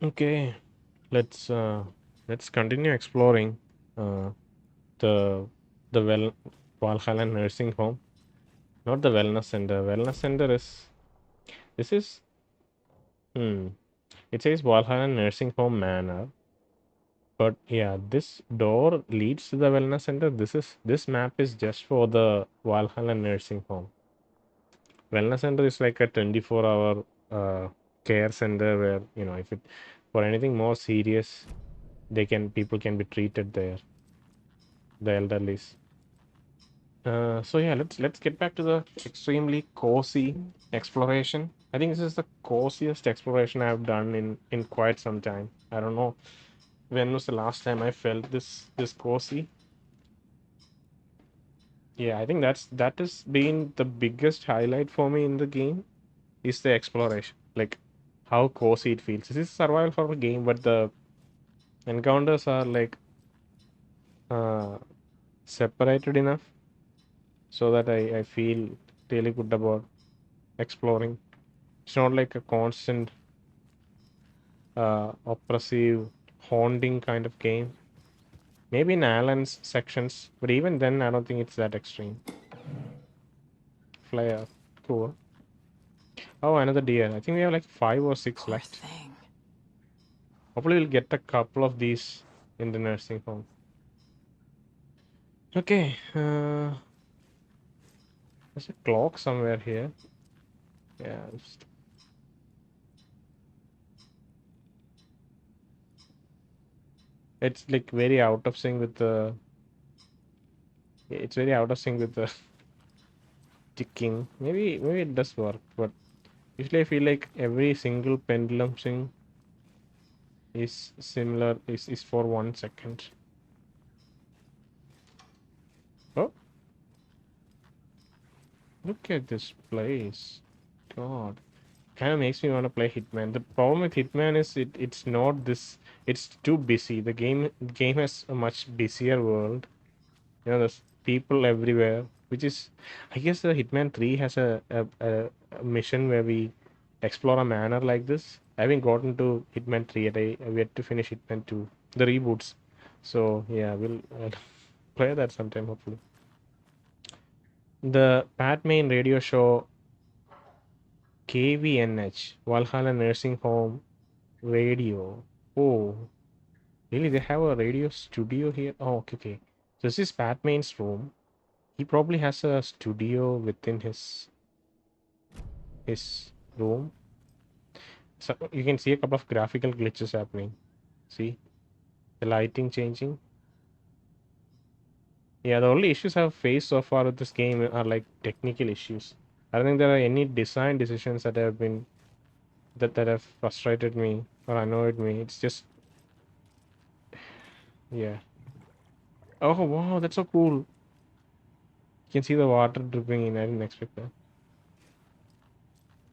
Okay, let's uh, let's continue exploring uh, the Valhalla Nursing Home, not the wellness center. Wellness center is this is hmm. It says Valhalla Nursing Home Manor, but yeah, this door leads to the wellness center. This map is just for the Valhalla Nursing Home. Wellness center is like a 24-hour care center where if it for anything more serious, people can be treated there, the elderlies. So yeah, let's get back to the extremely cozy exploration. I think this is the coziest exploration I've done in quite some time. I don't know when was the last time I felt this cozy. Yeah, I think that has been the biggest highlight for me in the game is the exploration. Like how cozy it feels. This is a survival horror game, but the encounters are like uh, separated enough so that I feel really good about exploring. It's not like a constant oppressive, haunting kind of game. Maybe in Alan's sections, but even then, I don't think it's that extreme. Flare, cool. Oh, another deer. I think we have like 5 or 6 Poor left. thing. Hopefully, we'll get a couple of these in the nursing home. Okay, there's a clock somewhere here. Yeah, it's like very out of sync with the. It's very out of sync with the ticking. Maybe it does work, but usually I feel like every single pendulum swing is similar. Is for 1 second. Oh, look at this place. God. Kind of makes me want to play Hitman. The problem with Hitman is it's not this. It's too busy. The game has a much busier world. There's people everywhere, which is, I guess, the Hitman 3 has a mission where we explore a manor like this. I haven't gotten to Hitman 3 yet. We had to finish Hitman 2, the reboots. So yeah, we'll play that sometime hopefully. The Pat Main radio show KVNH, Valhalla Nursing Home Radio. Oh, really? They have a radio studio here? Oh, okay, okay. So this is Pat Main's room. He probably has a studio within his room. So you can see a couple of graphical glitches happening. See the lighting changing. Yeah, the only issues I've faced so far with this game are like technical issues. I don't think there are any design decisions that have been that have frustrated me or annoyed me. It's just yeah. Oh wow, that's so cool. You can see the water dripping in. I didn't expect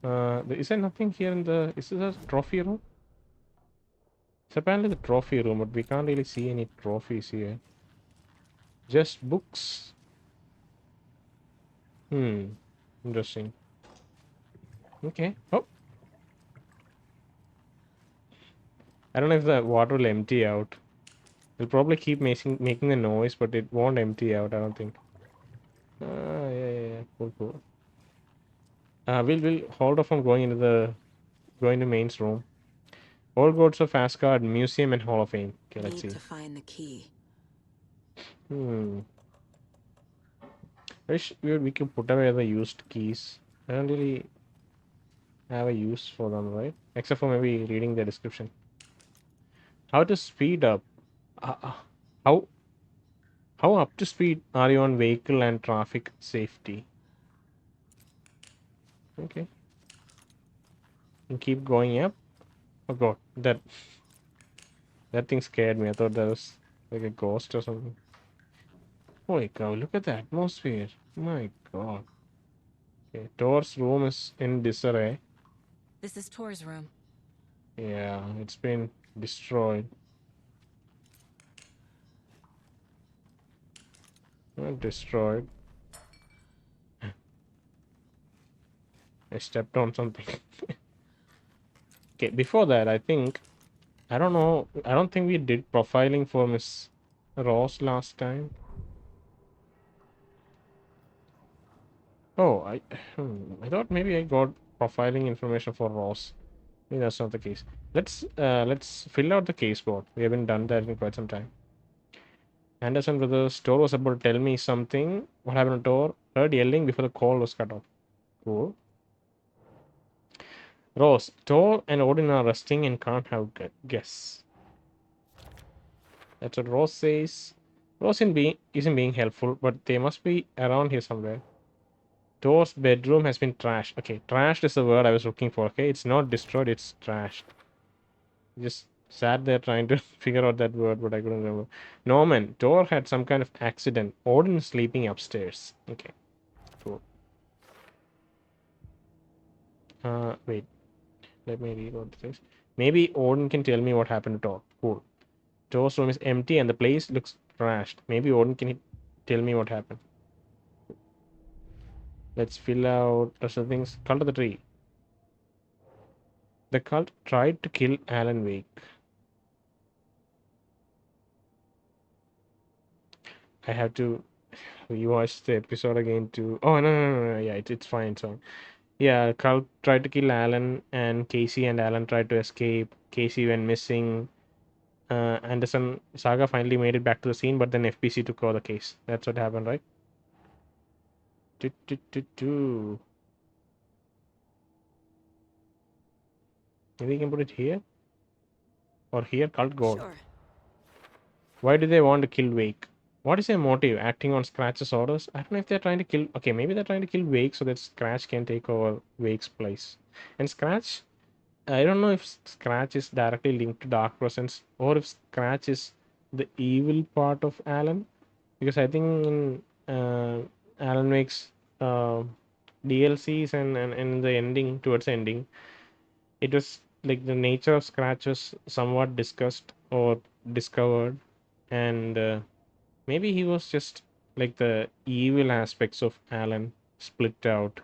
that. Is there nothing here in the? Is this a trophy room? It's apparently the trophy room, but we can't really see any trophies here. Just books. Hmm. Interesting. Okay. Oh, I don't know if the water will empty out. It'll probably keep making the noise, but it won't empty out. I don't think. Yeah, yeah, yeah. Cool, cool. We'll hold off on going to Main's room. Old Gods of Asgard Museum and Hall of Fame. Okay, let's Need see. to find the key. Hmm. Wish we could put away the used keys. I don't really have a use for them, right? Except for maybe reading the description. How to speed up? How how up to speed are you on vehicle and traffic safety? Okay, and keep going up. Oh god, that thing scared me. I thought that was like a ghost or something. Holy cow! Look at the atmosphere. My god. Okay, Tor's room is in disarray. This is Tor's room. Yeah, it's been destroyed. Not destroyed. I stepped on something. Okay, before that, I think I don't know. I don't think we did profiling for Miss Ross last time. Oh, I thought maybe I got profiling information for Ross. Maybe that's not the case. Let's fill out the case board. We haven't done that in quite some time. Anderson Brothers, Tor was about to tell me something. What happened to Tor? Heard yelling before the call was cut off. Cool. Rose, Tor and Odin are resting and can't have guess. That's what Rose says. Rose isn't being helpful, but they must be around here somewhere. Tor's bedroom has been trashed. Okay, trashed is the word I was looking for. Okay, it's not destroyed, it's trashed. Just sat there trying to figure out that word, but I couldn't remember. Norman, Tor had some kind of accident. Odin is sleeping upstairs. Okay, cool. Wait, let me read what it says. Maybe Odin can tell me what happened to Tor. Cool. Tor's room is empty and the place looks trashed. Maybe Odin can tell me what happened. Let's fill out rest of the things. Cult of the tree. The cult tried to kill Alan Wake. I have to rewatch the episode again to. Oh no! Yeah, it's fine. It's fine. Yeah, cult tried to kill Alan, and Casey and Alan tried to escape. Casey went missing. Anderson Saga finally made it back to the scene, but then FBC took over the case. That's what happened, right? Do, do, do, do. Maybe we can put it here or here. Cult goal. Sure. Why do they want to kill Wake? What is their motive? Acting on Scratch's orders? I don't know if they're trying to kill. Okay, maybe they're trying to kill Wake so that Scratch can take over Wake's place. And Scratch, I don't know if Scratch is directly linked to Dark Presence or if Scratch is the evil part of Alan. Because I think in Alan Wake's uh, DLCs and in the ending, towards the ending, it was like the nature of Scratch was somewhat discussed or discovered. And maybe he was just like the evil aspects of Alan split out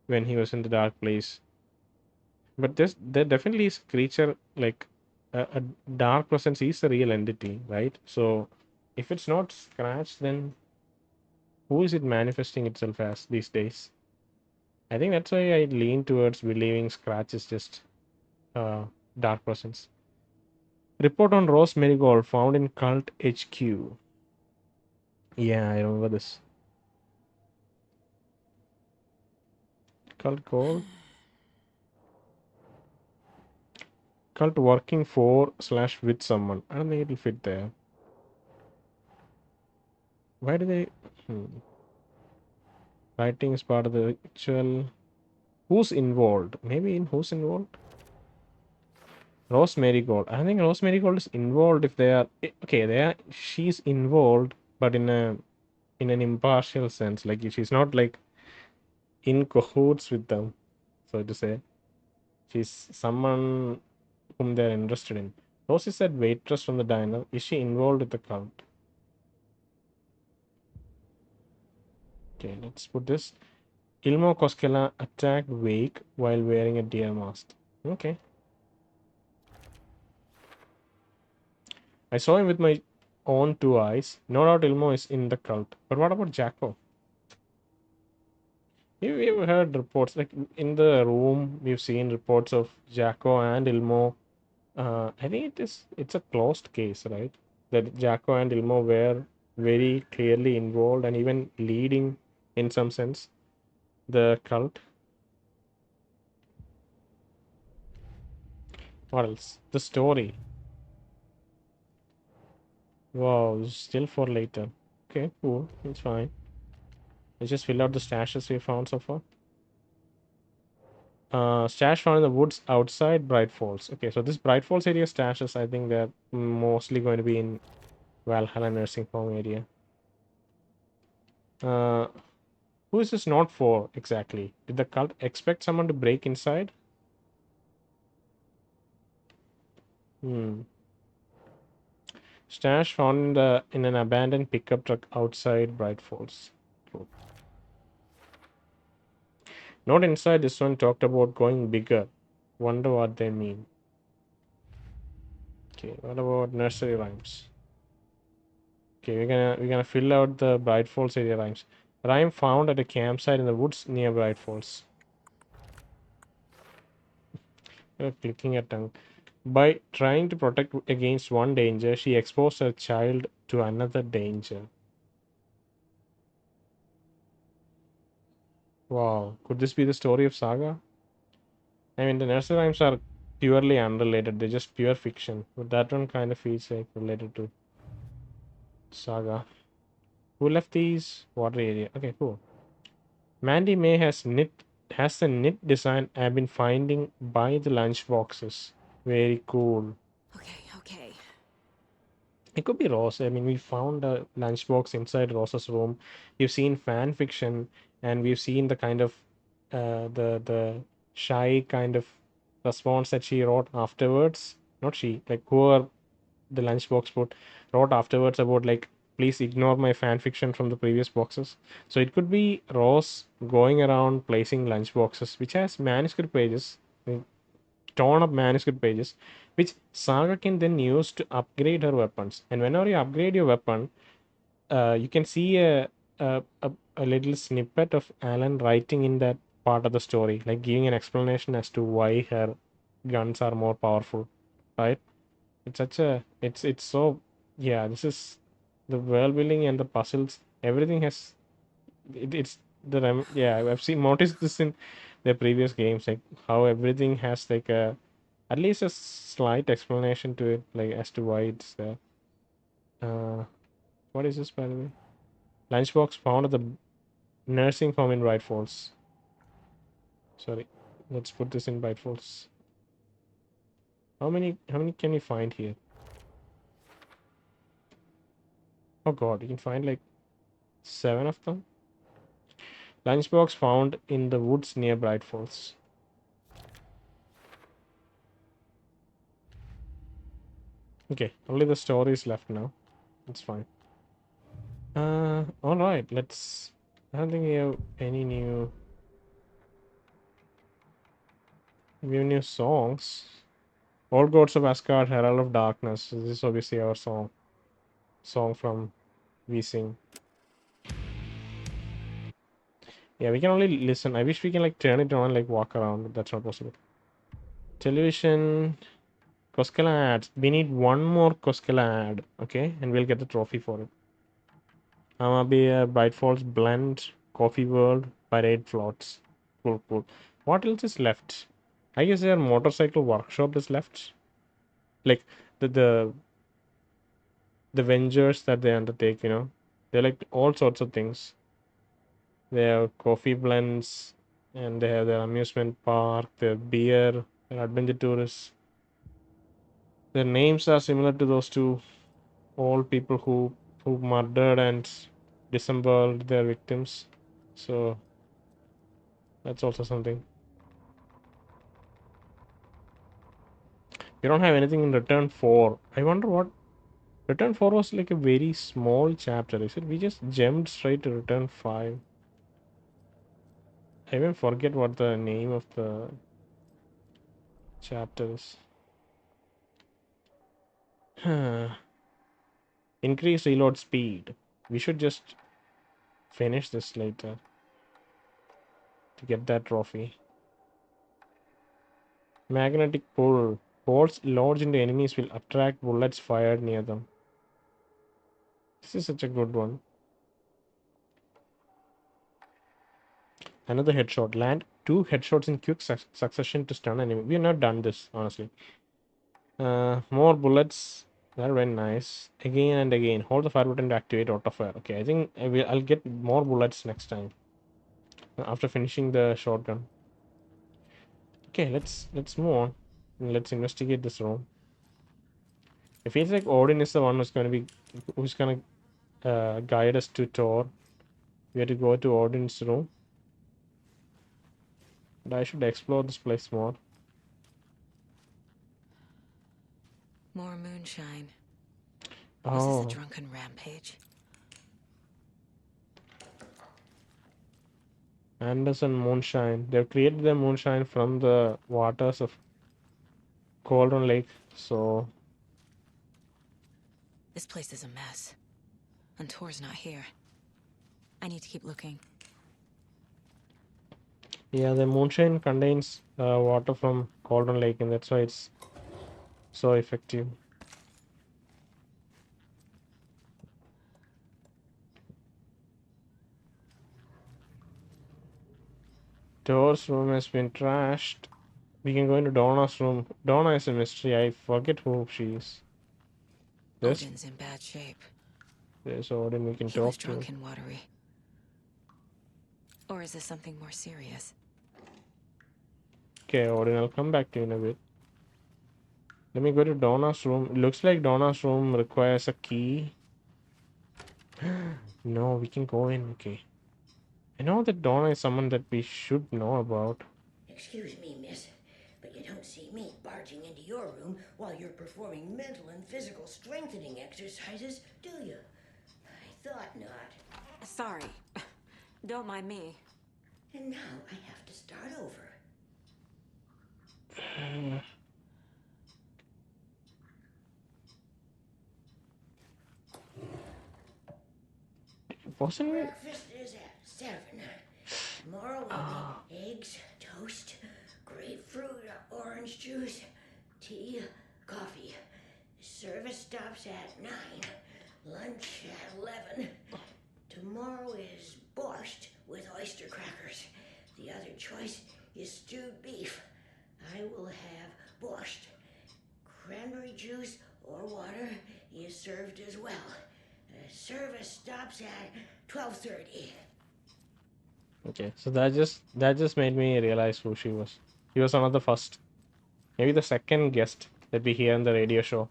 when he was in the dark place. But there definitely is a creature like a dark presence is a real entity, right? So if it's not Scratch, then who is it manifesting itself as these days? I think that's why I lean towards believing Scratch is just uh, dark presence. Report on Rose Marigold found in Cult HQ. Yeah, I remember this. Cult Gold. Cult working for slash with someone. I don't think it'll fit there. Why do they? Writing is part of the ritual. Who's involved? Maybe in who's involved? Rose Marigold. I think Rose Marigold is involved if they are okay. They are. She's involved, but in an impartial sense. Like she's not like in cahoots with them, so to say. She's someone whom they're interested in. Rose is that waitress from the diner. Is she involved with the cult? Okay, let's put this. Ilmo Koskela attacked Wake while wearing a deer mask. Okay. I saw him with my own two eyes. No doubt Ilmo is in the cult. But what about Jacko? We've heard reports, like in the room, we've seen reports of Jacko and Ilmo. I think it's a closed case, right? That Jacko and Ilmo were very clearly involved and even leading, in some sense, the cult. What else? The story. Wow, still for later. Okay, cool. It's fine. Let's just fill out the stashes we found so far. Stash found in the woods outside Bright Falls. Okay, so this Bright Falls area stashes, I think they're mostly going to be in Valhalla Nursing Home area. Uh, who is this not for exactly? Did the cult expect someone to break inside? Hmm. Stash found in an abandoned pickup truck outside Bright Falls. Cool. Not inside, this one talked about going bigger. Wonder what they mean. Okay, what about nursery rhymes? Okay, we're gonna fill out the Bright Falls area rhymes. Rhyme found at a campsite in the woods near Bright Falls. Clicking a tongue. By trying to protect against one danger, she exposed her child to another danger. Wow, could this be the story of Saga? I mean, the nursery rhymes are purely unrelated, they're just pure fiction. But that one kind of feels like related to Saga. Who left these? Watery area. Okay, cool. Mandy May has the knit design I've been finding by the lunch boxes. Very cool. Okay, okay. It could be Ross. I mean, we found a lunchbox inside Ross's room. We've seen fan fiction, and we've seen the kind of the shy kind of response that she wrote afterwards. Not she, like whoever the lunchbox wrote afterwards about like, please ignore my fan fiction from the previous boxes. So it could be Ross going around placing lunchboxes, which has manuscript pages, torn up manuscript pages, which Saga can then use to upgrade her weapons. And whenever you upgrade your weapon, you can see a little snippet of Alan writing in that part of the story, like giving an explanation as to why her guns are more powerful, right? It's such a it's so yeah. This is the world building and the puzzles. Everything has it's yeah. I've seen noticed this in the previous games, like how everything has like a at least a slight explanation to it, like as to why it's there. Uh, what is this, by the way? Lunchbox found at the nursing home in Bright Falls. Sorry, let's put this in Bright Falls. How many can we find here? Oh God, you can find like 7 of them. Lunchbox found in the woods near Bright Falls. Okay, only the story is left now. It's fine. All right. Let's. I don't think we have any new songs. Old Gods of Asgard, Herald of Darkness. This is obviously our song from We Sing. Yeah, we can only listen. I wish we can like turn it on and like walk around, but that's not possible. Television. Koskela ads. We need one more Koskela ad, okay? And we'll get the trophy for it. Amabia, Bright Falls, Blend, Coffee World, Parade Floats. Cool, cool. What else is left? I guess their motorcycle workshop is left. Like the the the ventures that they undertake, they're like all sorts of things. They have coffee blends, and they have their amusement park, their beer, their adventure tourists. Their names are similar to those two old people who murdered and disemboweled their victims. So that's also something. We don't have anything in Return 4. I wonder what Return 4 was like a very small chapter. Is it? We just jumped straight to Return 5. I even forget what the name of the chapter is. Increase reload speed. We should just finish this later to get that trophy. Magnetic pull. Bolts lodged into enemies will attract bullets fired near them. This is such a good one. Another headshot. Land 2 headshots in quick succession to stun enemy. We have not done this, honestly. More bullets. That very nice. Again and again. Hold the fire button to activate auto fire. Okay, I think I'll get more bullets next time after finishing the shotgun. Okay, let's move on. Let's investigate this room. It feels like Odin is the one who's gonna guide us to Tor. We have to go to Odin's room. But I should explore this place more. More moonshine. Was this a Oh, drunken rampage? Anderson Moonshine. They've created the moonshine from the waters of Cauldron Lake. So This place is a mess. And Tor's not here. I need to keep looking. Yeah, the moonshine contains water from Golden Lake, and that's why it's so effective. Tor's room has been trashed. We can go into Donna's room. Donna is a mystery. I forget who she is. Odin's in bad shape. There's Odin we can He was talk to. drunk in Watery. Or is this something more serious? Okay, Odin, I'll come back to you in a bit. Let me go to Donna's room. It looks like Donna's room requires a key. No, we can go in. Okay. I know that Donna is someone that we should know about. Excuse me, miss, but you don't see me barging into your room while you're performing mental and physical strengthening exercises, do you? I thought not. Sorry. Don't mind me. And now I have to start over. Wasn't it? Breakfast is at 7. Tomorrow will be eggs, toast, grapefruit, orange juice, tea, coffee. Service stops at 9. Lunch at 11. Tomorrow is borscht with oyster crackers. The other choice is stewed beef. I will have borscht. Cranberry juice or water is served as well. Service stops at 12:30. Okay, so that just made me realize who she was. She was one of the first, maybe the second guest that we hear in the radio show.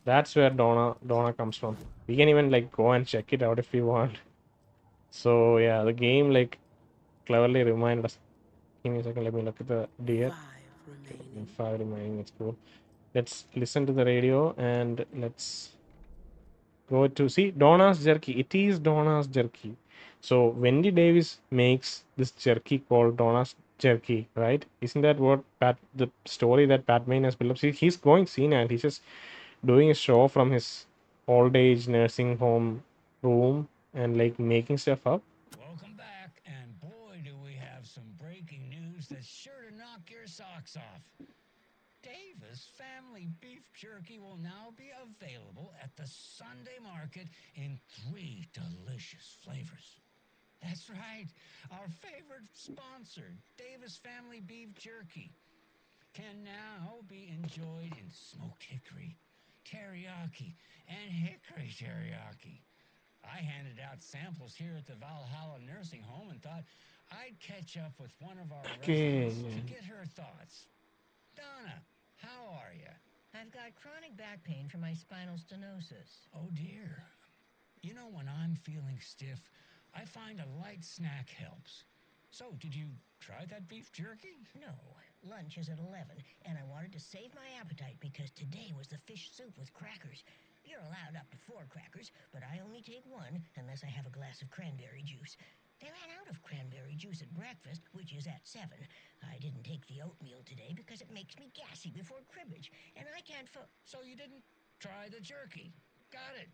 That's where Donna comes from. We can even like go and check it out if we want. So yeah, the game like cleverly reminded us. Give me a second, let me look at the deer. 5 remaining. 5 remaining, it's cool. Let's listen to the radio and let's go to see Donna's jerky. It is Donna's jerky. So Wendy Davis makes this jerky called Donna's jerky, right? Isn't that what the story that Pat Maine has built up? See, he's going senile. He's just doing a show from his old age nursing home room and like making stuff up. Welcome back, and boy, do we have some breaking news that's sure to knock your socks off. Davis Family Beef Jerky will now be available at the Sunday market in 3 delicious flavors. That's right, our favorite sponsor, Davis Family Beef Jerky, can now be enjoyed in smoked hickory, teriyaki, and hickory teriyaki. I handed out samples here at the Valhalla Nursing Home and thought I'd catch up with one of our residents to get her thoughts. Donna, how are you? I've got chronic back pain from my spinal stenosis. Oh, dear. You know, when I'm feeling stiff, I find a light snack helps. So, did you try that beef jerky? No, lunch is at 11, and I wanted to save my appetite because today was the fish soup with crackers. You're allowed up to 4 crackers, but I only take 1 unless I have a glass of cranberry juice. They ran out of cranberry juice at breakfast, which is at 7. I didn't take the oatmeal today because it makes me gassy before cribbage, and I can't So you didn't try the jerky. Got it.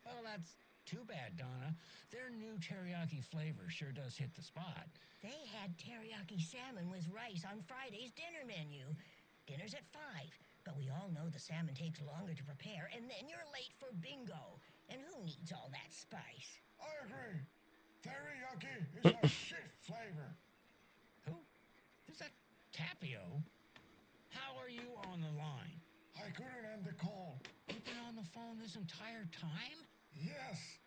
Well, that's too bad, Donna. Their new teriyaki flavor sure does hit the spot. They had teriyaki salmon with rice on Friday's dinner menu. Dinner's at 5, but we all know the salmon takes longer to prepare, and then you're late for bingo. And who needs all that spice? I agree. Teriyaki is a shit flavor. Who? Is that Tapio? How are you on the line? I couldn't end the call. You've been on the phone this entire time? Yes,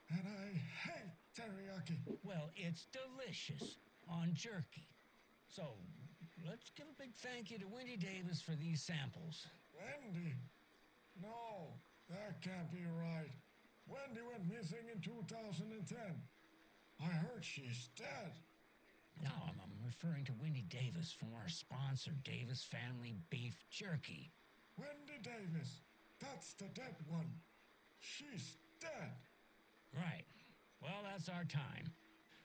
and I hate teriyaki. Well, it's delicious on jerky. So, let's give a big thank you to Wendy Davis for these samples. Wendy? No, that can't be right. Wendy went missing in 2010. I heard she's dead. No, I'm referring to Wendy Davis from our sponsor, Davis Family Beef Jerky. Wendy Davis. That's the dead one. She's dead. Right. Well, that's our time.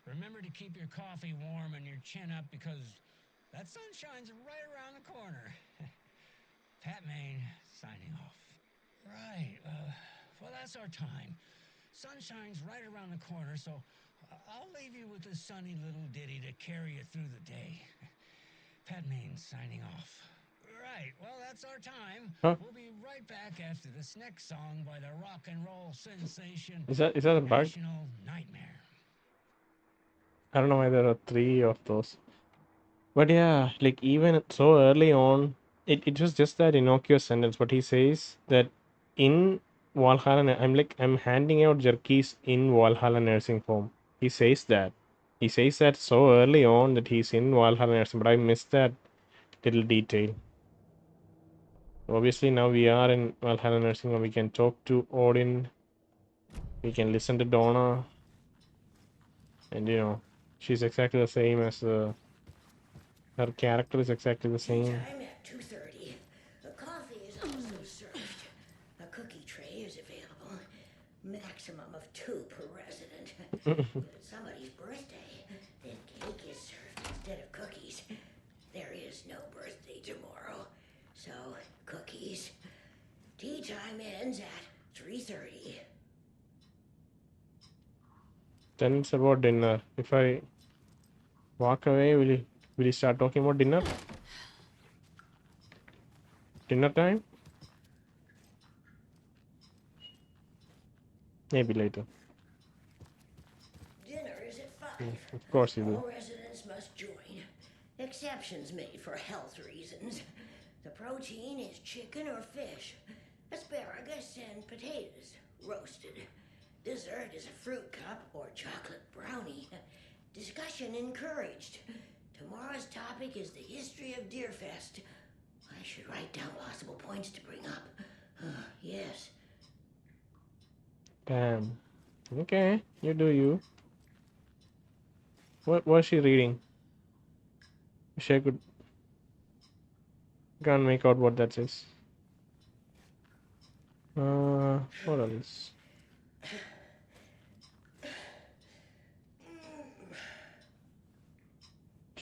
Remember to keep your coffee warm and your chin up because that sunshine's right around the corner. Pat Maine, signing off. Right. Well, that's our time. Sunshine's right around the corner, so I'll leave you with this sunny little ditty to carry you through the day. Pat Maine signing off. Right, well, that's our time. Huh? We'll be right back after this next song by the rock and roll sensation, Is that a bug? National Nightmare. I don't know why there are 3 of those. But yeah, like even so early on, it was just that innocuous sentence. But he says that in Valhalla, I'm handing out jerkies in Valhalla Nursing Home. He says that. He says that so early on that he's in Valhalla Nursing, but I missed that little detail. Obviously, now we are in Valhalla Nursing Home. We can talk to Odin. We can listen to Donna. And she's exactly the same as her character is exactly the Tea same. time at 2:30. A coffee is also served. A cookie tray is available. Maximum of 2 per resident. If it's somebody's birthday, then cake is served instead of cookies. There is no birthday tomorrow. So, cookies. Tea time ends at 3:30. Then it's about dinner. If I walk away, will you start talking about dinner? Dinner time? Maybe later. Dinner is at 5. Of course you All will. residents must join. Exceptions made for health reasons. The protein is chicken or fish, asparagus and potatoes, roasted. Dessert is a fruit cup or chocolate brownie. Discussion encouraged. Tomorrow's topic is the history of Deerfest. I should write down possible points to bring up. Yes. Damn. Okay, you do you. What was she reading? Wish I can't make out what that says. What else?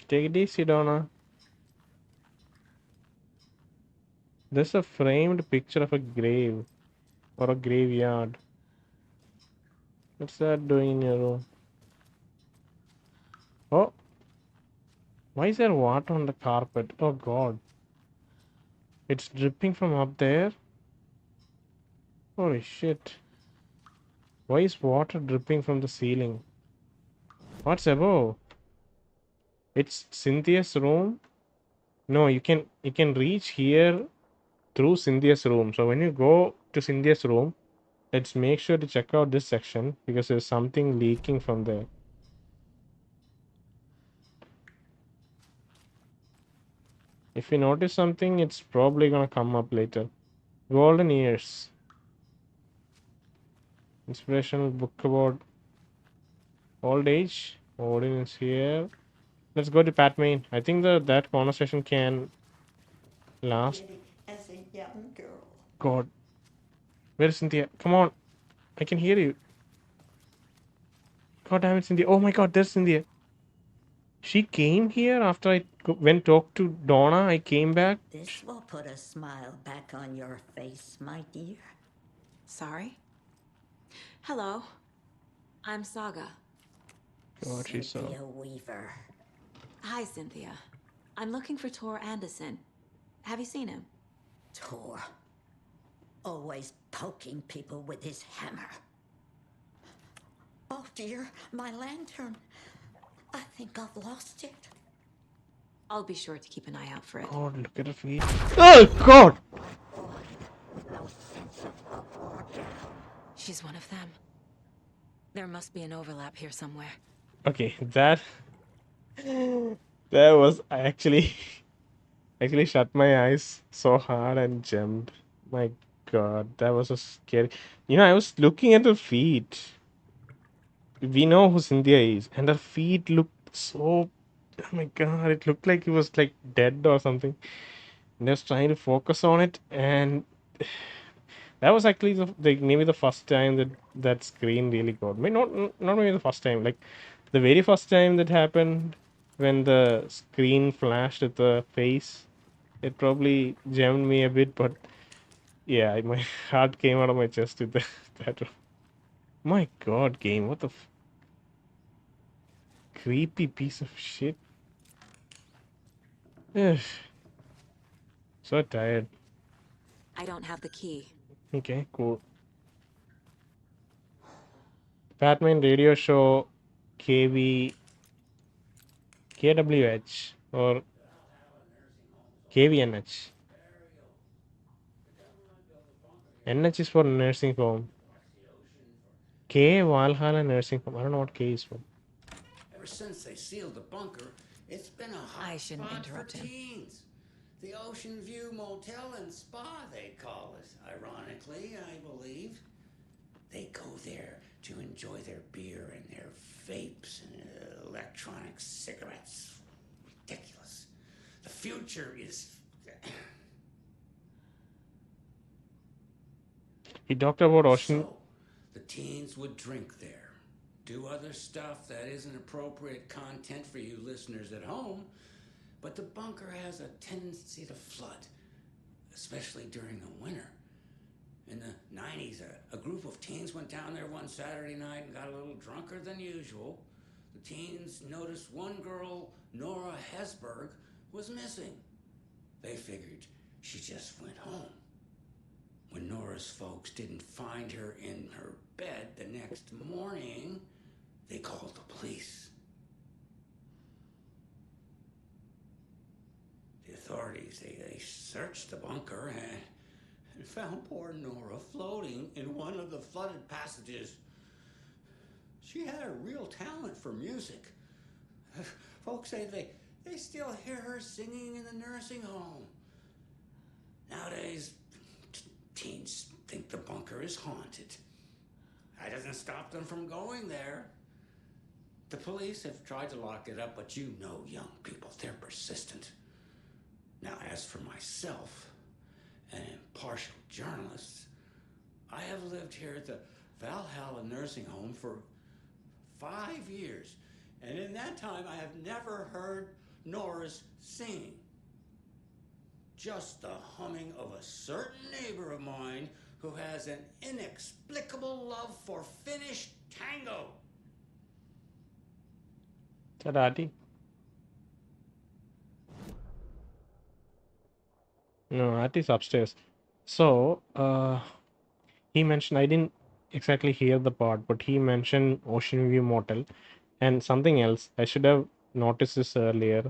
Take it easy, Donna. There's a framed picture of a grave or a graveyard. What's that doing in your room? Oh, why is there water on the carpet? Oh God, it's dripping from up there. Holy shit! Why is water dripping from the ceiling? What's above? It's Cynthia's room. No, you can reach here through Cynthia's room. So when you go to Cynthia's room, let's make sure to check out this section because there's something leaking from there. If you notice something, it's probably gonna come up later. Golden Years. Inspirational book about old age. Odin is here. Let's go to Pat Maine. I think that conversation can last. As a young girl. God. Where is Cynthia? Come on. I can hear you. God damn it, Cynthia. Oh my God, there's Cynthia. She came here after I went talk to Donna. I came back. This will put a smile back on your face, my dear. Sorry? Hello. I'm Saga. God, she's so. Cynthia Weaver. Hi, Cynthia. I'm looking for Tor and Odin. Have you seen him? Tor. Always poking people with his hammer. Oh dear, my lantern. I think I've lost it. I'll be sure to keep an eye out for it. God, look at her feet. Oh God! No sense of order. She's one of them. There must be an overlap here somewhere. Okay, that was I actually shut my eyes so hard and jumped. My God, that was so scary. I was looking at her feet. We know who Cynthia is, and her feet looked so. Oh my God, it looked like it was like dead or something. And I was trying to focus on it, and that was actually maybe the first time that screen really got me. Not maybe the first time, like the very first time that happened when the screen flashed at the face. It probably jammed me a bit, but Yeah, my heart came out of my chest with that one. My god, game, what the creepy piece of shit. Ugh, so tired. I don't have the key. Okay, cool. Batman radio show KV KWH or KVNH. NH is for nursing home. K Valhalla Nursing Home. I don't know what K is for. Ever since they sealed the bunker, it's been a hot I shouldn't spot for interrupt him. teens. The Oceanview Motel and Spa, they call it, ironically, I believe. They go there to enjoy their beer and their vapes and electronic cigarettes. Ridiculous. The future is... He talked about Ocean. So, the teens would drink there, do other stuff that isn't appropriate content for you listeners at home, but the bunker has a tendency to flood, especially during the winter. In the 90s, a group of teens went down there one Saturday night and got a little drunker than usual. The teens noticed one girl, Norah Hesberg, was missing. They figured she just went home. When Nora's folks didn't find her in her bed the next morning, they called the police. The authorities, they searched the bunker and found poor Norah floating in one of the flooded passages. She had a real talent for music. Folks say they still hear her singing in the nursing home. Nowadays, teens think the bunker is haunted. That doesn't stop them from going there. The police have tried to lock it up, but you know young people, they're persistent. Now, as for myself, an impartial journalist, I have lived here at the Valhalla Nursing Home for 5 years, and in that time I have never heard Nora's singing. Just the humming of a certain neighbor of mine who has an inexplicable love for Finnish tango. Is that Ahti? No, Ahti's upstairs. So, he mentioned, I didn't exactly hear the part, but he mentioned Oceanview Motel and something else. I should have noticed this earlier.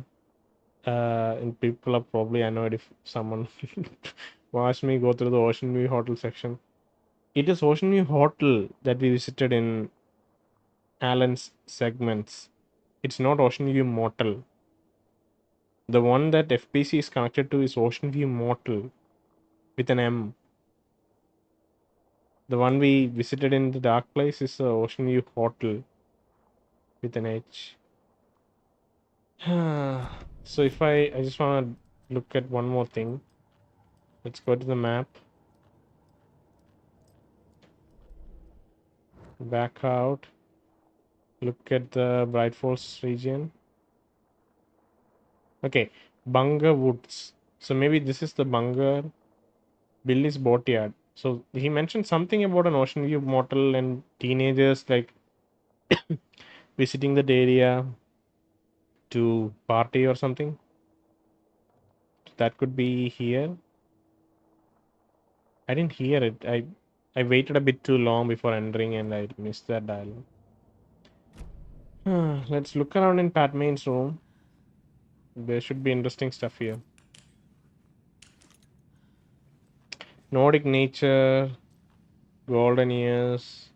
And people are probably annoyed if someone watched me go through the Oceanview Hotel section. It is Oceanview Hotel that we visited in Alan's segments. It's not Oceanview Motel. The one that FPC is connected to is Oceanview Motel with an M. The one we visited in the dark place is the Oceanview Hotel with an H. So if I just want to look at one more thing. Let's go to the map. Back out. Look at the Bright Falls region. Okay, Bunga Woods. So maybe this is the Bunga Billy's boatyard. So he mentioned something about an Oceanview motel and teenagers like visiting that area to party or something. That could be here. I didn't hear it. I waited a bit too long before entering and I missed that dialogue. Let's look around in Pat Main's room. There should be interesting stuff here. Nordic nature, golden years.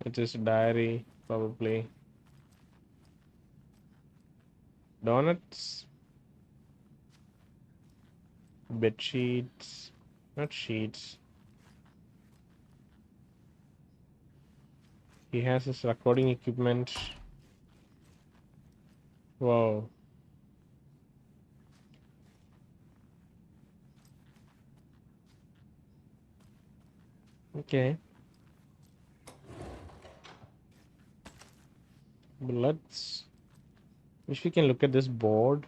It is diary, probably. Donuts. Bed sheets. Not sheets. He has his recording equipment. Wow. Okay. But let's... Wish we can look at this board.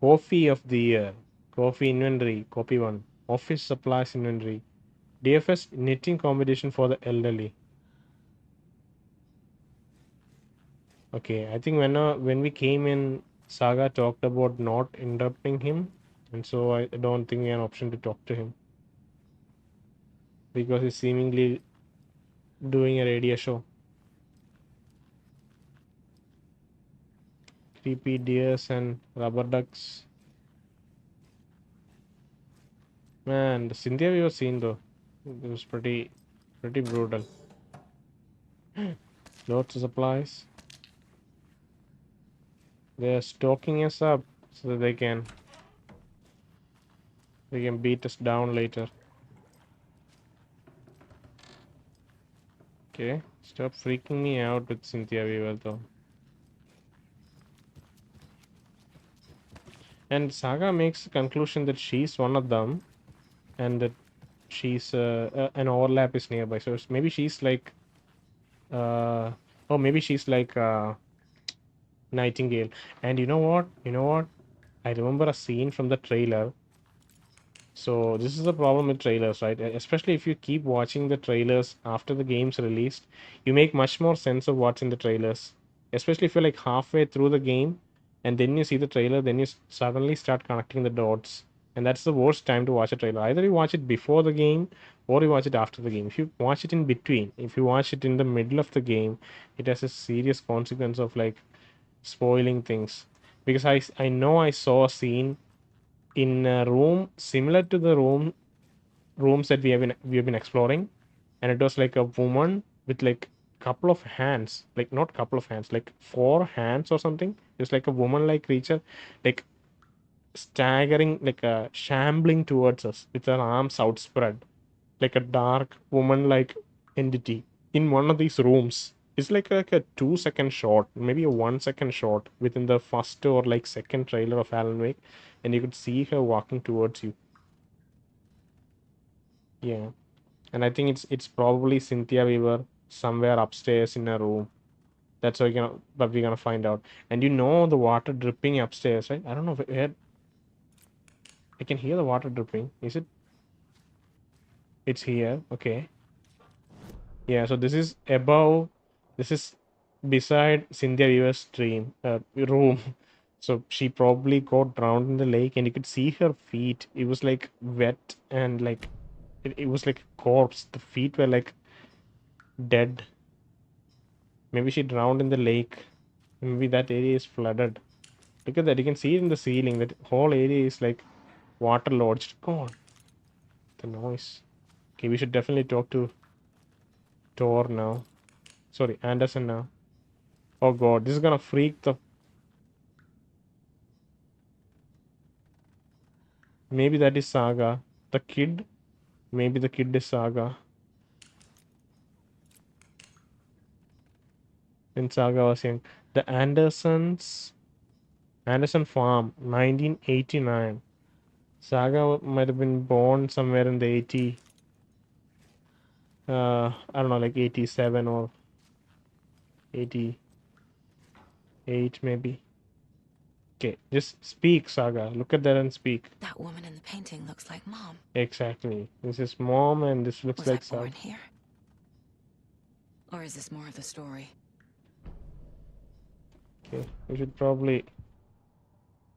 Coffee of the year. Coffee inventory. Copy 1. Office supplies inventory. DFS knitting competition for the elderly. Okay, I think when we came in, Saga talked about not interrupting him, and so I don't think we have an option to talk to him because he's seemingly doing a radio show. Creepy deers and rubber ducks. Man, the Cynthia Weaver scene though, it was pretty brutal. Lots of supplies. They're stocking us up so that they can beat us down later. Okay, stop freaking me out with Cynthia Weaver though. And Saga makes the conclusion that she's one of them, and that she's an overlap is nearby. So maybe she's like, oh, maybe she's like Nightingale. And you know what? You know what? I remember a scene from the trailer. So this is the problem with trailers, right? Especially if you keep watching the trailers after the game's released, you make much more sense of what's in the trailers. Especially if you're like halfway through the game and then you see the trailer, then you suddenly start connecting the dots. And that's the worst time to watch a trailer. Either you watch it before the game or you watch it after the game. If you watch it in between, if you watch it in the middle of the game, it has a serious consequence of like spoiling things. Because I know I saw a scene in a room similar to the rooms that we have been exploring, and it was like a woman with like couple of hands, like not couple of hands, like four hands or something. It's like a woman like creature, like staggering, like shambling towards us with her arms outspread, like a dark woman like entity in one of these rooms. It's like a 2 second shot, maybe a 1 second shot within the first or like second trailer of Alan Wake, and you could see her walking towards you. Yeah, and I think it's probably Cynthia Weaver somewhere upstairs in a room. That's what we're gonna find out. And you know the water dripping upstairs, right? I don't know where I can hear the water dripping. Is it? It's here. Okay. Yeah. So this is above. This is beside Cynthia Weaver's room. So she probably got drowned in the lake, and you could see her feet. It was like wet and like it was like a corpse. The feet were like dead. Maybe she drowned in the lake. Maybe that area is flooded. Look at that. You can see it in the ceiling. That whole area is like water lodged. Come on. The noise. Okay, we should definitely talk to Tor now. Sorry, Anderson now. Oh god, this is gonna freak the... Maybe that is Saga. The kid? Maybe the kid is Saga. When Saga was young. The Anderson Farm, 1989. Saga might have been born somewhere in the 80... I don't know, like 87 or 88 maybe. Okay, just speak, Saga. Look at that and speak. That woman in the painting looks like Mom. Exactly. This is Mom and this looks Was like I born Saga. here? Or is this more of the story? Okay, we should probably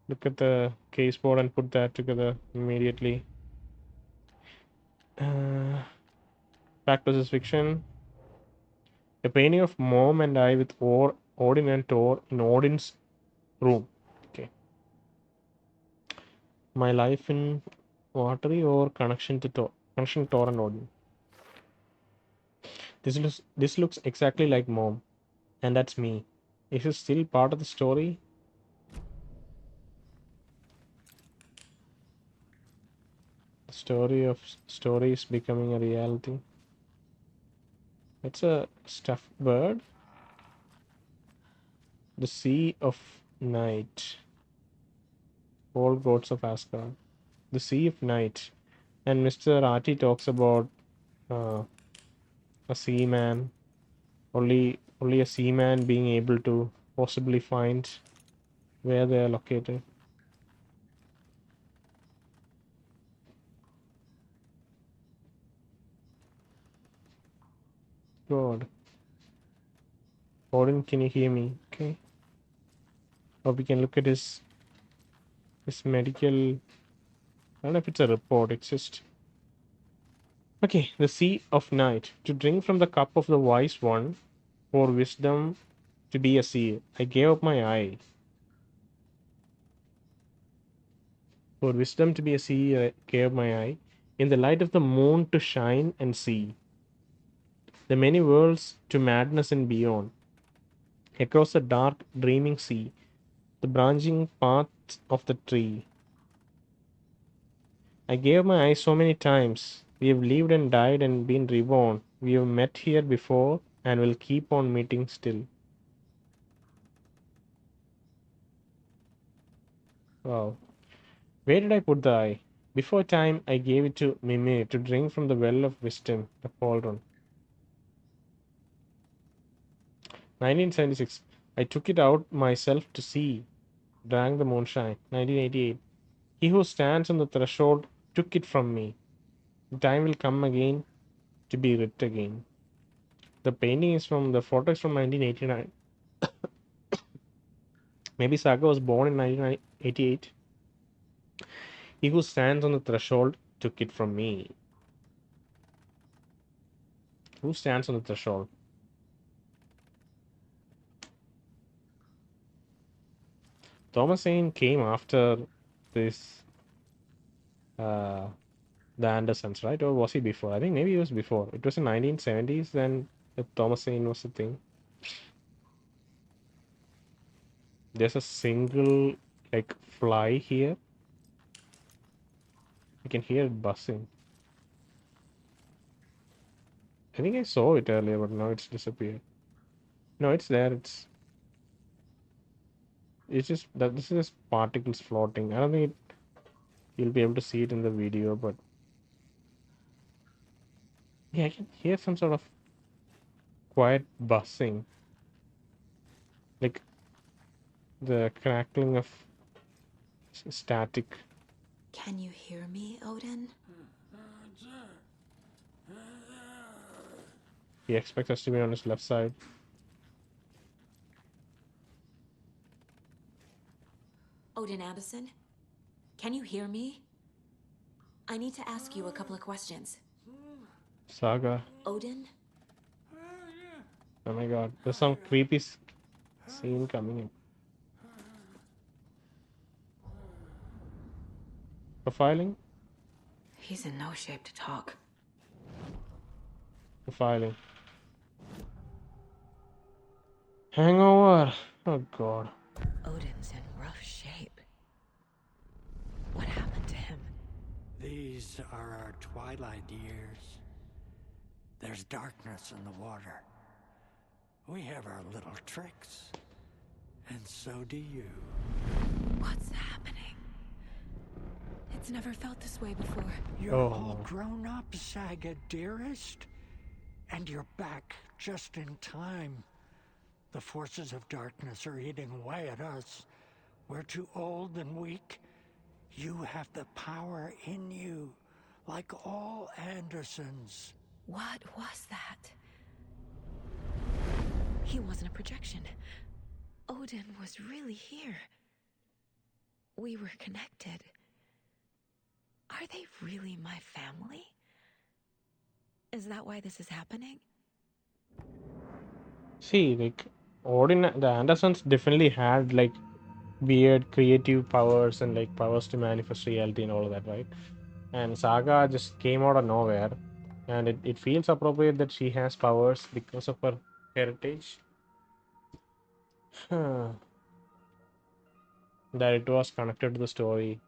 look at the case board and put that together immediately. Fact versus fiction. A painting of Mom and I with Odin and Tor in Odin's room. Okay. My life in Watery or connection to Tor and Odin. This looks exactly like Mom, and that's me. Is it still part of the story? The story of stories becoming a reality. It's a stuffed bird. The Sea of Night. All gods of Asgard. The Sea of Night. And Mr. Ahti talks about uh, a seaman. Only a seaman being able to possibly find where they are located. God. Odin, can you hear me? Okay. Or we can look at his medical. I don't know if it's a report. It's just okay. The sea of night, to drink from the cup of the wise one, for wisdom to be a sea. I gave up my eye. For wisdom to be a sea, I gave my eye. In the light of the moon to shine and see. The many worlds to madness and beyond. Across the dark, dreaming sea. The branching paths of the tree. I gave my eye so many times. We have lived and died and been reborn. We have met here before and will keep on meeting still. Wow. Where did I put the eye? Before time, I gave it to Mime to drink from the well of wisdom, the cauldron. 1976. I took it out myself to see, drank the moonshine. 1988. He who stands on the threshold took it from me. The time will come again to be writ again. The painting is from the photo is from 1989. Maybe Saga was born in 1988. He who stands on the threshold took it from me. Who stands on the threshold? Thomasine came after this, the Andersons, right? Or was he before? I think maybe he was before. It was in 1970s then the Thomasine was a thing. There's a single like fly here. I can hear it buzzing. I think I saw it earlier, but now it's disappeared. No, it's there. It's just that this is just particles floating. I don't think you'll be able to see it in the video, but yeah, I can hear some sort of quiet buzzing, like the crackling of static. Can you hear me, Odin? He expects us to be on his left side. Odin Anderson? Can you hear me? I need to ask you a couple of questions. Saga. Odin? Oh my god, there's some creepy scene coming in. Profiling? He's in no shape to talk. Profiling. Hangover. Oh god. Odin's in rough shape. What happened to him? These are our twilight years. There's darkness in the water. We have our little tricks. And so do you. What's happening? It's never felt this way before. You're Oh, all no. grown up, Saga, dearest. And you're back just in time. The forces of darkness are eating away at us. We're too old and weak. You have the power in you, like all Andersons. What was that? He wasn't a projection. Odin was really here. We were connected. Are they really my family? Is that why this is happening? See, like Odin, the Andersons definitely had like weird creative powers and like powers to manifest reality and all of that, right? And Saga just came out of nowhere, and it feels appropriate that she has powers because of her heritage. That it was connected to the story,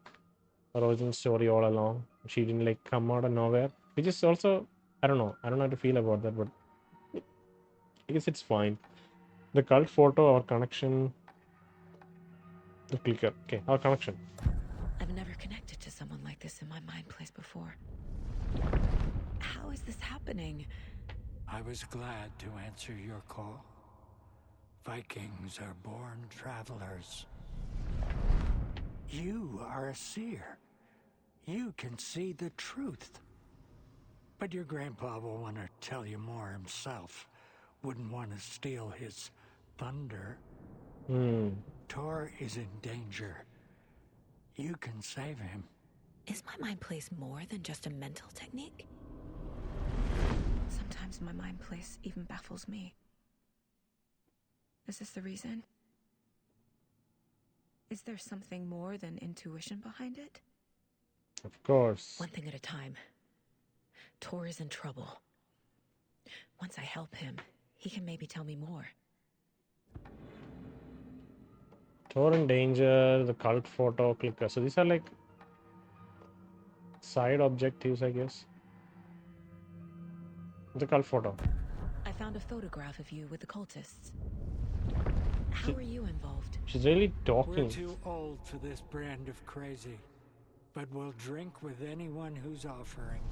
origin story all along. She didn't like come out of nowhere, which is also I don't know. I don't know how to feel about that, but I guess it's fine. The cult photo, our connection. The clicker. Okay, our connection. I've never connected to someone like this in my mind place before. How is this happening? I was glad to answer your call. Vikings are born travelers. You are a seer. You can see the truth. But your grandpa will want to tell you more himself. Wouldn't want to steal his thunder. Tor is in danger. You can save him. Is my mind place more than just a mental technique? Sometimes my mind place even baffles me. Is this the reason? Is there something more than intuition behind it? Of course. One thing at a time. Tor is in trouble. Once I help him, he can maybe tell me more. Tor in danger, the cult photo clicker. So these are like side objectives, I guess. The cult photo. I found a photograph of you with the cultists. How are you involved? She's really talking. We're too old for this brand of crazy, but we'll drink with anyone who's offering.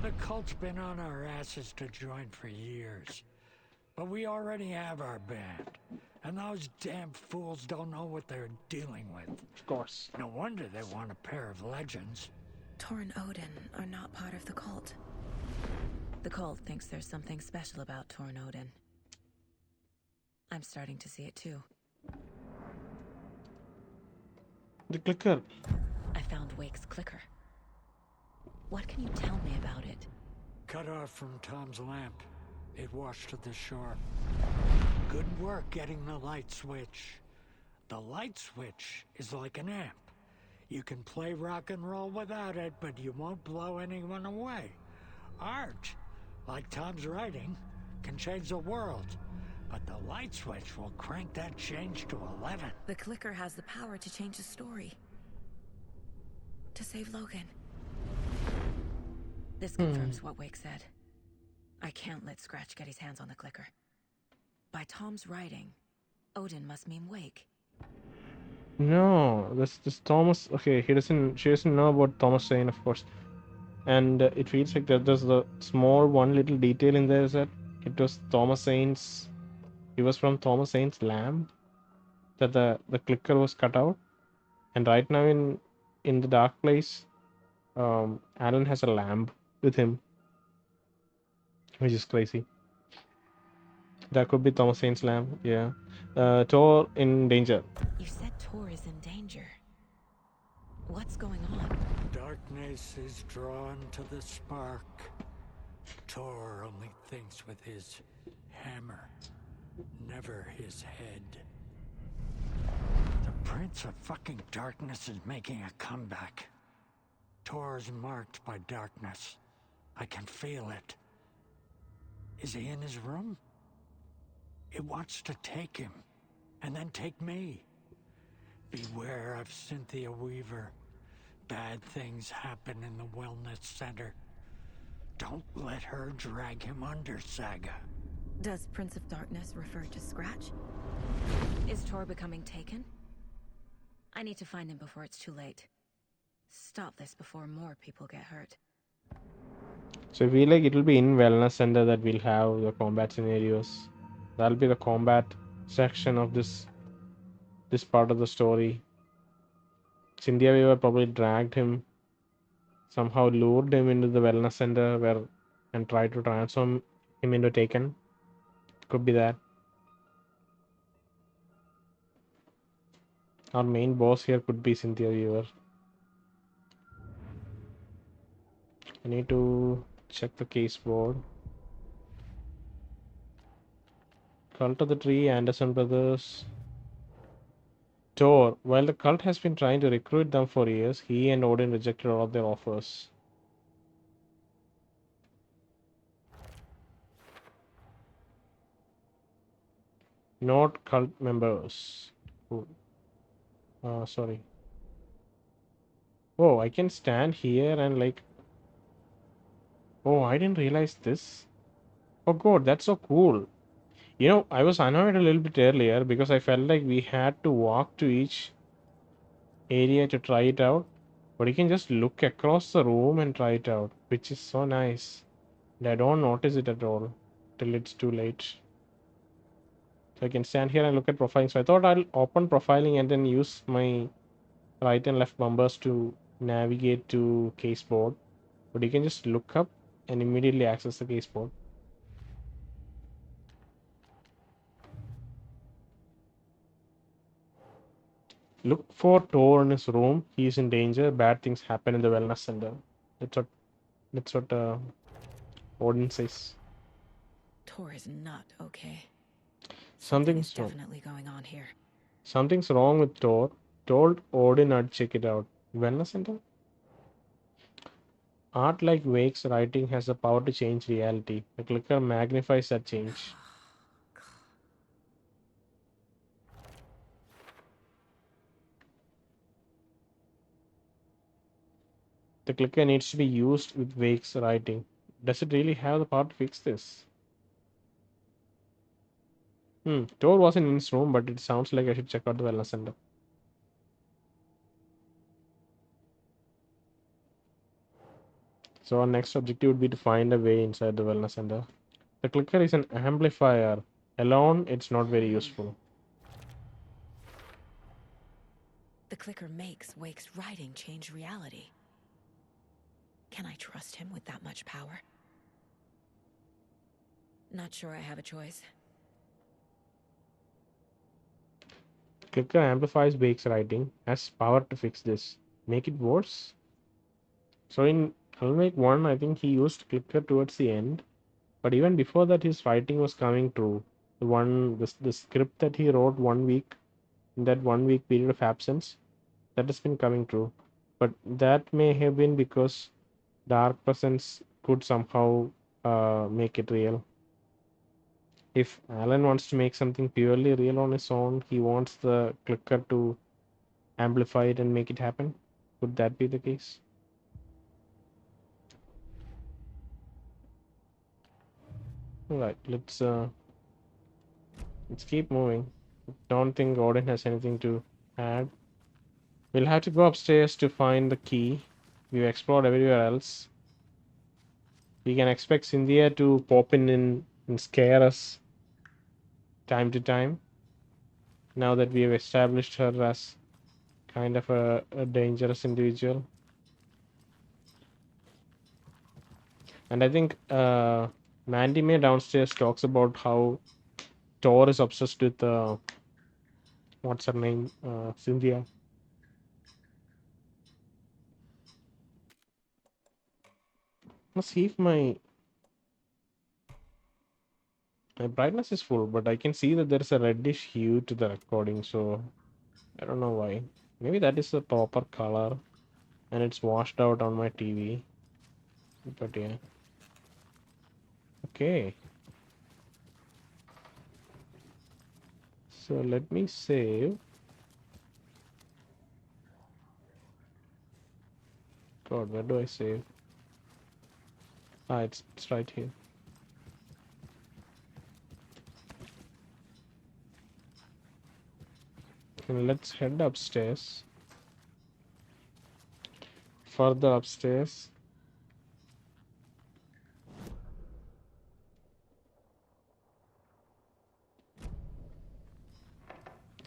The cult's been on our asses to join for years, but we already have our band, and those damn fools don't know what they're dealing with. Of course. No wonder they want a pair of legends. Tor and Odin are not part of the cult. The cult thinks there's something special about Tor and Odin. I'm starting to see it too. The clicker. I found Wake's clicker. What can you tell me about it? Cut off from Tom's lamp. It washed to the shore. Good work getting the light switch. The light switch is like an amp. You can play rock and roll without it, but you won't blow anyone away. Art, like Tom's writing, can change the world. But the light switch will crank that change to 11. The clicker has the power to change the story. To save Logan. This confirms what Wake said. I can't let Scratch get his hands on the clicker. By Tom's writing, Odin must mean Wake. No, this Thomas. Okay, she doesn't know about Thomas Zane, of course. And it feels like there's the small one little detail in there is that it was Thomas Zane's. It was from Thomas Zane's lamp that the clicker was cut out. And right now in the dark place, Alan has a lamp with him, which is crazy. That could be Thomas Zane's lamp. Yeah. Tor in danger. You said Tor is in danger. What's going on? Darkness is drawn to the spark. Tor only thinks with his hammer, never his head. The Prince of fucking Darkness is making a comeback. Tor's marked by darkness. I can feel it. Is he in his room? It wants to take him, and then take me. Beware of Cynthia Weaver. Bad things happen in the wellness center. Don't let her drag him under, Saga. Does Prince of Darkness refer to Scratch? Is Tor becoming taken? I need to find him before it's too late. Stop this before more people get hurt. So I feel like it'll be in wellness center that we'll have the combat scenarios. That'll be the combat section of this part of the story. Cynthia Weaver probably dragged him, somehow lured him into the wellness center and tried to transform him into Taken. Could be that. Our main boss here could be Cynthia Weaver. I need to check the case board. Cult of the Tree, Anderson Brothers. Tor. While the cult has been trying to recruit them for years, he and Odin rejected all of their offers. Not cult members. Sorry. Oh, I can stand here and like... Oh, I didn't realize this. Oh god, that's so cool. You know, I was annoyed a little bit earlier because I felt like we had to walk to each area to try it out. But you can just look across the room and try it out, which is so nice. And I don't notice it at all till it's too late. So I can stand here and look at profiling. So I thought I'll open profiling and then use my right and left bumpers to navigate to case board. But you can just look up and immediately access the caseboard. Look for Tor in his room. He is in danger. Bad things happen in the wellness center. That's what Odin says. Tor is not okay. Something is Something's wrong. definitely going on here. Something's wrong with Tor. Told Odin I'd check it out. Wellness center? Art like Wake's writing has the power to change reality. The clicker magnifies that change. The clicker needs to be used with Wake's writing. Does it really have the power to fix this? Tor wasn't in his room, but it sounds like I should check out the wellness center. So our next objective would be to find a way inside the wellness center. The clicker is an amplifier. Alone, it's not very useful. The clicker makes Wake's writing change reality. Can I trust him with that much power? Not sure I have a choice. Clicker amplifies Wake's writing. Has power to fix this. Make it worse? So in Unmake 1, I think he used clicker towards the end. But even before that, his writing was coming true. The script that he wrote 1 week, in that 1 week period of absence, that has been coming true. But that may have been because Dark Presence could somehow make it real. If Alan wants to make something purely real on his own, he wants the clicker to amplify it and make it happen. Could that be the case? All right, let's keep moving. Don't think Gordon has anything to add. We'll have to go upstairs to find the key. We've explored everywhere else. We can expect Cynthia to pop in and scare us time to time. Now that we have established her as kind of a dangerous individual. And I think Mandy May downstairs talks about how Tor is obsessed with what's her name? Cynthia. Let's see if my brightness is full, but I can see that there's a reddish hue to the recording, so I don't know why. Maybe that is the proper color and it's washed out on my TV. But yeah. Okay. So let me save. God, where do I save? It's right here. And let's head upstairs. Further upstairs.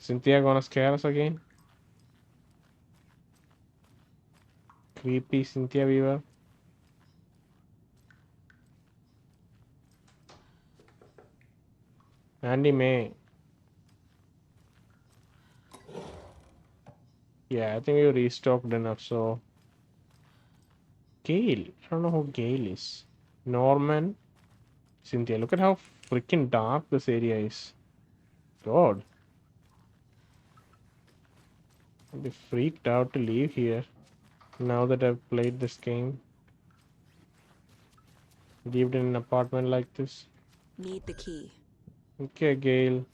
Cynthia gonna scare us again? Creepy Cynthia Weaver. Mandy May. Yeah, I think we restocked enough, so Gail. I don't know who Gail is. Norman. Cynthia. Look at how freaking dark this area is. God. I'd be freaked out to leave here. Now that I've played this game. Lived in an apartment like this. Need the key. Okay, Gail.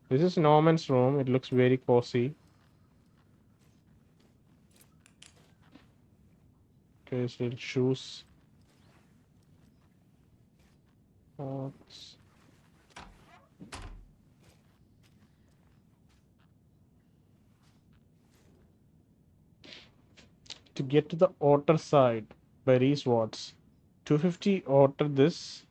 This is Norman's room. It looks very cozy. Okay, his little shoes. Socks. To get to the outer side by Reese Watts. 250 outer this.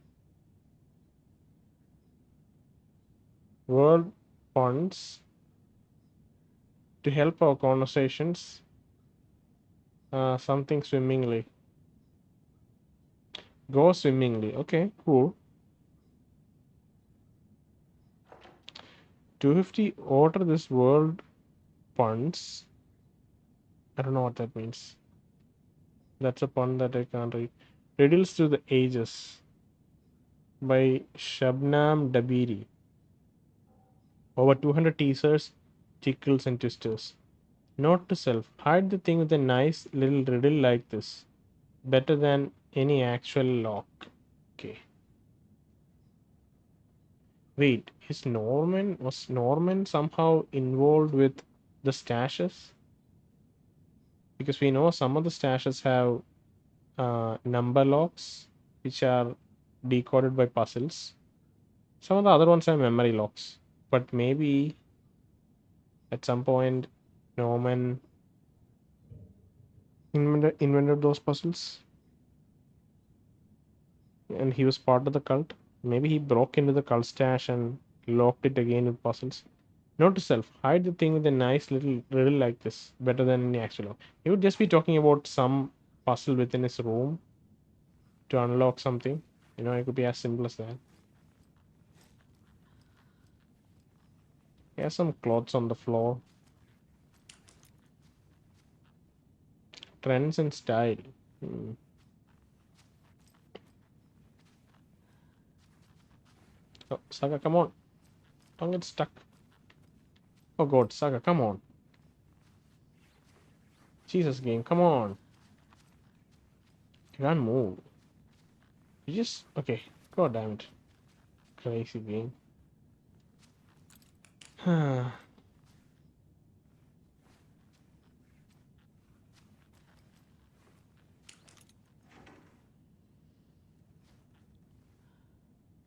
World funds to help our conversations. Something swimmingly. Go swimmingly. Okay, cool. 250 order this world puns. I don't know what that means. That's a pun that I can't read. Riddles to the Ages by Shabnam Dabiri. Over 200 teasers, tickles, and twisters. Note to self: hide the thing with a nice little riddle like this. Better than any actual lock. Okay. Wait, was Norman somehow involved with the stashes? Because we know some of the stashes have number locks, which are decoded by puzzles. Some of the other ones have memory locks. But maybe at some point Norman invented those puzzles and he was part of the cult. Maybe he broke into the cult stash and locked it again with puzzles. Note to self: hide the thing with a nice little riddle like this. Better than any actual lock. He would just be talking about some puzzle within his room to unlock something. You know, it could be as simple as that. He has some clothes on the floor. Trends and style. Oh, Saga, come on. Don't get stuck. Oh god, Saga, come on. Jesus, game, come on. You can't move. You just... Okay. God damn it. Crazy game.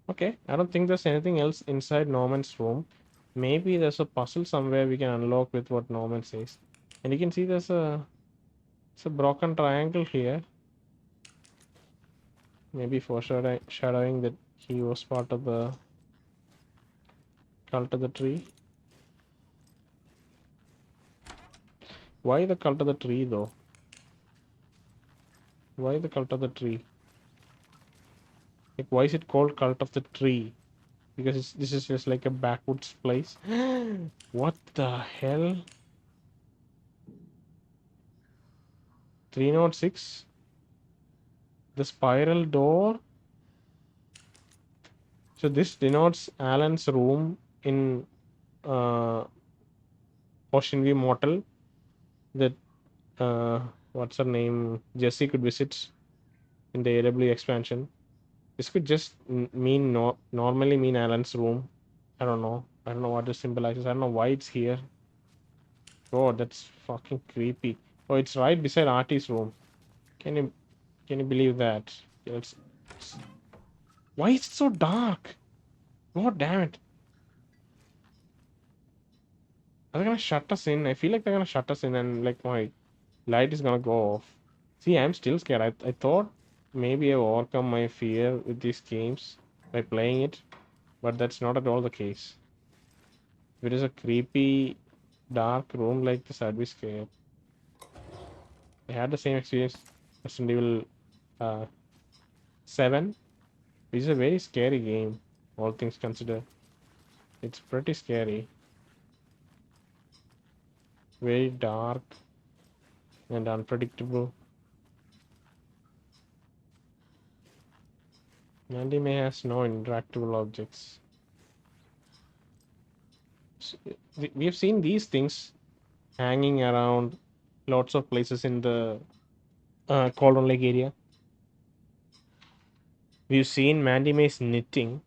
Okay, I don't think there's anything else inside Norman's room. Maybe there's a puzzle somewhere we can unlock with what Norman says. And you can see it's a broken triangle here. Maybe foreshadowing that he was part of the cult of the tree. Why the cult of the tree though? Why the cult of the tree? Like, why is it called cult of the tree? Because this is just like a backwoods place. What the hell? 306? The spiral door? So this denotes Alan's room in Oceanview Motel that what's her name? Jessie could visit in the AW expansion. This could just mean normally mean Alan's room. I don't know. I don't know what this symbolizes. I don't know why it's here. Oh, that's fucking creepy. Oh, it's right beside Ahti's room. Can you believe that? Why is it so dark? God damn it. Are they gonna shut us in? I feel like they're gonna shut us in and like my light is gonna go off. See, I'm still scared. I thought maybe I've overcome my fear with these games by playing it, but that's not at all the case. If it is a creepy, dark room like this, I'd be scared. I had the same experience Resident Evil 7, which is a very scary game, all things considered. It's pretty scary. Very dark and unpredictable. Mandy May has no interactable objects. So, we have seen these things hanging around lots of places in the Cauldron Lake area. We've seen Mandy May's knitting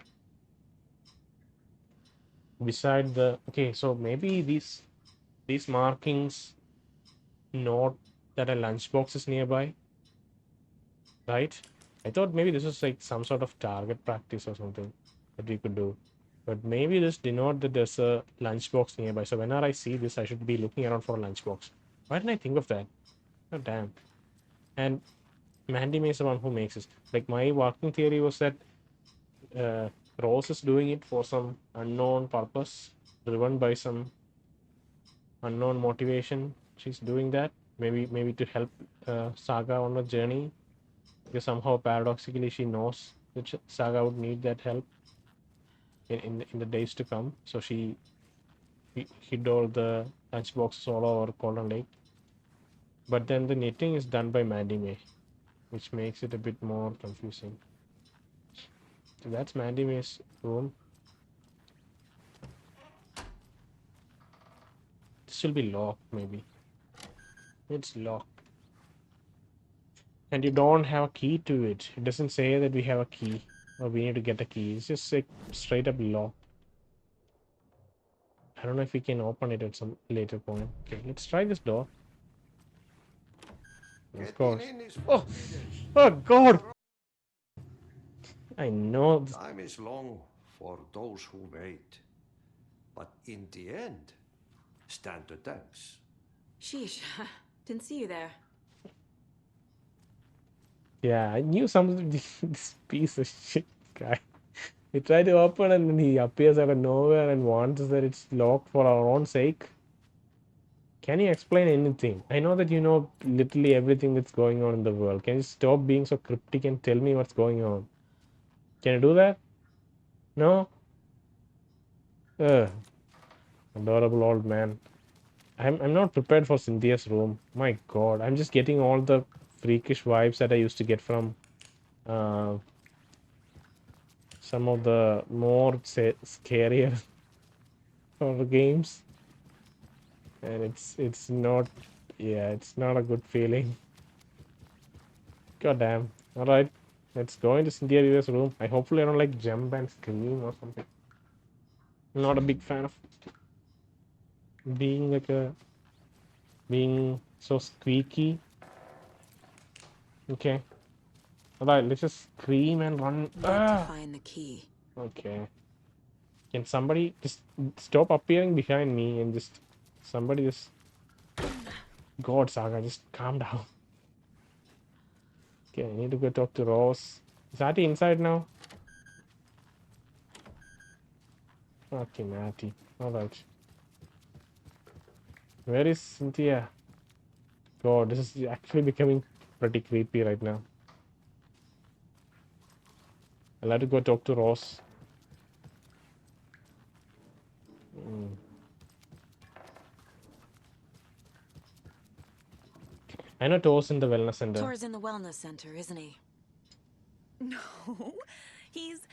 beside the... Okay, so maybe these markings note that a lunchbox is nearby, right? I thought maybe this was like some sort of target practice or something that we could do. But maybe this denote that there's a lunchbox nearby. So whenever I see this, I should be looking around for a lunchbox. Why didn't I think of that? Oh, damn. And Mandy May is the one who makes this. Like, my working theory was that Rose is doing it for some unknown purpose, driven by some unknown motivation. She's doing that. maybe to help Saga on her journey, because somehow paradoxically she knows that Saga would need that help in the days to come. So she hid all the lunchboxes all over Golden Lake. But then the knitting is done by Mandy May, which makes it a bit more confusing. So that's Mandy May's room. This will be locked, maybe. It's locked. And you don't have a key to it. It doesn't say that we have a key or we need to get a key. It's just like straight up locked. I don't know if we can open it at some later point. Okay, let's try this door. Of course. Oh, oh God! I know. Time is long for those who wait. But in the end, stand the thanks. Sheesh, didn't see you there. Yeah, I knew something. This piece of shit guy. We try to open and then he appears out of nowhere and wants that it's locked for our own sake. Can you explain anything? I know that you know literally everything that's going on in the world. Can you stop being so cryptic and tell me what's going on? Can you do that? No? Adorable old man. I'm not prepared for Cynthia's room. My God, I'm just getting all the freakish vibes that I used to get from some of the more scarier horror games, and it's not, yeah, it's not a good feeling. God damn. All right, let's go into Cynthia Weaver's room. I hopefully I don't like jump and scream or something. I'm not a big fan of being so squeaky. Okay. Alright, let's just scream and run. Need to find the key. Okay. Can somebody just stop appearing behind me and just somebody just God, Saga, just calm down. Okay, I need to go talk to Rose. Is Ahti inside now? Okay, Ahti. Alright. Where is Cynthia? God, this is actually becoming pretty creepy right now. I'll have to go talk to Rose. I know Tor's in the wellness center. Tor's in the wellness center, isn't he? No, he's...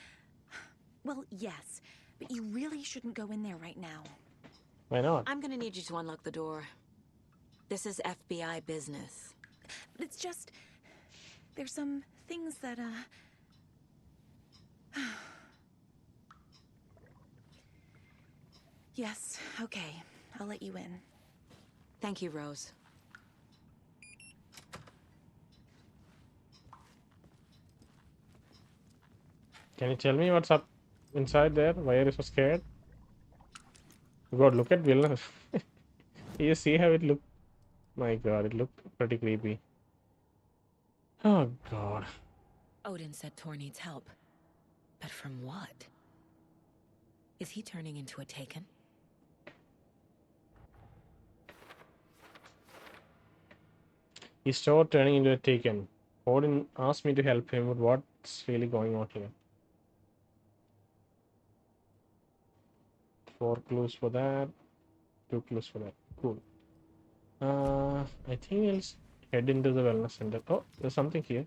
Well, yes, but you really shouldn't go in there right now. Why not? I'm gonna need you to unlock the door. This is FBI business. It's just... There's some things that, Yes, okay. I'll let you in. Thank you, Rose. Can you tell me what's up inside there? Why are you so scared? God, look at Vilna. You see how it looked? My God, it looked pretty creepy. Oh God. Odin said Tor needs help. But from what? Is he turning into a Taken? He's so turning into a Taken. Odin asked me to help him with what's really going on here. 4 clues for that. 2 clues for that. Cool. I think we'll head into the wellness center. Oh, there's something here.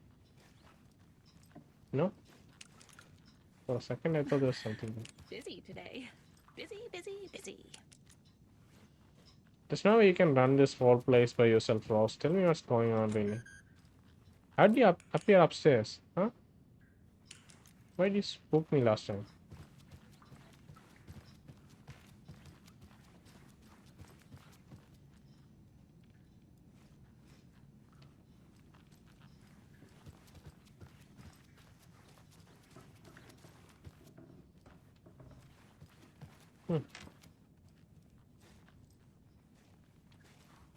No? For a second, I thought there was something there. Busy today. Busy, busy, busy. There's no way you can run this whole place by yourself, Ross. Tell me what's going on, really. How did you appear upstairs? Huh? Why did you spook me last time?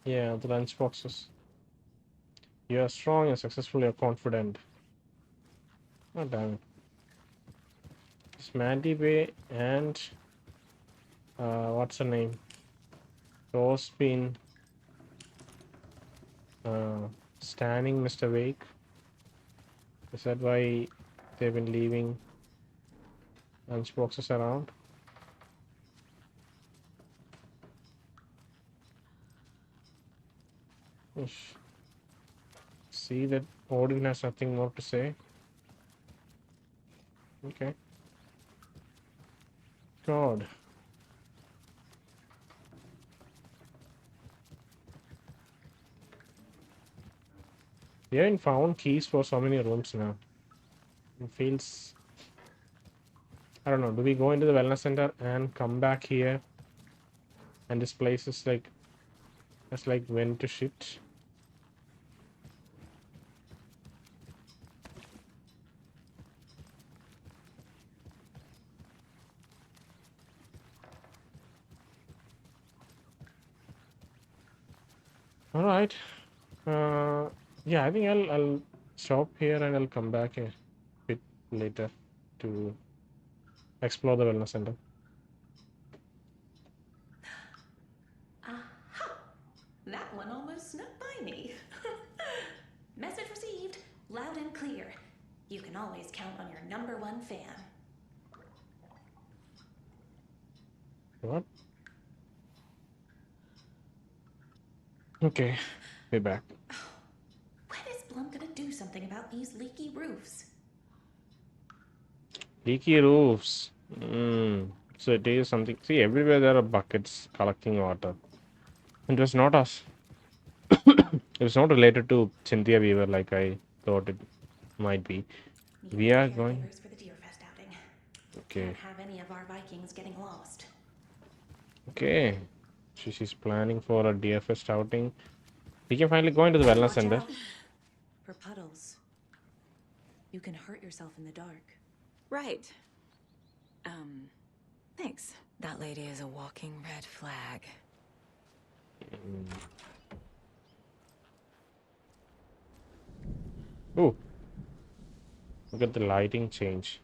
Yeah, the lunch boxes. You are strong and successful, you're confident. Oh, damn it. It's Mandy May and what's her name? Rose been Standing Mr. Wake. Is that why they've been leaving lunchboxes around? Ish. See that Odin has nothing more to say. Okay. God. We haven't found keys for so many rooms now. It feels... I don't know. Do we go into the wellness center and come back here? And this place is like... It's like went to shit. All right. Yeah, I think I'll stop here and I'll come back a bit later to explore the wellness center. Aha! That one almost snuck by me. Message received, loud and clear. You can always count on your #1 fan. What? Okay, be back. When is Blum gonna do something about these leaky roofs? Leaky roofs. So it is something. See, everywhere there are buckets collecting water. It was not us. It was not related to Cynthia Weaver like I thought it might be. We are going. For the Deer Fest outing. Okay. Can't have any of our Vikings getting lost. Okay. She's planning for a DFS outing. We can finally go into the wellness center. For puddles. You can hurt yourself in the dark. Right. Thanks. That lady is a walking red flag. Oh. Look at the lighting change.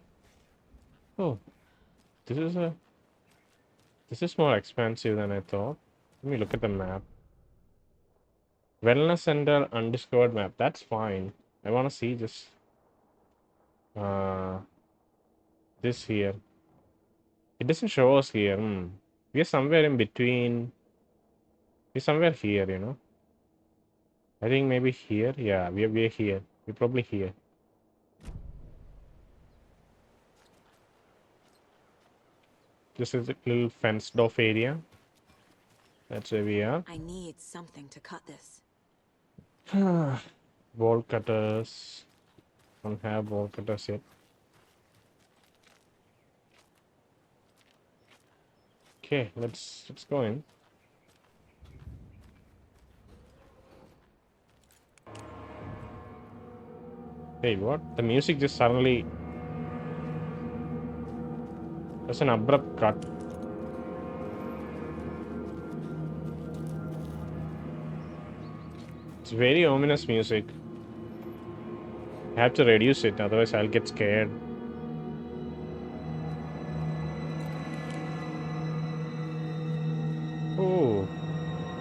Oh. This is more expensive than I thought. Let me look at the map. Wellness center undiscovered map. That's fine. I want to see just this here. It doesn't show us here. We are somewhere in between. We're somewhere here, you know. I think maybe here. Yeah, we're here. We're probably here. This is a little fenced off area. That's where we are. I need something to cut this. Bolt cutters. Don't have bolt cutters yet. Okay, let's go in. Hey, what? The music just suddenly... There's an abrupt cut. It's very ominous music. I have to reduce it, otherwise I'll get scared. Oh,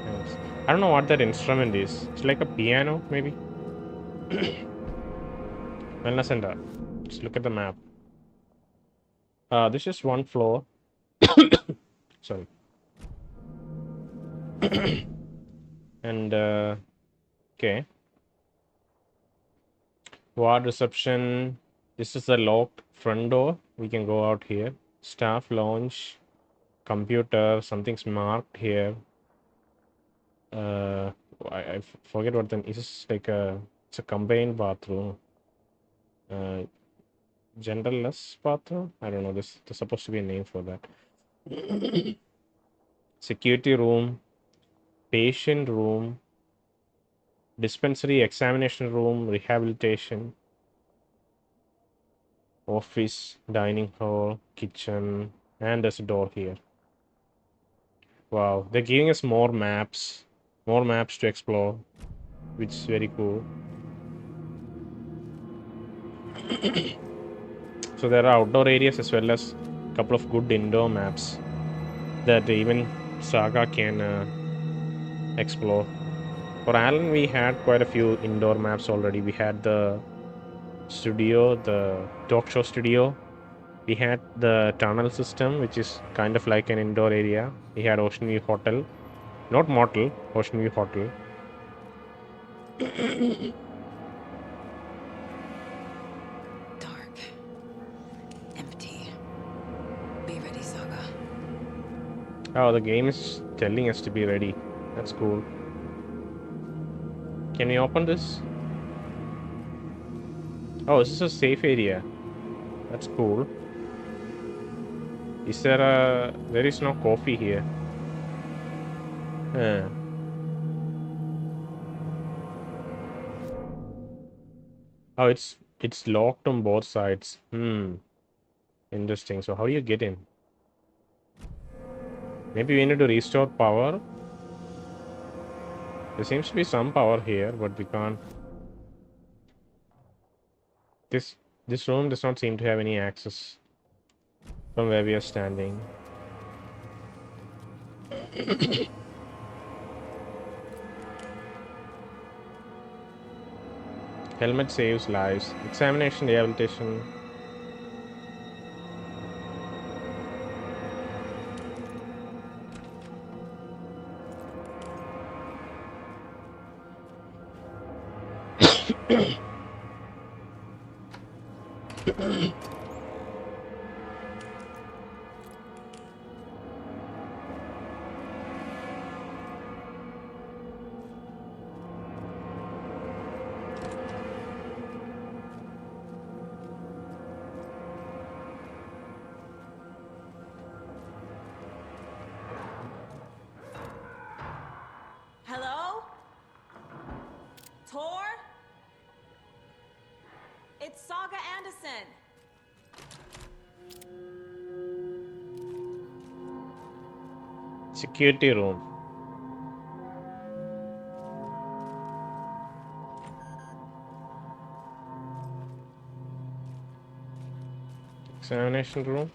nice. I don't know what that instrument is. It's like a piano, maybe. Wellness center. Let's look at the map. This is one floor. Sorry. And okay. Ward reception. This is the locked front door. We can go out here. Staff lounge. Computer. Something's marked here. I forget what the... It's like it's a combined bathroom. Genderless bathroom? I don't know. There's supposed to be a name for that. Security room. Patient room. Dispensary, examination room, rehabilitation. Office, dining hall, kitchen. And there's a door here. Wow. They're giving us more maps. More maps to explore. Which is very cool. So there are outdoor areas as well as a couple of good indoor maps that even Saga can explore. For Alan, we had quite a few indoor maps already. We had the studio, the talk show studio. We had the tunnel system, which is kind of like an indoor area. We had Oceanview Hotel. Not motel, Oceanview Hotel. Dark. Empty. Be ready, Saga. Oh, the game is telling us to be ready. That's cool. Can we open this? Oh, this is a safe area. That's cool. Is there a... There is no coffee here. Huh. Oh, it's locked on both sides. Interesting. So how do you get in? Maybe we need to restore power. There seems to be some power here, but we can't. This room does not seem to have any access from where we are standing. Helmet saves lives. Examination, rehabilitation. Hello? Tor? It's Saga Anderson. Security room. Examination room.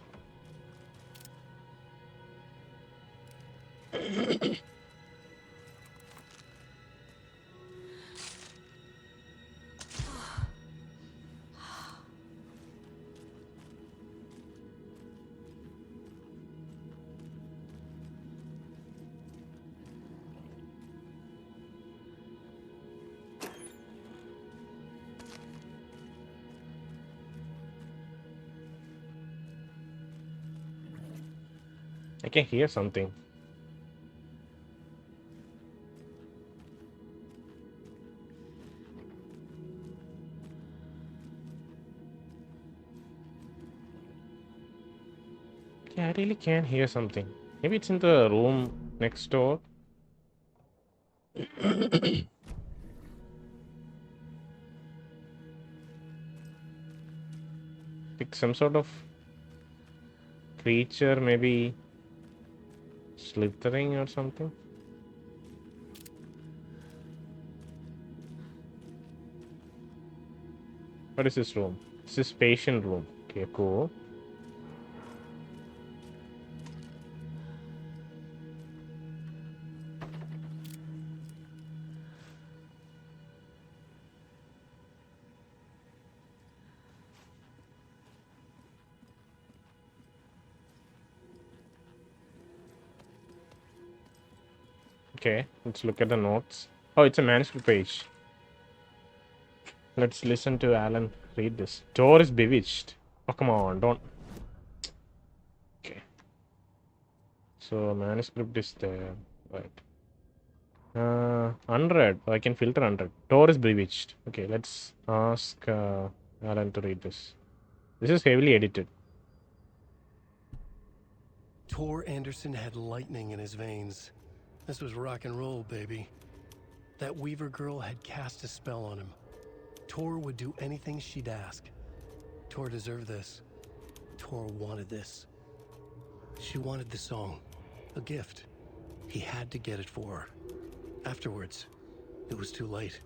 I can hear something. Yeah, I really can hear something. Maybe it's in the room next door. Like some sort of creature, maybe slithering or something. What is this room? This is patient room. Okay, cool. Okay, let's look at the notes. Oh, it's a manuscript page. Let's listen to Alan read this. Tor is bewitched. Oh, come on, don't. Okay. So, manuscript is there. Right. Unread. I can filter unread. Tor is bewitched. Okay, let's ask Alan to read this. This is heavily edited. Tor Anderson had lightning in his veins. This was rock and roll, baby. That Weaver girl had cast a spell on him. Tor would do anything she'd ask. Tor deserved this. Tor wanted this. She wanted the song, a gift. He had to get it for her. Afterwards, it was too late.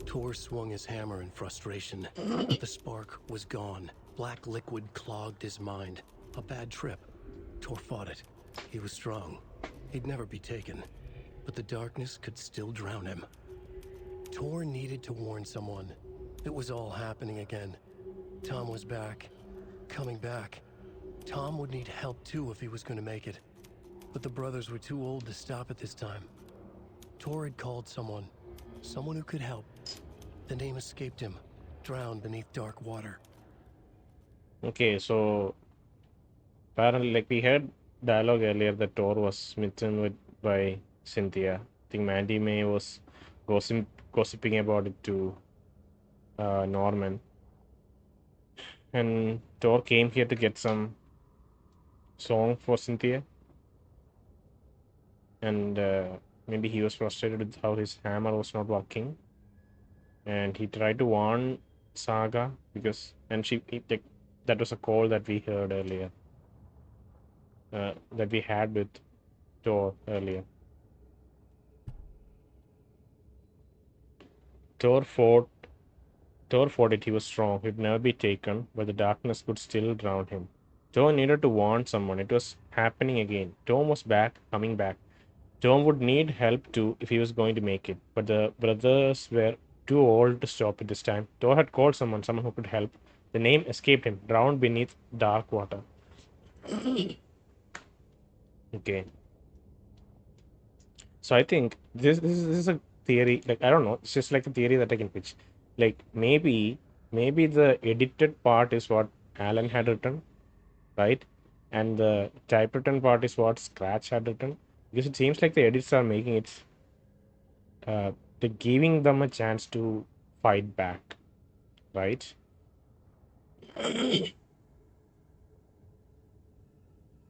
Tor swung his hammer in frustration. The spark was gone. Black liquid clogged his mind. A bad trip. Tor fought it. He was strong. He'd never be taken. But the darkness could still drown him. Tor needed to warn someone. It was all happening again. Tom was back. Coming back. Tom would need help too if he was going to make it. But the brothers were too old to stop at this time. Tor had called someone. Someone who could help. The name escaped him. Drowned beneath dark water. Okay, so apparently, like we heard dialogue earlier that Tor was smitten with by Cynthia. I think Mandy May was gossiping about it to Norman. And Tor came here to get some song for Cynthia. And maybe he was frustrated with how his hammer was not working. And he tried to warn Saga because, and like, that was a call that we heard earlier. That we had with Tor earlier. Tor fought it. He was strong. He'd never be taken, but the darkness could still drown him. Tom needed to warn someone. It was happening again. Tom was back, coming back. Tom would need help too if he was going to make it, but the brothers were too old to stop it this time. Tom had called someone who could help. The name escaped him, drowned beneath dark water. Okay. So I think this is a theory. Like, I don't know. It's just like a theory that I can pitch. Like, maybe the edited part is what Alan had written, right? And the typewritten part is what Scratch had written. Because it seems like the edits are making it, they're giving them a chance to fight back, right?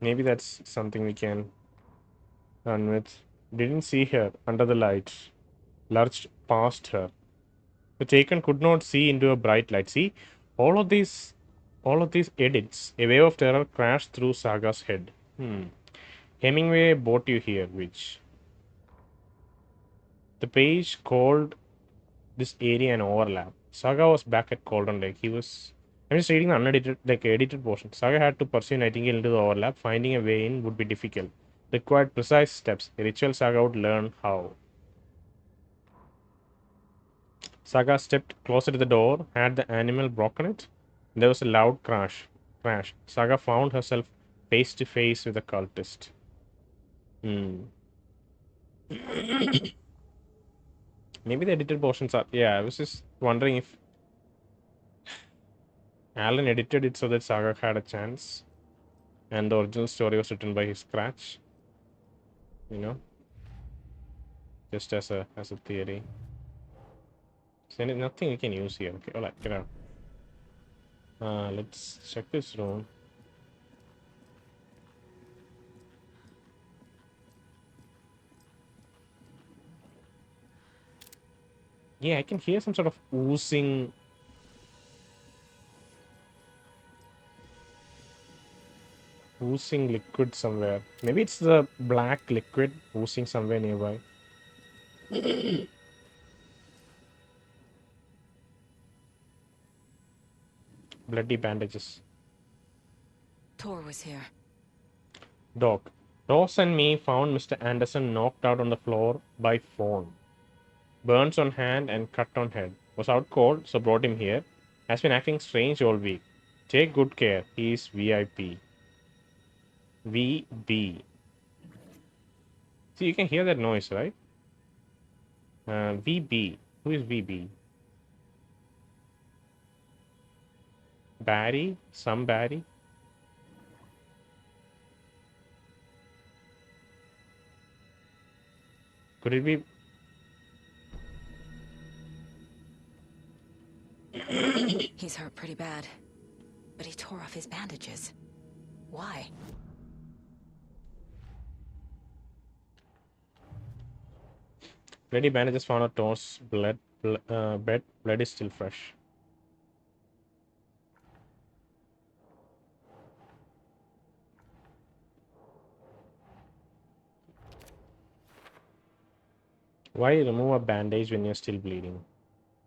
Maybe that's something we can run with. Didn't see her under the lights. Lurched past her. The Taken could not see into a bright light. See, all of these edits. A wave of terror crashed through Saga's head. Hemingway brought you here, which the page called this area an overlap. Saga was back at Cauldron Lake. I'm just reading the unedited, like edited portion. Saga had to pursue Nightingale into the overlap. Finding a way in would be difficult. Required precise steps. A ritual Saga would learn how. Saga stepped closer to the door. Had the animal broken it? There was a loud crash. Saga found herself face to face with a cultist. Maybe the edited portions are. Yeah, I was just wondering if Alan edited it so that Saga had a chance, and the original story was written by his Scratch. You know, just as a theory. So nothing we can use here. Okay, all right, get out. Let's check this room. Yeah, I can hear some sort of oozing. Oozing liquid somewhere. Maybe it's the black liquid oozing somewhere nearby. Bloody bandages. Tor was here. Doc. Ross and me found Mr. Anderson knocked out on the floor by phone. Burns on hand and cut on head. Was out cold, so brought him here. Has been acting strange all week. Take good care. He is VIP. VB. See, you can hear that noise, right? VB. Who is VB? Barry? Some Barry? Could it be? He's hurt pretty bad, but he tore off his bandages. Why? Bloody bandages found on Tor's bed. Blood is still fresh. Why remove a bandage when you're still bleeding?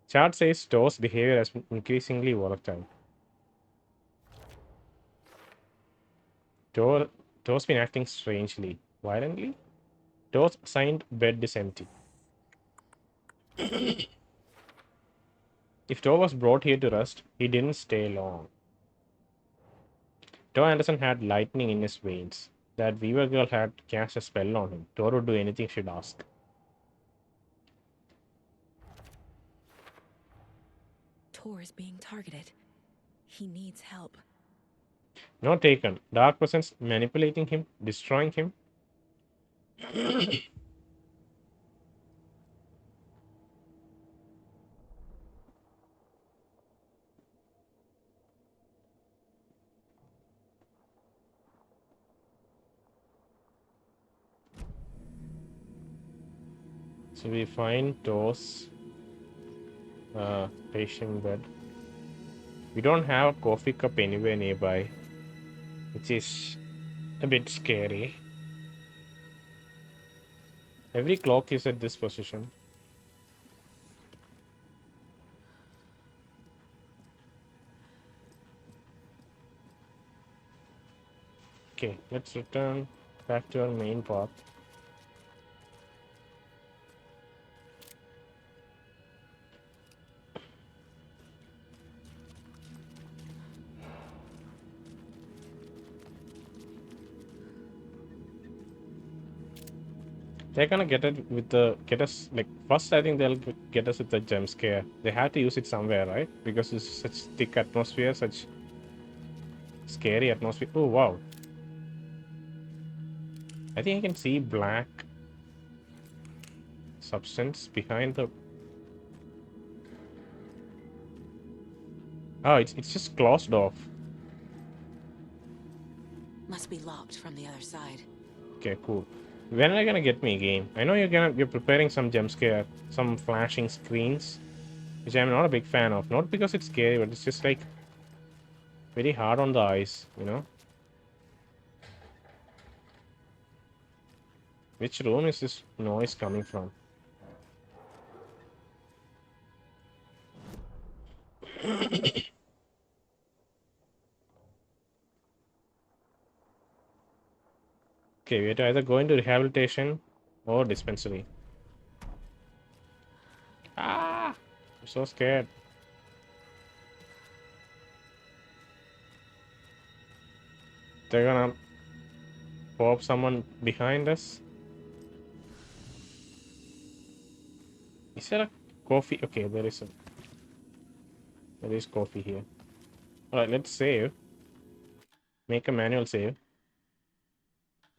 Chart says Tor's behavior has been increasingly volatile. Tor's been acting strangely. Violently? Tor's assigned bed is empty. If Tor was brought here to rest, he didn't stay long. Tor Anderson had lightning in his veins. That Weaver girl had cast a spell on him. Tor would do anything she'd ask. Tor is being targeted. He needs help. No Taken. Dark presence manipulating him, destroying him. So we find Tor's patient bed. We don't have a coffee cup anywhere nearby, which is a bit scary. Every clock is at this position. Okay, let's return back to our main path. They're gonna get us like first. I think they'll get us with the jump scare. They have to use it somewhere, right? Because it's such thick atmosphere, such scary atmosphere. Oh wow! I think I can see black substance behind the. Oh, it's just closed off. Must be locked from the other side. Okay, cool. When are you gonna get me, game? I know you're preparing some jump scare, some flashing screens, which I'm not a big fan of. Not because it's scary, but it's just like very hard on the eyes, you know. Which room is this noise coming from? Okay, we have to either go into rehabilitation or dispensary. Ah! I'm so scared. They're gonna pop someone behind us. Is there a coffee? Okay, there is coffee here. Alright, let's save. Make a manual save.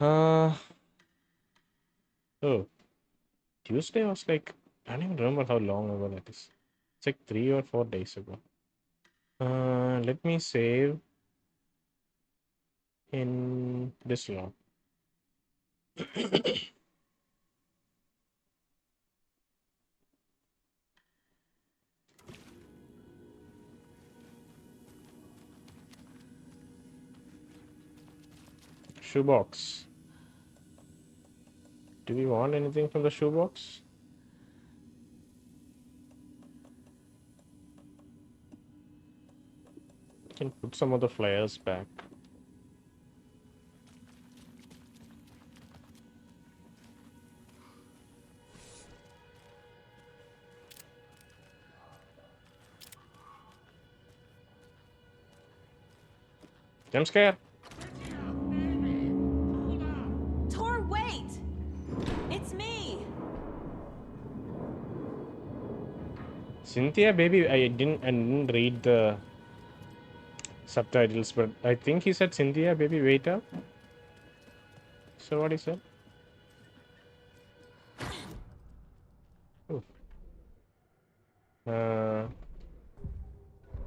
Oh, Tuesday was like, I don't even remember how long ago that is. It's like 3 or 4 days ago. Let me save in this log. Shoebox. Do we want anything from the shoebox? Can put some of the flyers back. Jump scare. Tor, wait! It's me! Cynthia, baby, I didn't read the subtitles, but I think he said Cynthia, baby, wait up. So what he said?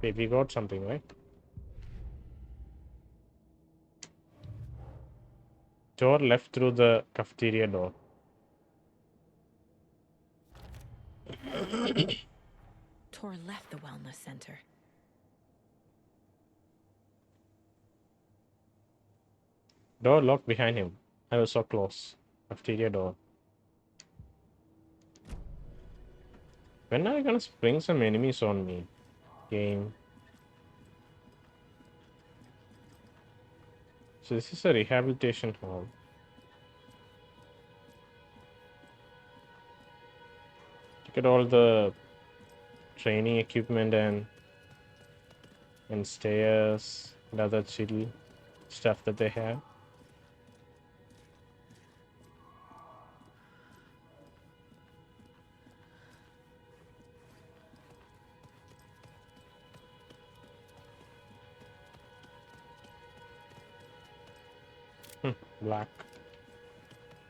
Wait, we got something, right? Tor left through the cafeteria door. Tor left the wellness center. Door locked behind him. I was so close. Cafeteria door. When are you gonna spring some enemies on me? Game. So this is a rehabilitation hall. Look at all the training equipment and stairs and other chill stuff that they have.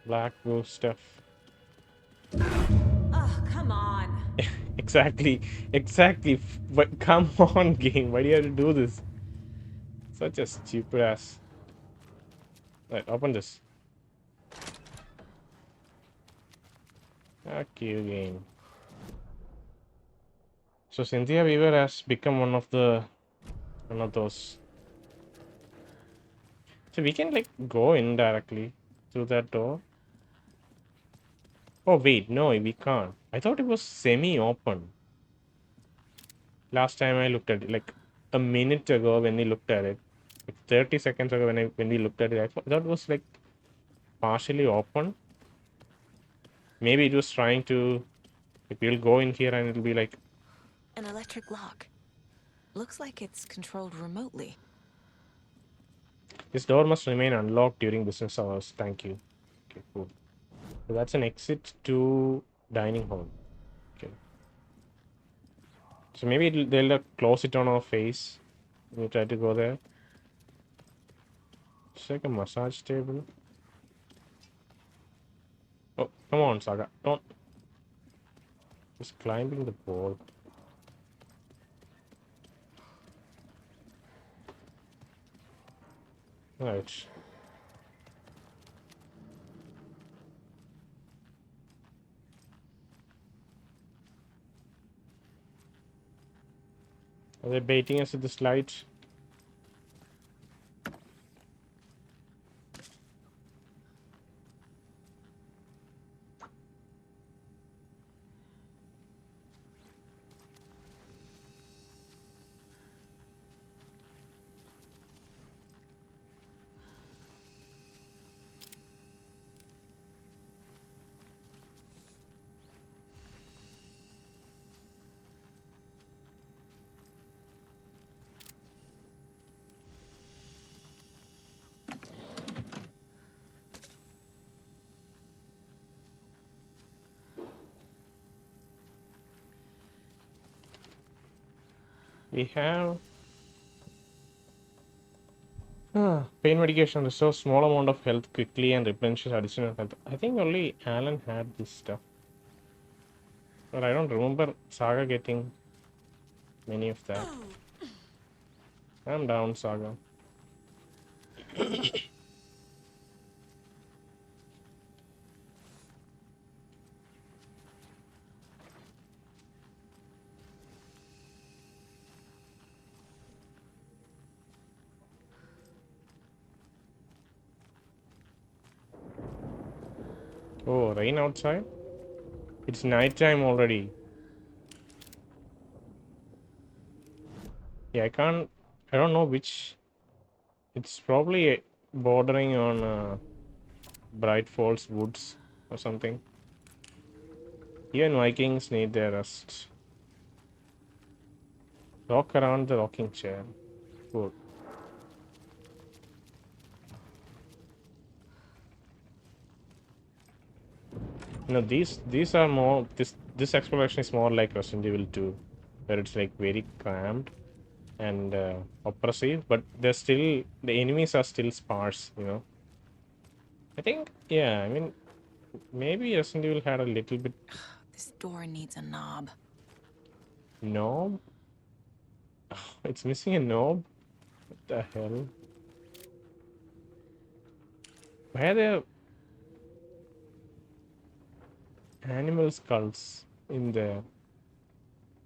Black ghost stuff. Oh, come on. Exactly. But come on, game. Why do you have to do this? Such a stupid ass. Right, open this. Fuck you, game. So Cynthia Weaver has become one of those. So we can like go in directly through that door. Oh wait, no, we can't. I thought it was semi-open. Last time I looked at it, like a minute ago when we looked at it, like 30 seconds ago when we looked at it, I thought it was like partially open. Maybe it was trying to, like, we'll go in here and it'll be like an electric lock. Looks like it's controlled remotely. this door must remain unlocked during business hours. Thank you. Okay, cool. So that's an exit to dining hall. Okay. So maybe they'll close it on our face. We try to go there. It's like a massage table. Oh, come on, Saga. Don't. Just climbing the wall. Right. Are they baiting us with the slides? We have pain medication restores small amount of health quickly and replenishes additional health. I think only Alan had this stuff. But I don't remember Saga getting many of that. I'm down, Saga. Oh, rain outside? It's nighttime already. Yeah, I don't know which. It's probably bordering on Bright Falls Woods or something. Even Vikings need their rest. Rock around the rocking chair. Good. No, these are more. This exploration is more like Resident Evil 2, where it's like very cramped and oppressive, but the enemies are still sparse. I think, yeah. I mean, maybe Resident Evil had a little bit. This door needs a knob. Knob? It's missing a knob. What the hell? Why are there animal skulls in there?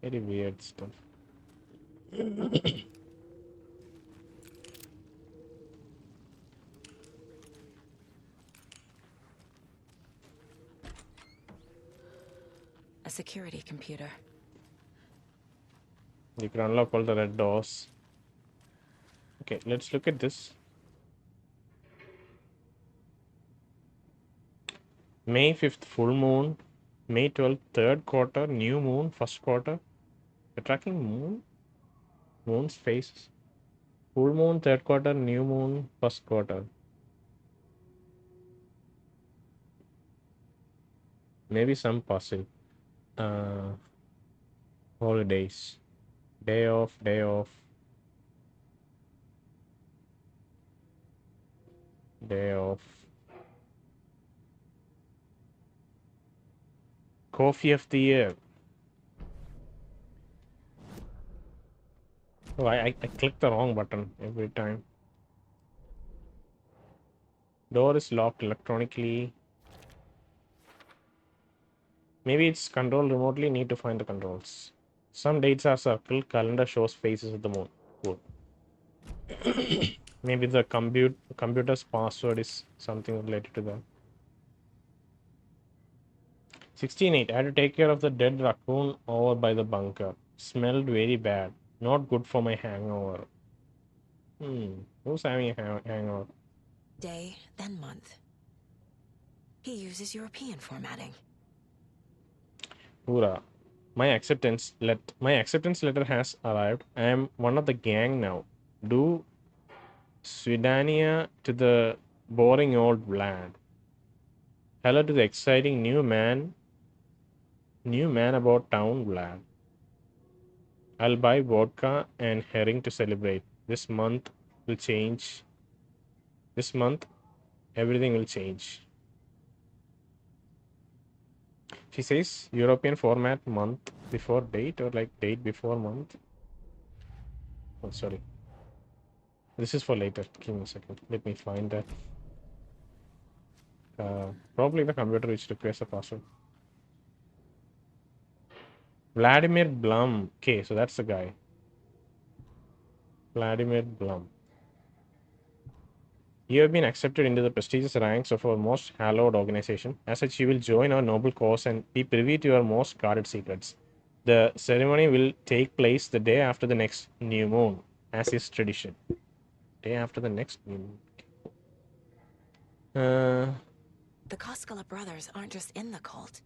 Very weird stuff. A security computer. You can unlock all the red doors. Okay, let's look at this. May 5th, full moon. May 12th, third quarter, new moon, first quarter. You're tracking moon's phases. Full moon, third quarter, new moon, first quarter. Maybe some puzzle. Holidays. Day off, day off. Day off. Coffee of the year. Oh, I clicked the wrong button every time. Door is locked electronically. Maybe it's controlled remotely. Need to find the controls. Some dates are circled. Calendar shows phases of the moon. Cool. Maybe the computer's password is something related to that. 16:08. I had to take care of the dead raccoon over by the bunker. Smelled very bad. Not good for my hangover. Who's having a hangover? Day, then month. He uses European formatting. Hoorah. My acceptance letter has arrived. I am one of the gang now. Do Swidania to the boring old Vlad. Hello to the exciting new man about town, Vlad. I'll buy vodka and herring to celebrate. This month will change. This month, everything will change. She says European format month before date or like date before month. Oh, sorry. This is for later. Give me a second. Let me find that. Probably the computer which requires a password. Vladimir Blum. Okay, so that's the guy. Vladimir Blum. You have been accepted into the prestigious ranks of our most hallowed organization. As such, you will join our noble cause and be privy to our most guarded secrets. The ceremony will take place the day after the next new moon, as is tradition. Day after the next new moon. The Koskela brothers aren't just in the cult.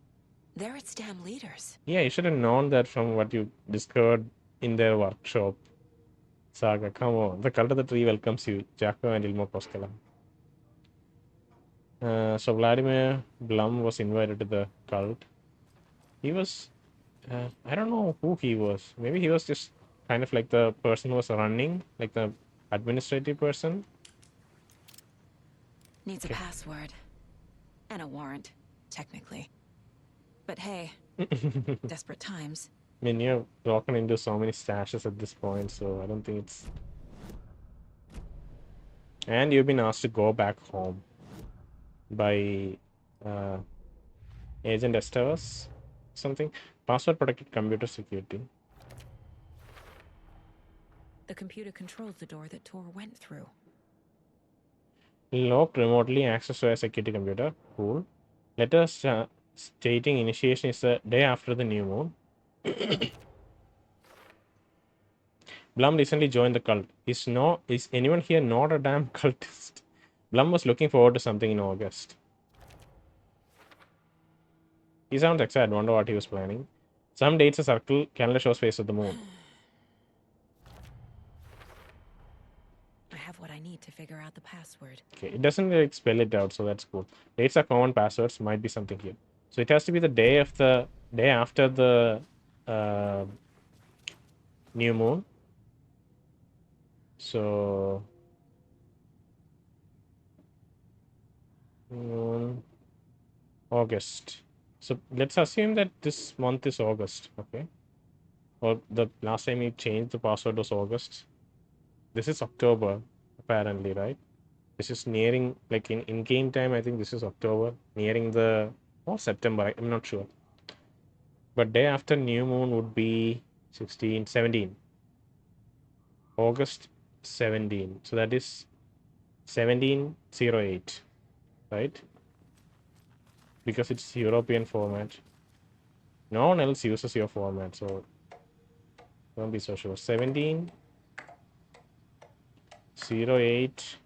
They're its damn leaders. Yeah, you should have known that from what you discovered in their workshop. Saga, come on. The cult of the tree welcomes you, Jacko and Ilmo Koskela. So Vladimir Blum was invited to the cult. He was, I don't know who he was. Maybe he was just kind of like the person who was running, like the administrative person. Needs a password. And a warrant, technically. But hey, desperate times. I mean, you're walking into so many stashes at this point, so I don't think it's... And you've been asked to go back home by Agent Estavas, something. Password protected computer security. The computer controls the door that Tor went through. Locked remotely, access to a security computer. Cool. Letter stating initiation is the day after the new moon. Blum recently joined the cult. Is anyone here not a damn cultist? Blum was looking forward to something in August. He sounds excited. Wonder what he was planning. Some dates a circle. Calendar shows face of the moon. I have what I need to figure out the password. Okay, it doesn't really spell it out, so that's cool. Dates are common passwords. Might be something here. So it has to be the day after the new moon. So August. So let's assume that this month is August, okay? Or the last time you changed the password was August. This is October, apparently, right? This is nearing, like in game time, I think this is October, nearing the, or September, I'm not sure. But day after new moon would be 17. August 17. So that is 1708, right? Because it's European format. No one else uses your format, so don't be so sure. 1708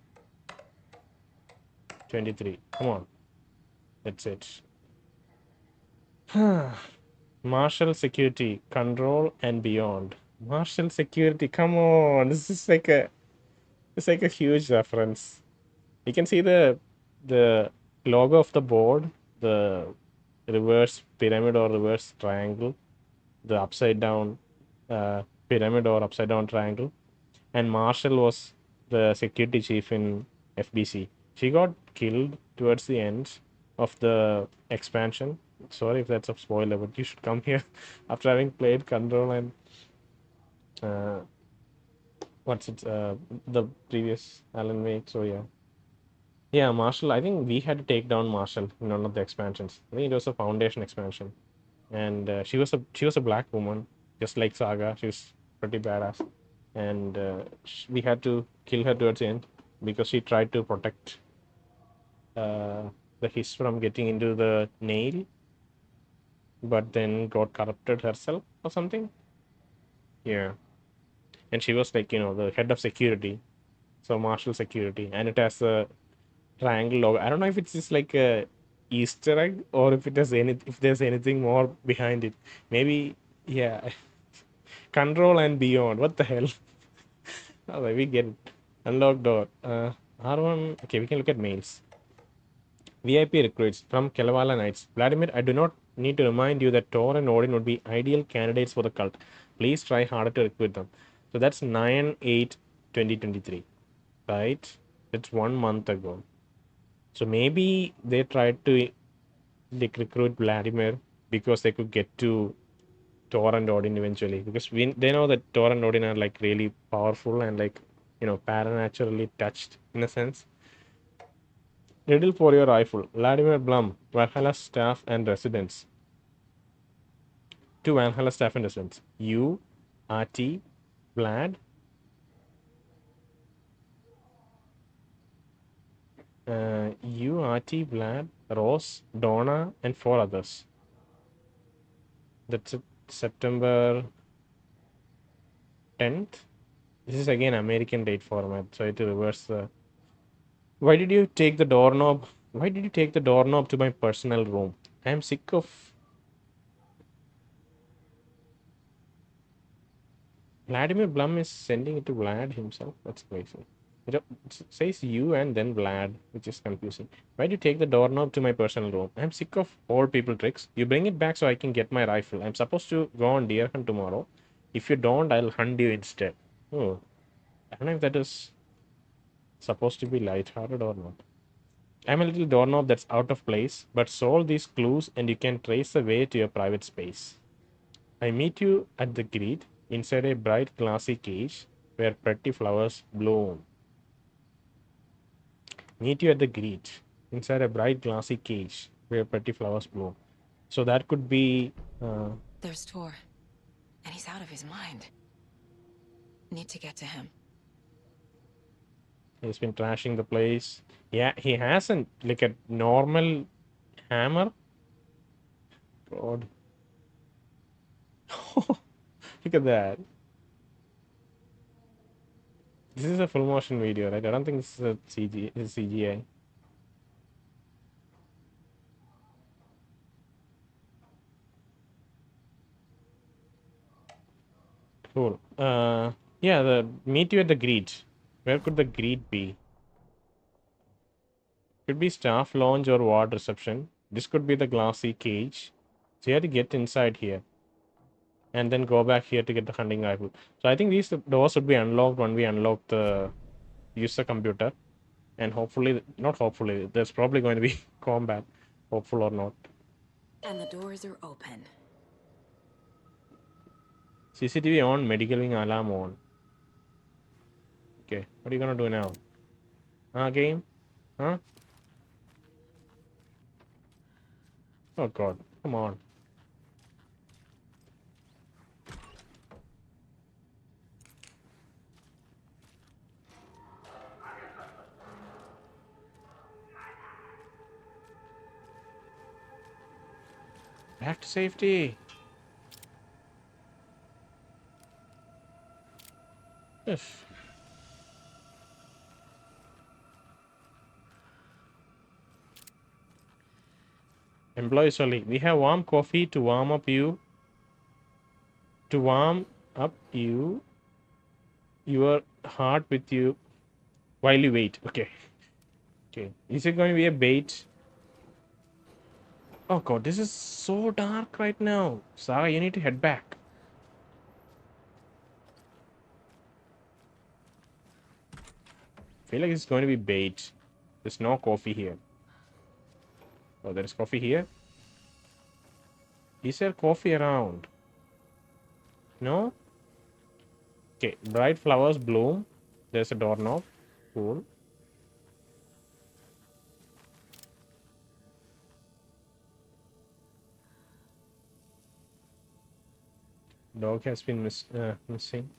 23. Come on. That's it. Marshall Security, Control and Beyond. Marshall Security, come on. This is like a huge reference. You can see the logo of the board, the reverse pyramid or reverse triangle, the upside down pyramid or upside down triangle. And Marshall was the security chief in FBC. She got killed towards the end of the expansion. Sorry if that's a spoiler, but you should come here after having played Control and uh, the previous Alan Wake. So yeah, Marshall. I think we had to take down Marshall in one of the expansions. I think it was a Foundation expansion, and she was a black woman, just like Saga. She was pretty badass, and we had to kill her towards the end because she tried to protect uh, the Hiss from getting into the nail, but then got corrupted herself or something. Yeah, and she was like the head of security, so Marshall Security, and it has a triangle logo. I don't know if it's just like a Easter egg or if there's anything more behind it. Maybe yeah. Control and Beyond. What the hell? Alright, we get it. Unlock door. R1. Okay, we can look at mails. VIP recruits from Kalevala Knights. Vladimir, I do not need to remind you that Tor and Odin would be ideal candidates for the cult. Please try harder to recruit them. So that's 9/8/2023. Right? That's 1 month ago. So maybe they tried to recruit Vladimir because they could get to Tor and Odin eventually, because they know that Tor and Odin are like really powerful and like paranaturally touched in a sense. Riddle for your rifle. Vladimir Blum, Valhalla staff and residents. To Valhalla staff and residents. You, Ahti, Vlad, Ahti, Vlad, Rose, Donna, and 4 others. That's it. September 10th. This is again American date format, so it reverse the. Why did you take the doorknob? Why did you take the doorknob to my personal room? I am sick of. Vladimir Blum is sending it to Vlad himself. That's crazy. It says you and then Vlad, which is confusing. Why do you take the doorknob to my personal room? I'm sick of old people tricks. You bring it back so I can get my rifle. I'm supposed to go on deer hunt tomorrow. If you don't, I'll hunt you instead. Oh, I don't know if that is supposed to be lighthearted or not. I'm a little doorknob that's out of place, but solve these clues and you can trace the way to your private space. I meet you at the grid inside a bright glassy cage where pretty flowers bloom. Meet you at the grid inside a bright glassy cage where pretty flowers bloom. So that could be. There's Tor, and he's out of his mind. Need to get to him. He's been trashing the place. Yeah, he hasn't like a normal hammer. God. Look at that. This is a full motion video, right? I don't think this is a CGI. Cool. Yeah, the meet you at the grid. Where could the grid be? Could be staff lounge or ward reception. This could be the glassy cage. So you have to get inside here. And then go back here to get the hunting rifle. So I think these doors would be unlocked when we unlock the user computer. And hopefully, not hopefully, there's probably going to be combat. Hopeful or not. And the doors are open. CCTV on, medical wing alarm on. Okay, what are you gonna do now? Game? Huh? Oh god, come on. Back to safety. Yes. Employees only. We have warm coffee to warm up you To warm up your heart with you while you wait. Okay. Okay. Is it going to be a bait? Oh god, this is so dark right now. Saga, you need to head back. I feel like it's going to be bait. There's no coffee here. Oh, there is coffee here. Is there coffee around? No? Okay, bright flowers bloom. There's a doorknob. Cool. Dog has been missing.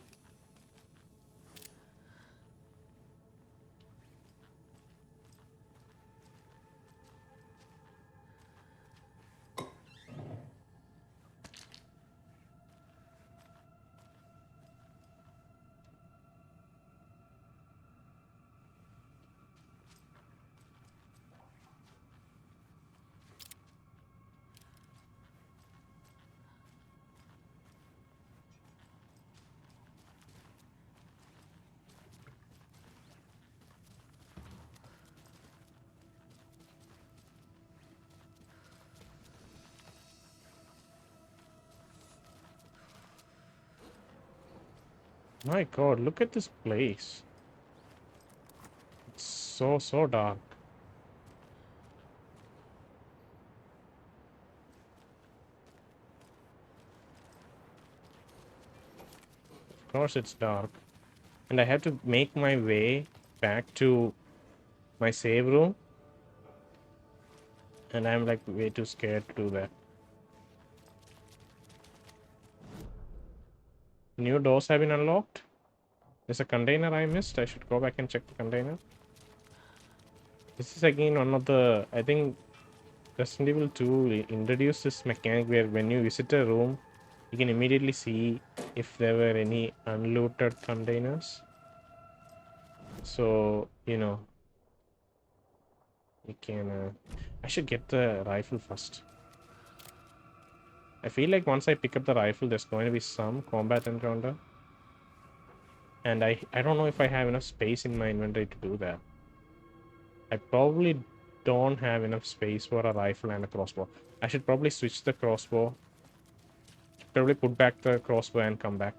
My god, look at this place. It's so dark. Of course it's dark. And I have to make my way back to my save room. And I'm like way too scared to do that. New doors have been unlocked. There's a container I missed. I should go back and check the container. This is again one of the... I think Resident Evil 2 introduced this mechanic where when you visit a room, you can immediately see if there were any unlooted containers. So, you know, you can... I should get the rifle first. I feel like once I pick up the rifle, there's going to be some combat encounter. And I don't know if I have enough space in my inventory to do that. I probably don't have enough space for a rifle and a crossbow. I should probably switch the crossbow. Probably put back the crossbow and come back.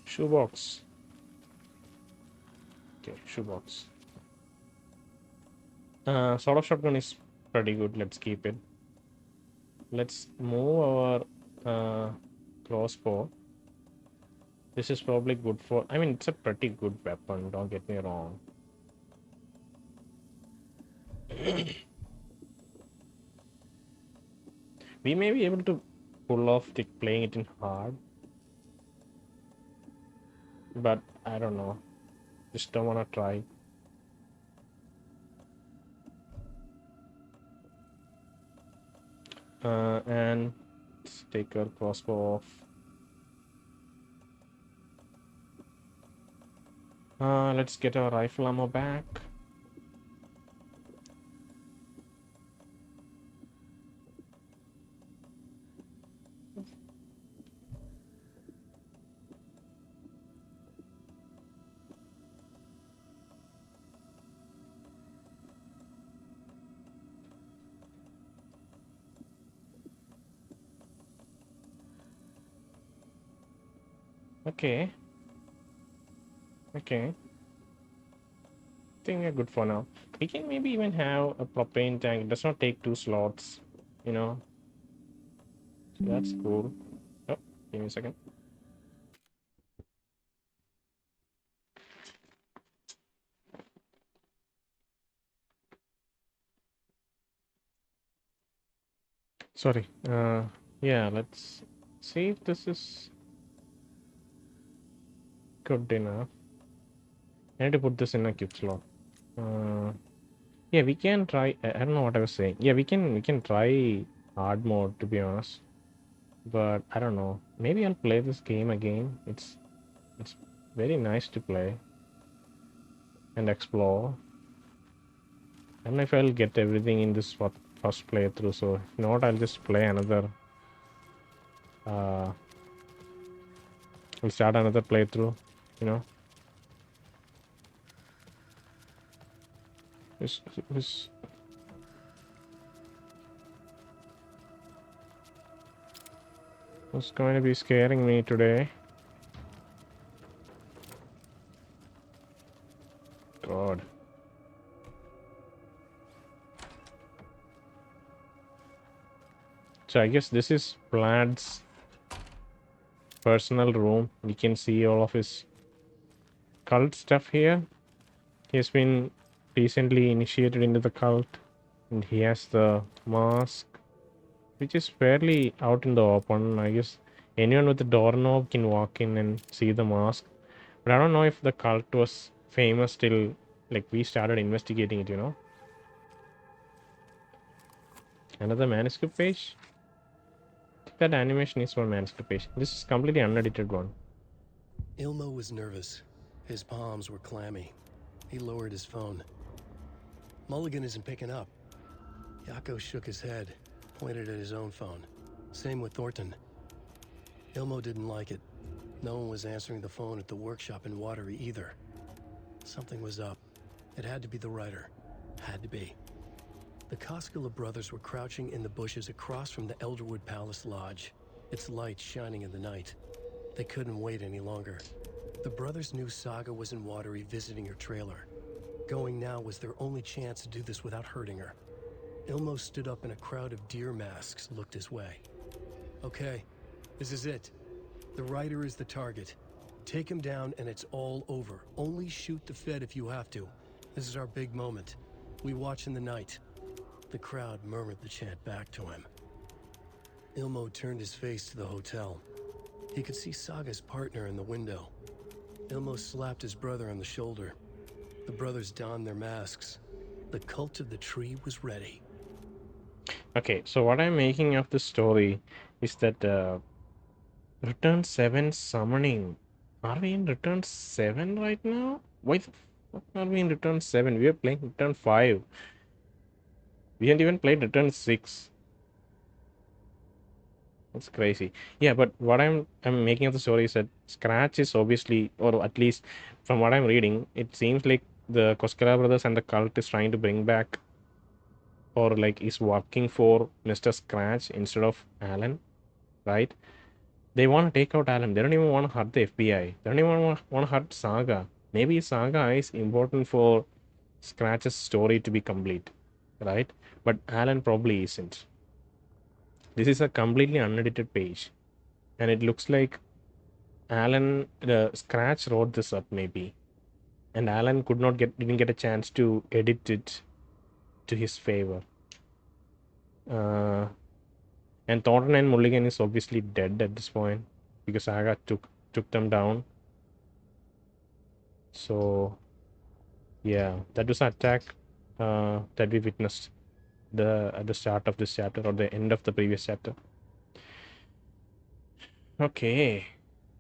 Shoebox. Okay, shoebox. Sort of shotgun is pretty good. Let's keep it. Let's move our crossbow. This is probably good for... I mean, it's a pretty good weapon. Don't get me wrong. We may be able to pull off playing it in hard. But I don't know. Just don't want to try. And let's take our crossbow off. Let's get our rifle ammo back. Okay. Okay. I think we're good for now. We can maybe even have a propane tank. It does not take 2 slots, you know. So that's cool. Oh, give me a second. Sorry. Yeah, let's see if this is good enough. I need to put this in a quick slot. Yeah, we can try. I don't know what I was saying. Yeah, we can try hard mode, to be honest. But I don't know. Maybe I'll play this game again. It's very nice to play and explore. I don't know if I'll get everything in this first playthrough, so if not, I'll just play another. I'll start another playthrough, you know. Who's going to be scaring me today? God. So I guess this is Vlad's personal room. We can see all of his cult stuff here. He has been recently initiated into the cult, and he has the mask, which is fairly out in the open. I guess anyone with a doorknob can walk in and see the mask. But I don't know if the cult was famous till like we started investigating it, you know. Another manuscript page. That animation is for manuscript page. This is completely unedited one. Ilmo was nervous. His palms were clammy. He lowered his phone. Mulligan isn't picking up. Yako shook his head, pointed at his own phone. Same with Thornton. Ilmo didn't like it. No one was answering the phone at the workshop in Watery either. Something was up. It had to be the writer. Had to be. The Koskela brothers were crouching in the bushes across from the Elderwood Palace Lodge, its light shining in the night. They couldn't wait any longer. The brothers knew Saga was in Watery visiting her trailer. Going now was their only chance to do this without hurting her. Ilmo stood up and a crowd of deer masks looked his way. Okay, this is it. The writer is the target. Take him down and it's all over. Only shoot the Fed if you have to. This is our big moment. We watch in the night. The crowd murmured the chant back to him. Ilmo turned his face to the hotel. He could see Saga's partner in the window. Ilmo slapped his brother on the shoulder. The brothers donned their masks. The cult of the tree was ready. Okay, so what I'm making of the story is that Return 7 summoning. Are we in Return 7 right now? Why the fuck are we in Return 7? We are playing Return 5. We haven't even played Return 6. That's crazy. Yeah, but what I'm making of the story is that Scratch is obviously, or at least from what I'm reading, it seems like the Koskela brothers and the cult is trying to bring back, or like is working for Mr. Scratch instead of Alan, right? They want to take out Alan. They don't even want to hurt the FBI. They don't even want to hurt Saga. Maybe Saga is important for Scratch's story to be complete, right? But Alan probably isn't. This is a completely unedited page, and it looks like Alan, the Scratch wrote this up maybe, and Alan didn't get a chance to edit it to his favor. And Thornton and Mulligan is obviously dead at this point because Saga took them down. So yeah, that was an attack that we witnessed at the start of this chapter or the end of the previous chapter. Okay,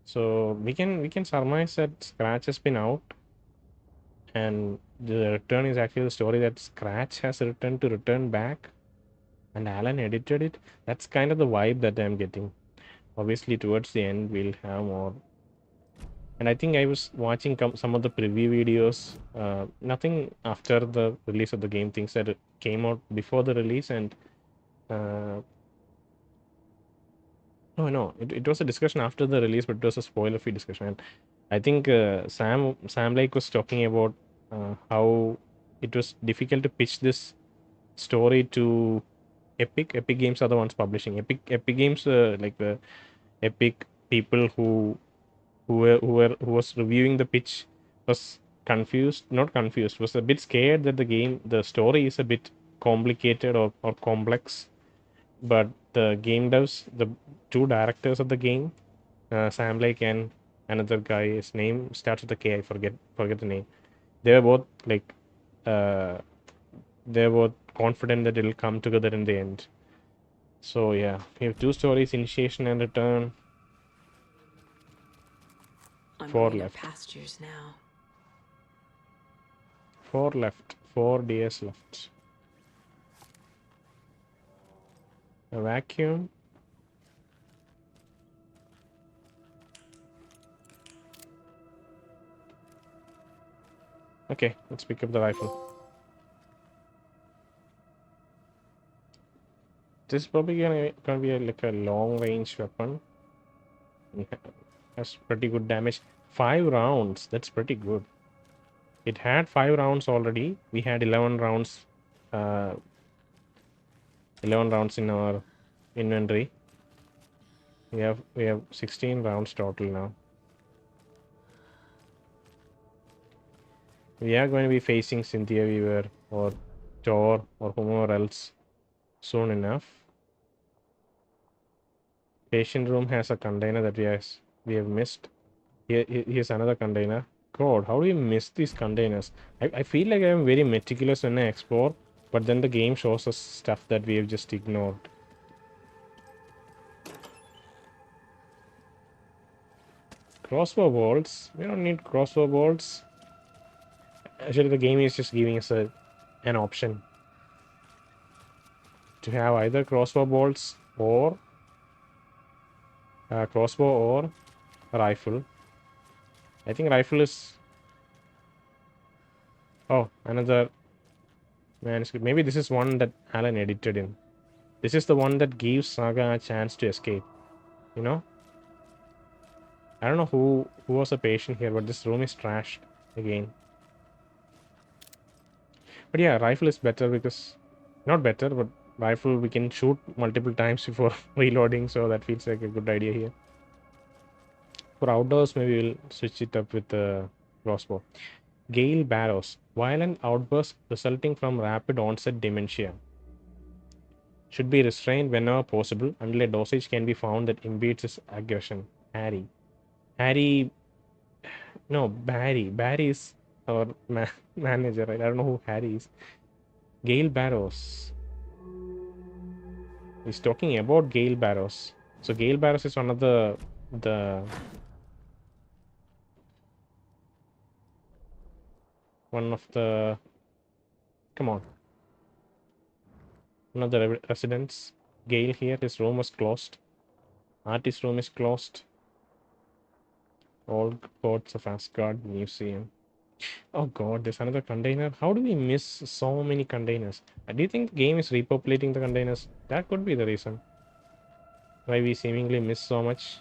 so we can surmise that Scratch has been out, and the return is actually the story that Scratch has returned to return back, and Alan edited it. That's kind of the vibe that I'm getting. Obviously, towards the end, we'll have more. And I think I was watching some of the preview videos. Nothing after the release of the game. Things that came out before the release, and no, it was a discussion after the release, but it was a spoiler-free discussion. And I think Sam Lake was talking about how it was difficult to pitch this story to Epic. Epic Games are the ones publishing. Epic Games, like the Epic people who was reviewing the pitch was confused. Not confused. Was a bit scared that the story is a bit complicated or complex. But the game devs, the two directors of the game, Sam Lake and another guy, his name starts with a K. I forget the name. They were both like, they were confident that it'll come together in the end. So yeah, we have two stories: Initiation and Return. I'm 4 greener left. pastures now. 4 left. 4 DS left. A vacuum. Okay, let's pick up the rifle. This is probably gonna be like a long range weapon. Has pretty good damage. 5 rounds. That's pretty good. It had 5 rounds already. We had 11 rounds. 11 rounds in our inventory. We have 16 rounds total now. We are going to be facing Cynthia Weaver or Tor or whomever else soon enough. Patient room has a container that we have missed. Here's another container. God, how do you miss these containers? I feel like I am very meticulous when I explore, but then the game shows us stuff that we have just ignored. Crossbow bolts. We don't need crossbow bolts. Actually, the game is just giving us an option to have either crossbow bolts or crossbow or a rifle. I think rifle is... Oh, another manuscript. Maybe this is one that Alan edited in. This is the one that gives Saga a chance to escape. You know? I don't know who was a patient here, but this room is trashed again. But yeah, rifle is better because... Not better, but rifle we can shoot multiple times before reloading, so that feels like a good idea here. For outdoors, maybe we'll switch it up with the crossbow. Gail Barrows. Violent outbursts resulting from rapid onset dementia. Should be restrained whenever possible until a dosage can be found that impedes his aggression. Harry... No, Barry. Barry is our manager, right? I don't know who Harry is. Gail Barrows. He's talking about Gail Barrows. So Gail Barrows is one of the come on. One of the residents. Gail here, his room was closed. Ahti's room is closed. All ports of Asgard Museum. Oh god, there's another container. How do we miss so many containers? Do you think the game is repopulating the containers? That could be the reason why we seemingly miss so much.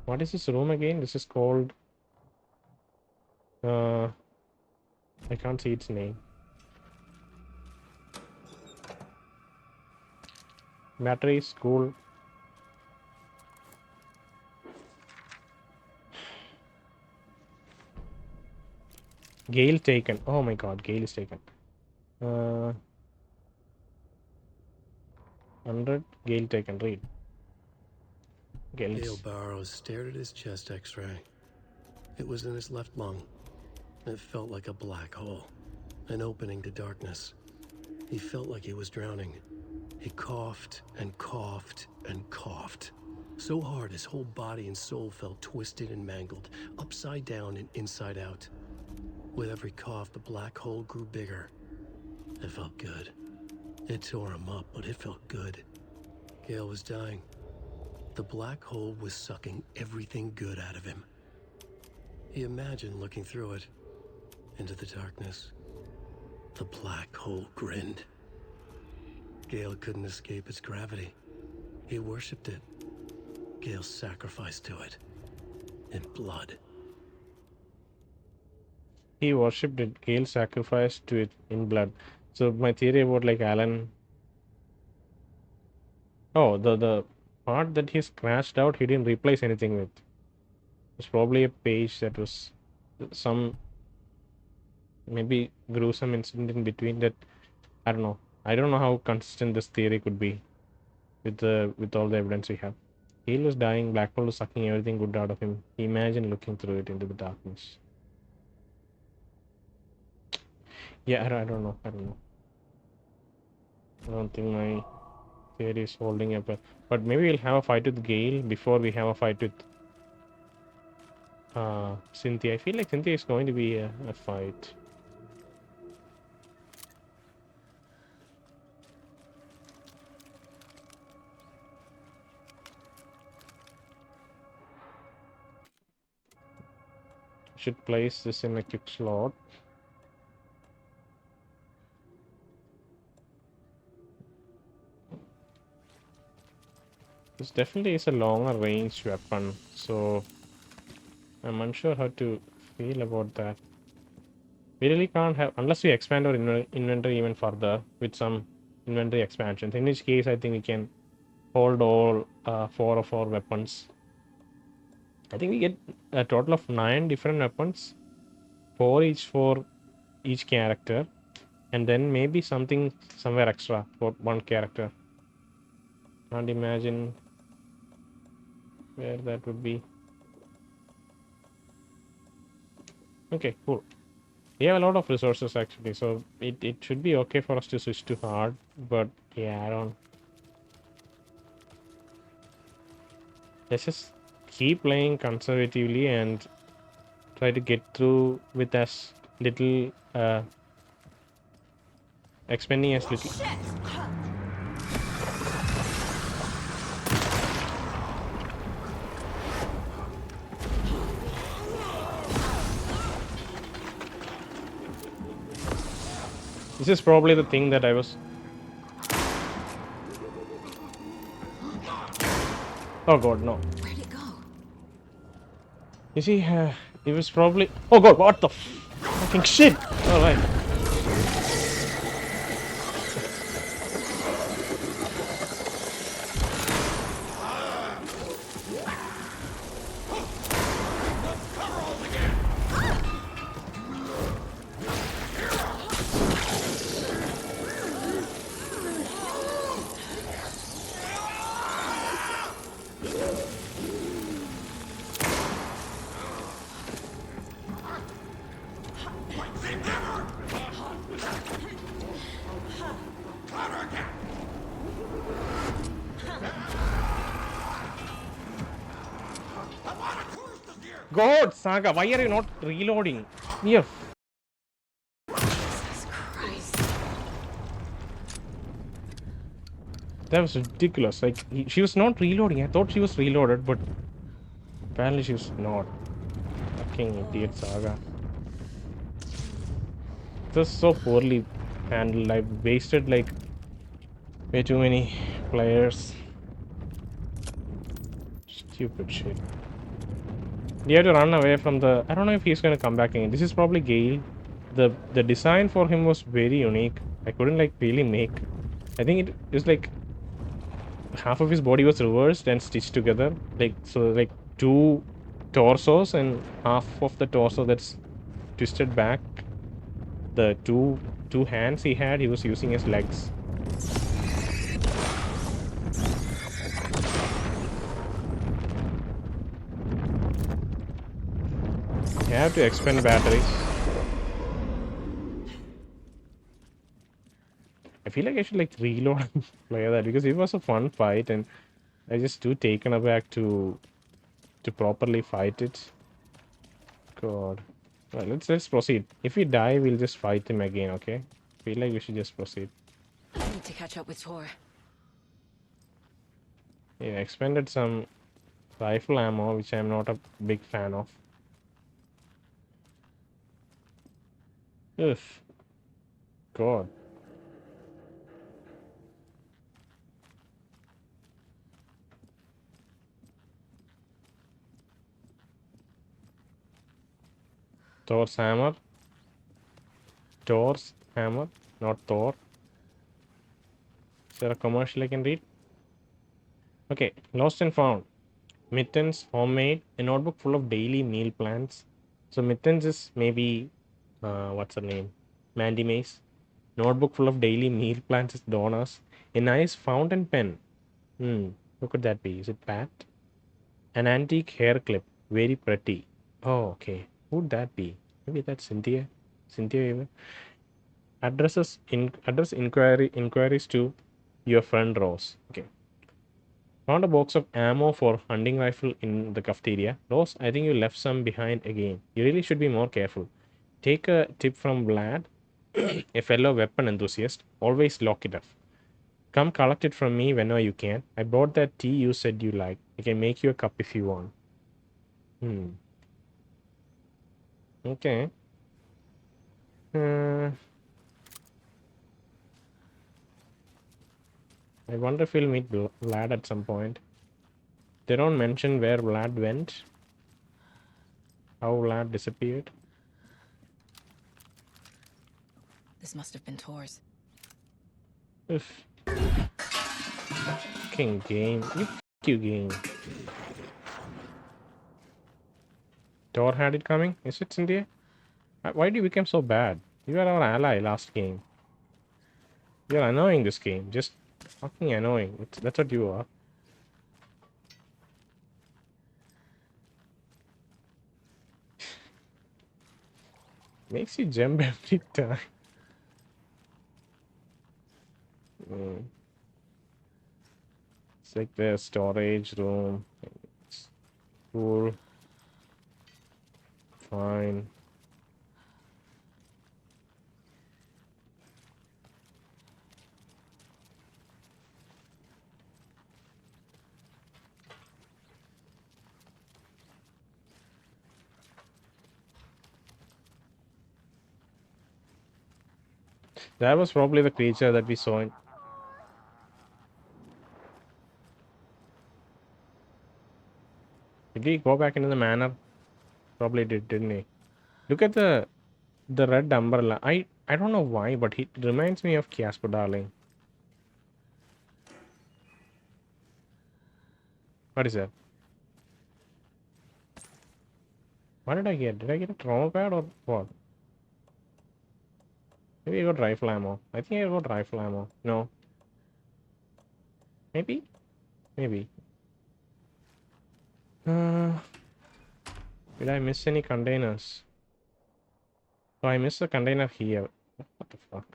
What is this room again? This is called... I can't see its name. Battery, school. Gail Taken. Oh my god, Gail is taken. 100. Gail Taken. Read. Gail Barrows stared at his chest x-ray. It was in his left lung. It felt like a black hole. An opening to darkness. He felt like he was drowning. He coughed and coughed and coughed. So hard his whole body and soul felt twisted and mangled, upside down and inside out. With every cough, the black hole grew bigger. It felt good. It tore him up, but it felt good. Gail was dying. The black hole was sucking everything good out of him. He imagined looking through it, into the darkness. The black hole grinned. Gail couldn't escape its gravity. He worshipped it. Gail sacrificed to it. In blood. He worshipped it. Gail sacrificed to it in blood. So my theory about like Alan... Oh, the part that he scratched out, he didn't replace anything with. It's probably a page that was some maybe gruesome incident in between that. I don't know. I don't know how consistent this theory could be with all the evidence we have. Hale was dying, Black Hole was sucking everything good out of him. Imagine looking through it into the darkness. Yeah, I don't know. I don't think my theory is holding up. But maybe we'll have a fight with Gale before we have a fight with Cynthia. I feel like Cynthia is going to be a fight. Should place this in a quick slot. This definitely is a longer range weapon, so I'm unsure how to feel about that. We really can't have, unless we expand our inventory even further with some inventory expansions, in which case I think we can hold all 4 of our weapons. I think we get a total of 9 different weapons, 4 each for each character, and then maybe something somewhere extra for one character. Can't imagine where that would be. Okay, cool. We have a lot of resources actually, so it should be okay for us to switch to hard, but yeah, I don't. Let's just keep playing conservatively and try to get through with as little expending as little. This is probably the thing that I was. Oh god, no. Where'd it go? You see, it was probably. Oh god, what the fucking shit! Alright. God, Saga, why are you not reloading? Here. Jesus Christ. That was ridiculous. Like, she was not reloading. I thought she was reloaded, but apparently she was not. Fucking idiot, Saga. This is so poorly handled. I wasted like way too many players. Stupid shit. You have to run away from the. I don't know if he's gonna come back again. This is probably Gail. The design for him was very unique. I couldn't like really make. I think it was like half of his body was reversed and stitched together. Like so, like 2 torsos and half of the torso that's twisted back. The two hands he had, he was using as legs. You have to expend batteries. I feel like I should like reload and play that because it was a fun fight and I just too taken aback to properly fight it. God. Well, let's proceed. If we die, we'll just fight him again, okay? Feel like we should just proceed. I need to catch up with Tor. Yeah, expended some rifle ammo, which I'm not a big fan of. Ugh. God. Thor's hammer. Thor's hammer, not Thor. Is there a commercial I can read? Okay, lost and found. Mittens, homemade, a notebook full of daily meal plans. So Mittens is maybe, what's her name? Mandy May's. Notebook full of daily meal plans is Donna's. A nice fountain pen. Who could that be? Is it Pat? An antique hair clip. Very pretty. Oh, okay. Who'd that be? Maybe that's Cynthia. Cynthia Weaver. Address inquiries to your friend Rose. Okay. Found a box of ammo for hunting rifle in the cafeteria. Rose, I think you left some behind again. You really should be more careful. Take a tip from Vlad, a fellow weapon enthusiast. Always lock it up. Come collect it from me whenever you can. I bought that tea you said you liked. I can make you a cup if you want. Okay. I wonder if we'll meet Vlad at some point. They don't mention where Vlad went. How Vlad disappeared. This must have been Tor's. Oof. Fucking game. You game. Tor had it coming? Is it, Cynthia? Why do you become so bad? You were our ally last game. You're annoying this game. Just fucking annoying. That's what you are. Makes you jump every time. It's like the storage room. It's cool. Fine. That was probably the creature that we saw in. Did he go back into the manor? Probably did, didn't he? Look at the red umbrella. I don't know why, but it reminds me of Casper Darling. What is that? What did I get? Did I get a trauma pad or what? Maybe I got rifle ammo. I think I got rifle ammo. No. Maybe? Maybe. Did I miss any containers? Oh, I missed a container here. What the fuck?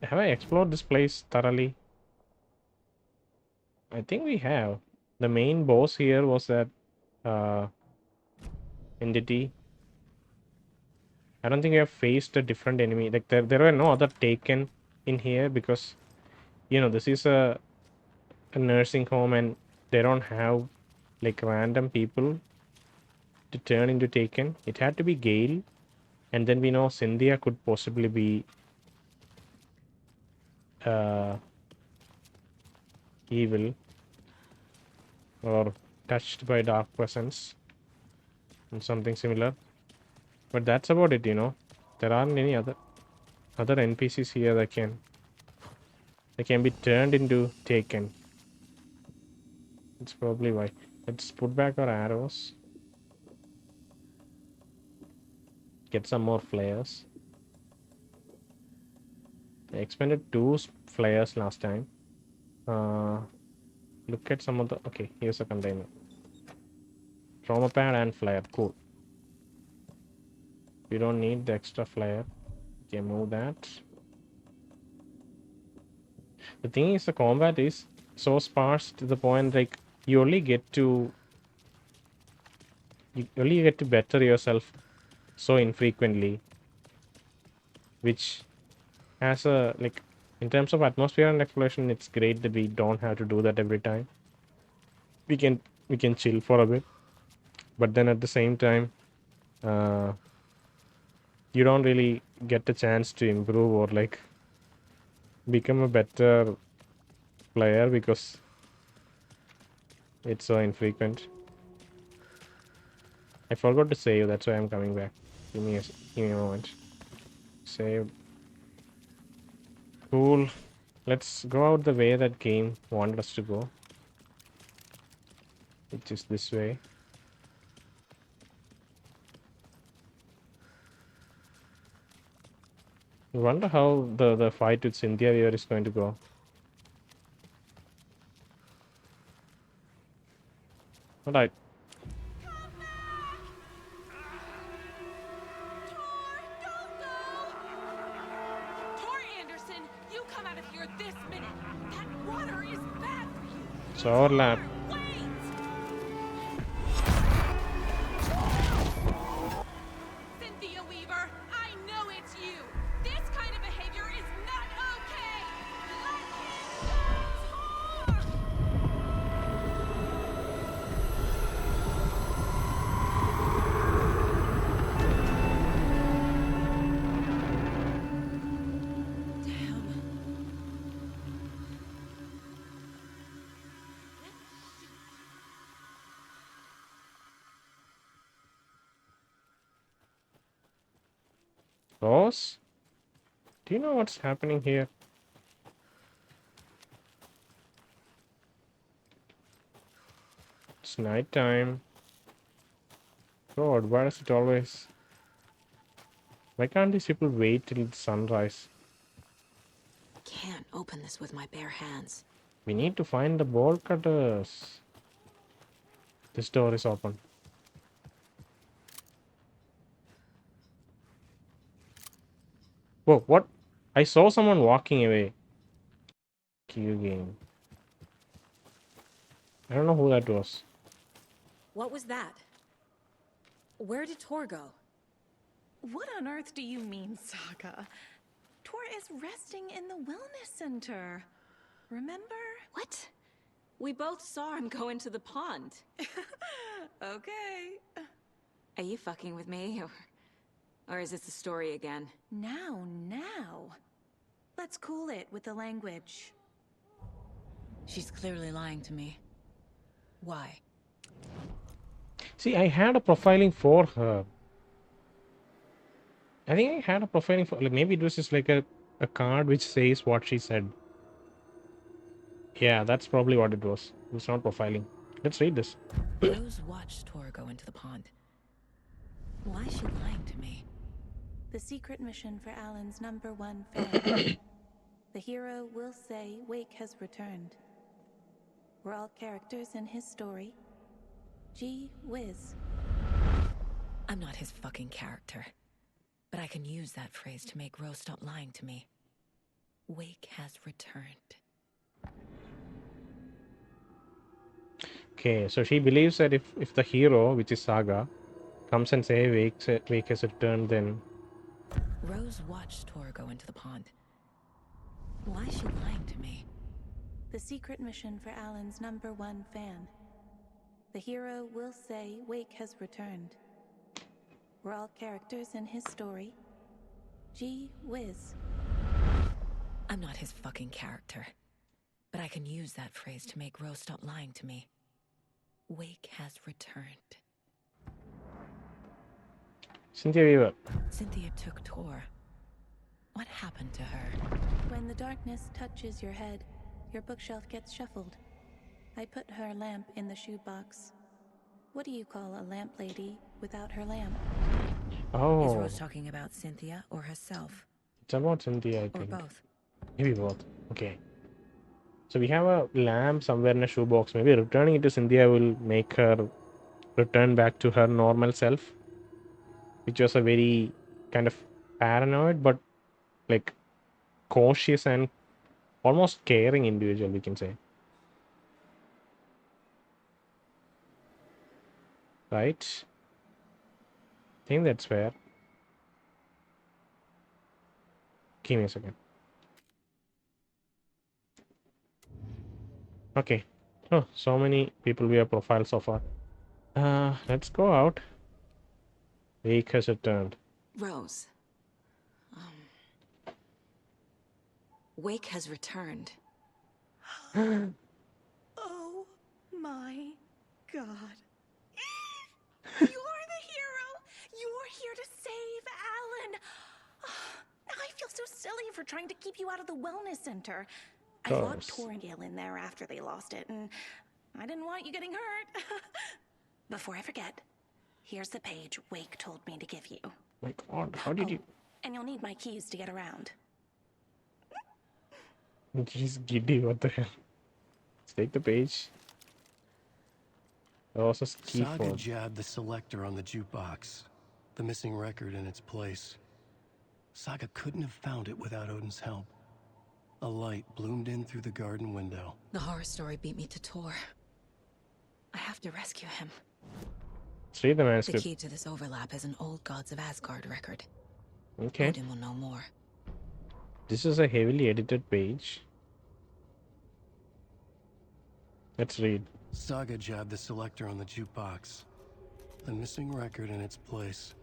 Have I explored this place thoroughly? I think we have. The main boss here was that entity. I don't think we have faced a different enemy. Like there were no other taken in here because this is a nursing home and they don't have like random people to turn into taken. It had to be Gail, and then we know Cynthia could possibly be evil or touched by dark presence and something similar. But that's about it, There aren't any other NPCs here that can be turned into taken. That's probably why. Let's put back our arrows. Get some more flares. I expended 2 flares last time. Look at some of the... Okay, here's a container. Trauma pad and flare. Cool. We don't need the extra flare. Okay, move that. The thing is, the combat is so sparse to the point like you only get to better yourself so infrequently, which has a in terms of atmosphere and exploration, it's great that we don't have to do that every time. We can chill for a bit, but then at the same time, you don't really get the chance to improve or become a better player because it's so infrequent. I forgot to save, that's why I'm coming back. Give me a moment. Save. Cool. Let's go out the way that game wanted us to go, which is this way. I wonder how the fight with Cynthia Weaver is going to go. Alright. Tor Anderson, you come out of here this minute! It's overlap. Cynthia Weaver, I know it's you. This kind of behavior is not okay. Let him go, Tor! Rose? Do you know what's happening here? It's night time. God, why is it always... Why can't these people wait till sunrise? Can't open this with my bare hands. We need to find the bolt cutters. This door is open. Whoa, what? I saw someone walking away. Q game. I don't know who that was. What was that? Where did Tor go? What on earth do you mean, Saga? Tor is resting in the wellness center. Remember? What? We both saw him go into the pond. Okay. Are you fucking with me? Or is this the story again? Now. Let's cool it with the language. She's clearly lying to me. Why? See, I had a profiling for her. I think I had a profiling for... Like, maybe it was just like a card which says what she said. Yeah, that's probably what it was. It's not profiling. Let's read this. Rose watched Tor go into the pond. Why is she lying to me? The secret mission for Alan's #1 fan. The hero will say Wake has returned. We're all characters in his story. Gee whiz. I'm not his fucking character. But I can use that phrase to make Rose stop lying to me. Wake has returned. Okay, so she believes that if the hero, which is Saga, comes and say Wake has returned, then... Rose watched Tor go into the pond. Why is she lying to me? The secret mission for Alan's #1 fan. The hero will say Wake has returned. We're all characters in his story. Gee whiz. I'm not his fucking character. But I can use that phrase to make Rose stop lying to me. Wake has returned. Cynthia Weaver. Cynthia took Tor. What happened to her? When the darkness touches your head, your bookshelf gets shuffled. I put her lamp in the shoebox. What do you call a lamp lady without her lamp? Oh. Is Rose talking about Cynthia or herself? It's about Cynthia, I think. Or both. Maybe both. Okay. So we have a lamp somewhere in a shoebox. Maybe returning it to Cynthia will make her return back to her normal self. Which was a very kind of paranoid, but like cautious and almost caring individual, we can say. Right? I think that's fair. Give me a second. Okay. Oh, so many people we have profiled so far. Let's go out. Wake has returned. Rose. Wake has returned. Oh my God. You're the hero! You're here to save Alan! I feel so silly for trying to keep you out of the wellness center. I locked Tor and Gail in there after they lost it, and I didn't want you getting hurt. Before I forget, here's the page Wake told me to give you. My God, how did you... And you'll need my keys to get around. He's giddy, what the hell? Let's take the page. Also, key Saga form. jabbed the selector on the jukebox, the missing record in its place. Saga couldn't have found it without Odin's help. A light bloomed in through the garden window. The horror story beat me to Tor. I have to rescue him. Let's read the The manuscript. key to this overlap is an old Gods of Asgard record. Okay. Odin will know more. This is a heavily edited page. Let's read. Saga jabbed the selector on the jukebox. The missing record in its place.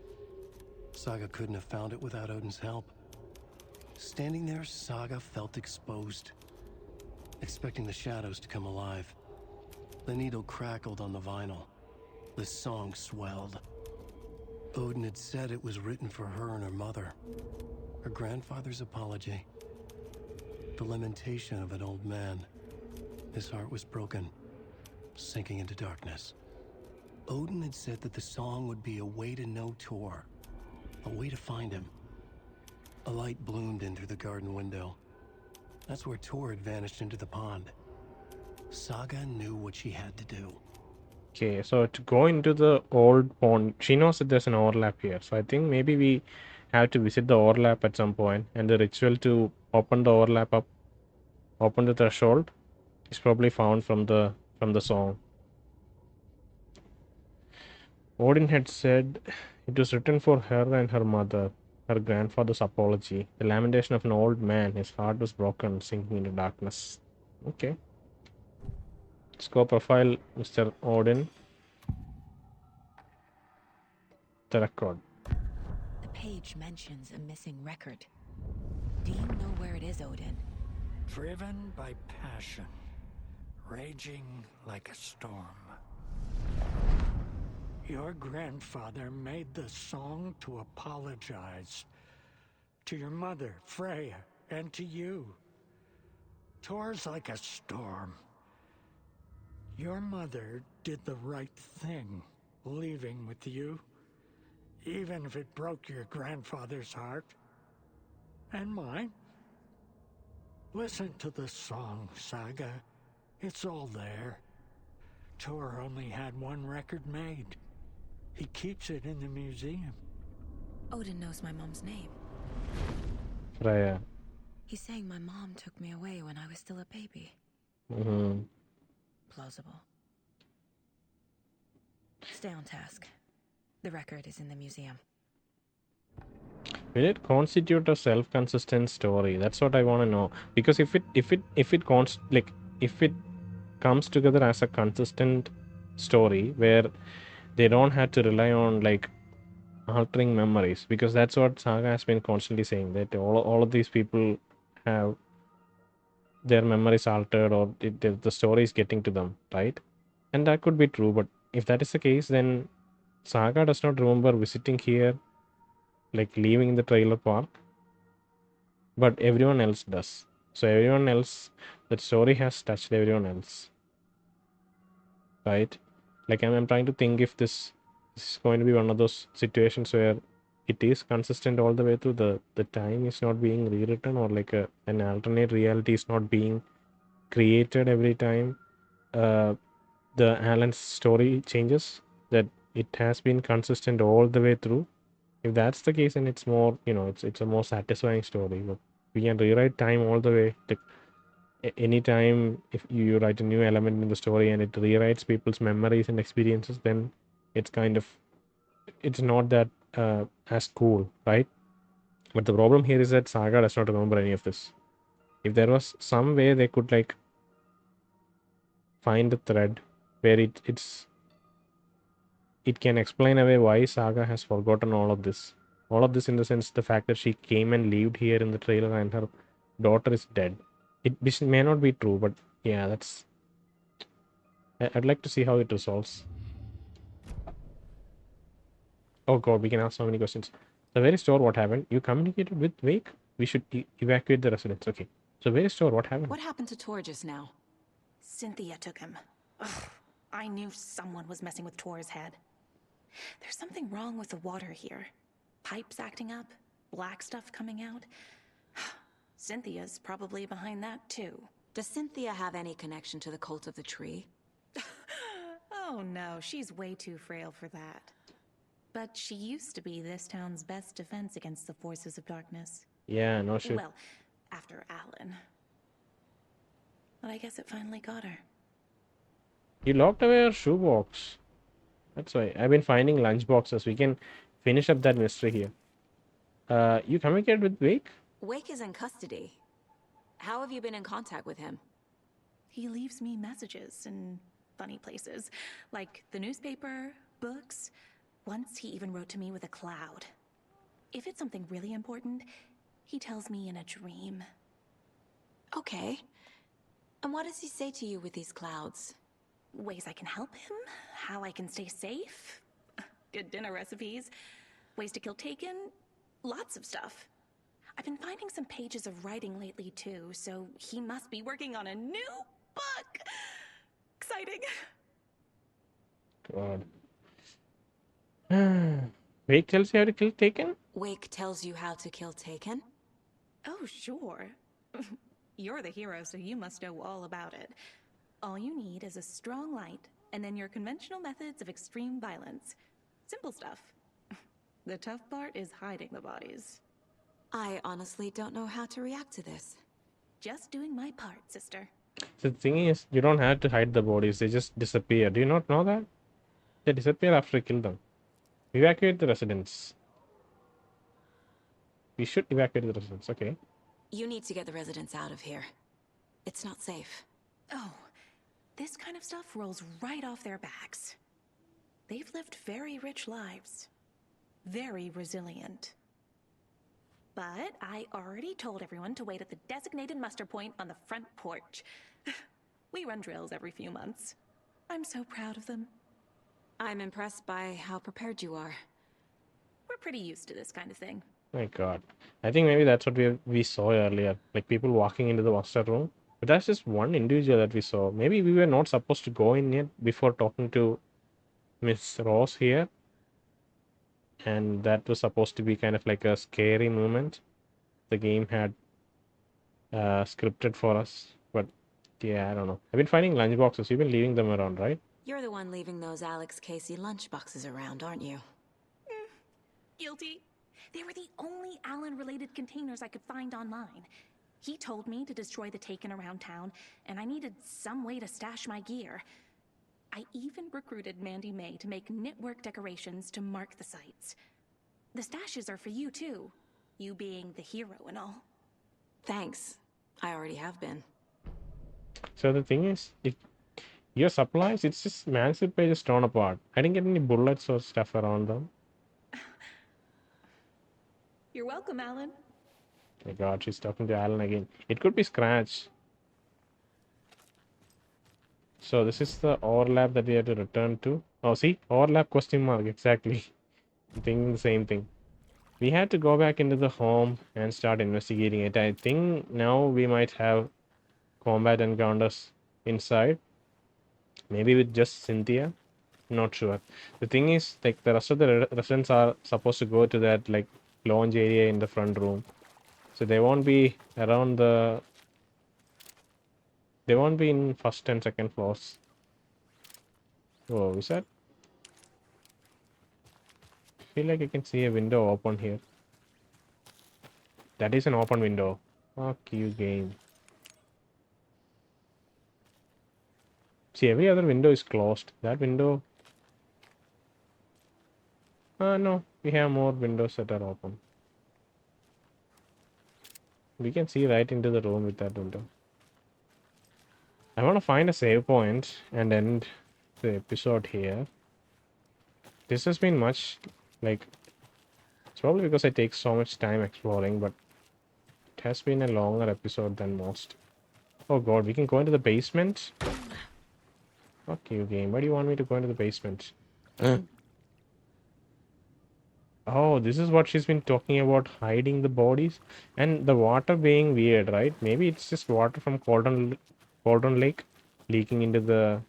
Saga couldn't have found it without Odin's help. Standing there, Saga felt exposed, expecting the shadows to come alive. The needle crackled on the vinyl. The song swelled. Odin had said it was written for her and her mother. Her grandfather's apology. The lamentation of an old man. His heart was broken, sinking into darkness. Odin had said that the song would be a way to know Tor, a way to find him. A light bloomed in through the garden window. That's where Tor had vanished into the pond. Saga knew what she had to do. Okay, so to go into the old pond, she knows that there's an overlap here. So I think maybe we have to visit the overlap at some point, and the ritual to open the overlap up, open the threshold, is probably found from the song. Odin had said it was written for her and her mother, her grandfather's apology, the lamentation of an old man. His heart was broken, sinking into darkness. Okay. Let's go profile Mr. Odin. The record. The page mentions a missing record. Do you know where it is, Odin? Driven by passion, raging like a storm. Your grandfather made the song to apologize to your mother, Freya, and to you. Tor's like a storm. Your mother did the right thing, leaving with you, even if it broke your grandfather's heart. And mine. Listen to the song, Saga. It's all there. Tor only had one record made. He keeps it in the museum. Odin knows my mom's name. Freya. He's saying my mom took me away when I was still a baby. Mm-hmm. Plausible. Stay on task. The record is in the museum. Will it constitute a self-consistent story? That's what I want to know. Because if it comes together as a consistent story where they don't have to rely on like altering memories, because that's what Saga has been constantly saying, that all of these people have their memories altered, or the story is getting to them, right? And that could be true, but if that is the case, then Saga does not remember visiting here, like leaving the trailer park, but everyone else does. So everyone else, that story has touched everyone else, right? Like I'm trying to think if this is going to be one of those situations where it is consistent all the way through. The time is not being rewritten, or like an alternate reality is not being created every time the Alan's story changes, that it has been consistent all the way through. If that's the case, then it's more, it's a more satisfying story. But we can rewrite time all the way. Like anytime if you write a new element in the story and it rewrites people's memories and experiences, then it's not that as cool, right? But the problem here is that Saga does not remember any of this. If there was some way they could like find a thread where it can explain away why Saga has forgotten all of this. All of this in the sense, the fact that she came and lived here in the trailer and her daughter is dead. This may not be true, but yeah, I'd like to see how it resolves. Oh god, we can ask so many questions. The very store, what happened? You communicated with Wake? We should evacuate the residents. Okay. So very store, what happened? What happened to Tor just now? Cynthia took him. Ugh, I knew someone was messing with Tor's head. There's something wrong with the water here. Pipes acting up, black stuff coming out. Cynthia's probably behind that too. Does Cynthia have any connection to the cult of the tree? Oh no, she's way too frail for that. But she used to be this town's best defense against the forces of darkness. Yeah, no shit. Well, after Alan. but I guess it finally got her. You locked away her shoebox. That's why. I've been finding lunchboxes. We can finish up that mystery here. You communicate with Wake? Wake is in custody. How have you been in contact with him? He leaves me messages in funny places, like the newspaper, books. Once he even wrote to me with a cloud. If it's something really important, he tells me in a dream. Okay. And what does he say to you with these clouds? Ways I can help him, how I can stay safe, good dinner recipes, ways to kill Taken, lots of stuff. I've been finding some pages of writing lately too, so he must be working on a new book. Exciting. God. Wake tells you how to kill Taken? Wake tells you how to kill Taken? Oh, sure. You're the hero, so you must know all about it. All you need is a strong light, and then your conventional methods of extreme violence. Simple stuff. The tough part is hiding the bodies. I honestly don't know how to react to this. Just doing my part, sister. The thing is, you don't have to hide the bodies. They just disappear. Do you not know that? They disappear after you kill them. Evacuate the residence. We should evacuate the residence. Okay. You need to get the residents out of here. It's not safe. Oh, this kind of stuff rolls right off their backs. They've lived very rich lives. Very resilient. But I already told everyone to wait at the designated muster point on the front porch. We run drills every few months. I'm so proud of them. I'm impressed by how prepared you are. We're pretty used to this kind of thing. My God. I think maybe that's what we saw earlier. Like people walking into the master room. But that's just one individual that we saw. Maybe we were not supposed to go in yet before talking to Miss Ross here. And that was supposed to be kind of like a scary moment the game had scripted for us. But yeah, I don't know. I've been finding lunchboxes. You've been leaving them around, right? You're the one leaving those Alex Casey lunchboxes around, aren't you? Guilty. They were the only Alan-related containers I could find online. He told me to destroy the Taken around town, and I needed some way to stash my gear. I even recruited Mandy May to make knitwork decorations to mark the sites. The stashes are for you, too. You being the hero and all. Thanks. I already have been. So the thing is, if your supplies, it's just Manuscript pages torn apart. I didn't get any bullets or stuff around them. You're welcome, Alan. My God, she's talking to Alan again. It could be Scratch. So this is the overlap that we have to return to. Oh, see? Overlap question mark. Exactly. I'm thinking the same thing. We had to go back into the home and start investigating it. I think now we might have combat encounters inside. Maybe with just Cynthia. Not sure. The thing is, like, the rest of the residents are supposed to go to that, like, lounge area in the front room. So they won't be around the... They won't be in first and second floors. Oh, is that? I feel like I can see a window open here. That is an open window. Fuck you, game. See, every other window is closed. That window... no. We have more windows that are open. We can see right into the room with that window. I want to find a save point and end the episode here. This has been much, like... It's probably because I take so much time exploring, but... It has been a longer episode than most. Oh God, we can go into the basement? Fuck you, game. Why do you want me to go into the basement? Oh, this is what she's been talking about, hiding the bodies. And the water being weird, right? Maybe it's just water from Cauldron Lake leaking into the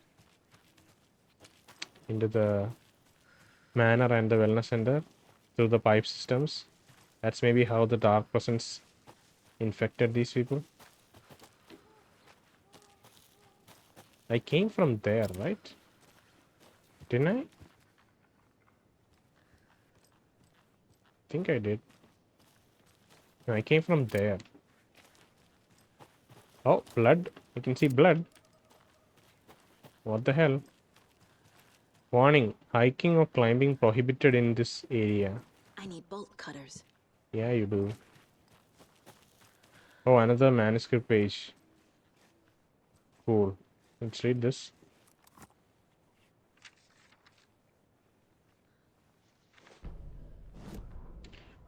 manor and the wellness center through the pipe systems. That's maybe how the dark presence infected these people. I came from there, right? Didn't I? I think I did. No, I came from there. Oh, blood. I can see blood. What the hell? Warning, hiking or climbing prohibited in this area. I need bolt cutters. Yeah, you do. Oh, another manuscript page. Cool. Let's read this.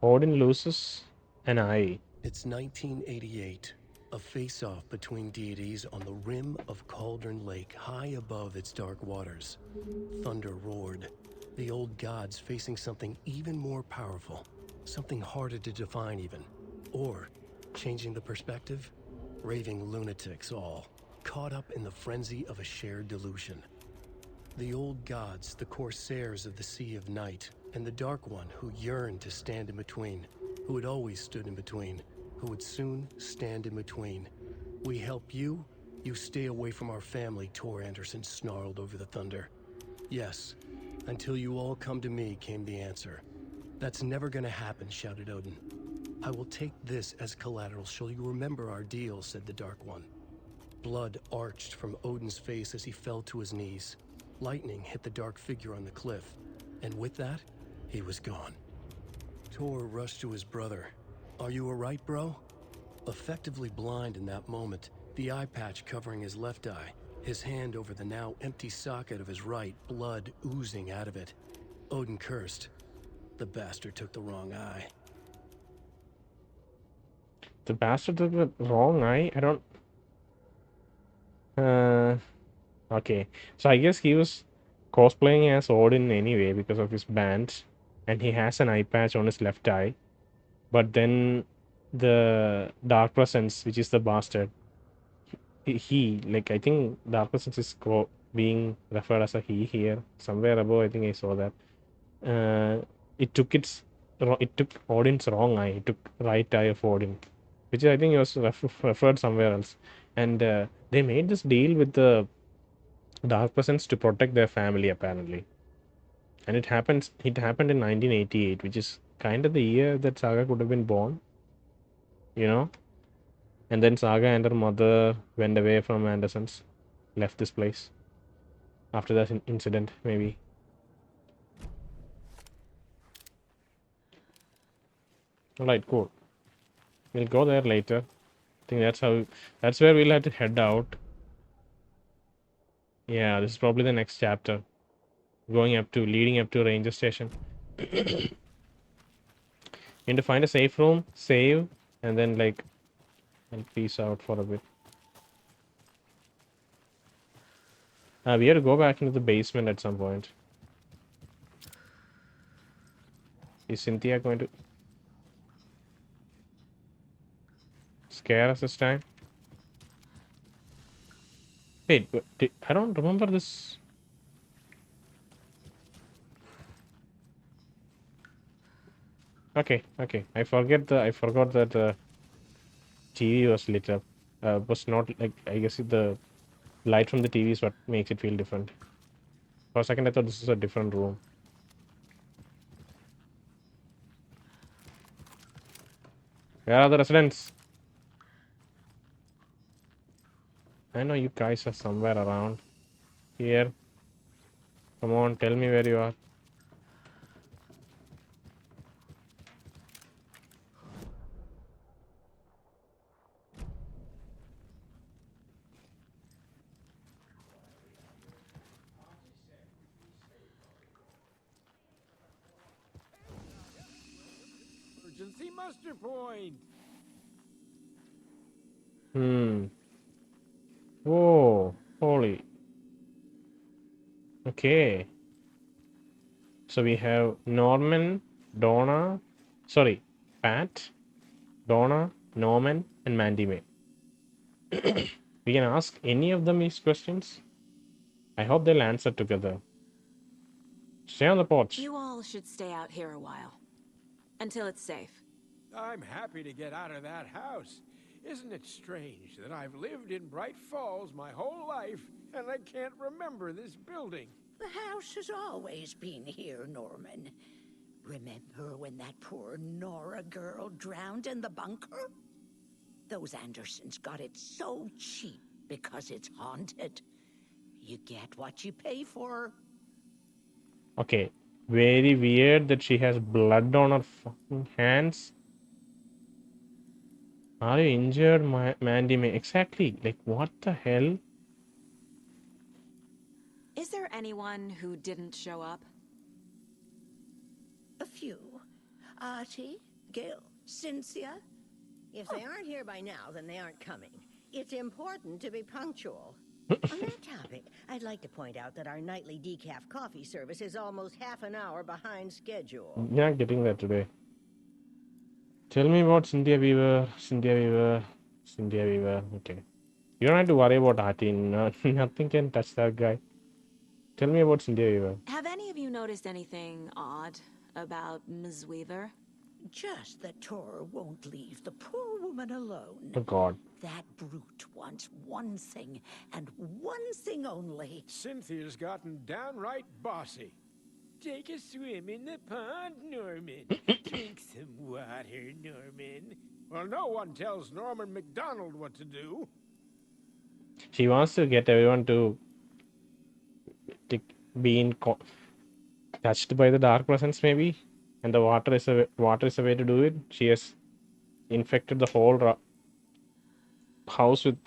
Odin loses an eye. It's 1988. A face-off between deities on the rim of Cauldron Lake, high above its dark waters. Thunder roared. The old gods facing something even more powerful. Something harder to define even. Or, changing the perspective, raving lunatics all, caught up in the frenzy of a shared delusion. The old gods, the corsairs of the Sea of Night, and the Dark One who yearned to stand in between, who had always stood in between, who would soon stand in between. We help you, you stay away from our family, Tor Anderson snarled over the thunder. Yes, until you all come to me, came the answer. That's never gonna happen, shouted Odin. I will take this as collateral, shall you remember our deal, said the Dark One. Blood arched from Odin's face as he fell to his knees. Lightning hit the dark figure on the cliff, and with that, he was gone. Tor rushed to his brother. Are you alright, bro? Effectively blind in that moment, the eye patch covering his left eye, his hand over the now empty socket of his right, blood oozing out of it. Odin cursed. The bastard took the wrong eye. The bastard took the wrong eye? I don't... Okay. So I guess he was cosplaying as Odin anyway because of his band. And he has an eye patch on his left eye. But then the Dark Presence, which is the bastard, he like, I think Dark Presence is being referred as a he here. Somewhere above, I think I saw that. It took Odin's wrong eye. It took right eye of Odin, which I think was referred somewhere else. And they made this deal with the Dark Presence to protect their family, apparently. And it happened in 1988, which is kind of the year that Saga could have been born, you know. And then Saga and her mother went away from Anderson's, left this place after that incident, maybe. Alright, cool. We'll go there later. I think that's where we'll have to head out. Yeah, this is probably the next chapter. Leading up to Ranger Station. You need to find a safe room, save, and then like, and peace out for a bit. We have to go back into the basement at some point. Is Cynthia going to scare us this time? Wait, I don't remember this. Okay. I forgot that the TV was lit up. Was not like, I guess the light from the TV is what makes it feel different. For a second, I thought this is a different room. Where are the residents? I know you guys are somewhere around here. Come on, tell me where you are. Emergency muster point. Whoa, holy. Okay. So we have Norman, Donna, Pat, Donna, Norman, and Mandy May. We can ask any of them these questions. I hope they'll answer together. Stay on the porch. You all should stay out here a while. Until it's safe. I'm happy to get out of that house. Isn't it strange that I've lived in Bright Falls my whole life and I can't remember this building? The house has always been here, Norman. Remember when that poor Norah girl drowned in the bunker? Those Andersons got it so cheap, because it's haunted. You get what you pay for. Okay. Very weird that she has blood on her fucking hands. Are you injured, Mandy May? Exactly. Like, what the hell? Is there anyone who didn't show up? A few. Ahti, Gail, Cynthia. If they aren't here by now, then they aren't coming. It's important to be punctual. On that topic, I'd like to point out that our nightly decaf coffee service is almost half an hour behind schedule. You're not getting that today. Tell me about Cynthia Weaver. Cynthia Weaver. Cynthia Weaver. Okay. You don't have to worry about Ahti. No, nothing can touch that guy. Tell me about Cynthia Weaver. Have any of you noticed anything odd about Ms. Weaver? Just that Tor won't leave the poor woman alone. Oh, God. That brute wants one thing, and one thing only. Cynthia's gotten downright bossy. Take a swim in the pond, Norman. Drink some water, Norman. Well, no one tells Norman McDonald what to do. She wants to get everyone to be touched by the dark presence, maybe. And the water is a way to do it. She has infected the whole house with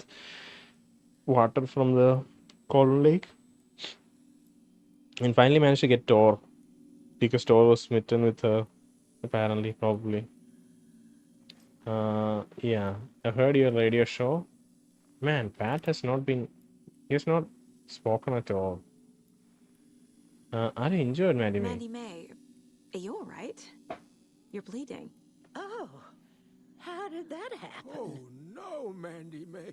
water from the cold lake. And finally managed to get Tor. Because Tor was smitten with her, apparently, probably. Yeah. I heard your radio show. Man, Pat has not spoken at all. Are you injured, Mandy May? Mandy May, are you alright? You're bleeding. Oh, how did that happen? Oh, no, Mandy May.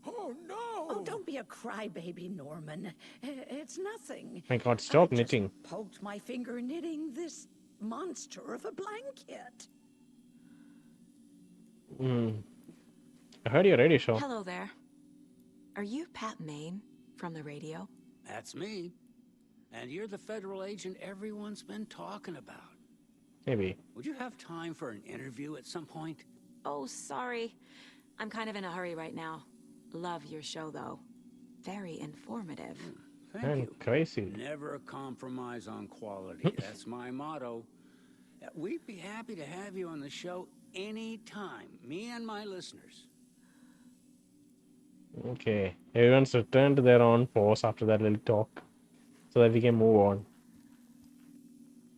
Oh, no! Oh, don't be a crybaby, Norman. It's nothing. My God, stop I knitting. just poked my finger knitting this monster of a blanket. I heard your radio show. Hello there. Are you Pat Maine from the radio? That's me. And you're the federal agent everyone's been talking about. Maybe. Would you have time for an interview at some point? Oh, sorry. I'm kind of in a hurry right now. Love your show, though. Very informative. Thank you. Crazy. Never compromise on quality. That's my motto. We'd be happy to have you on the show anytime. Me and my listeners. Okay. Everyone's returned to their own pose after that little talk. So that we can move on.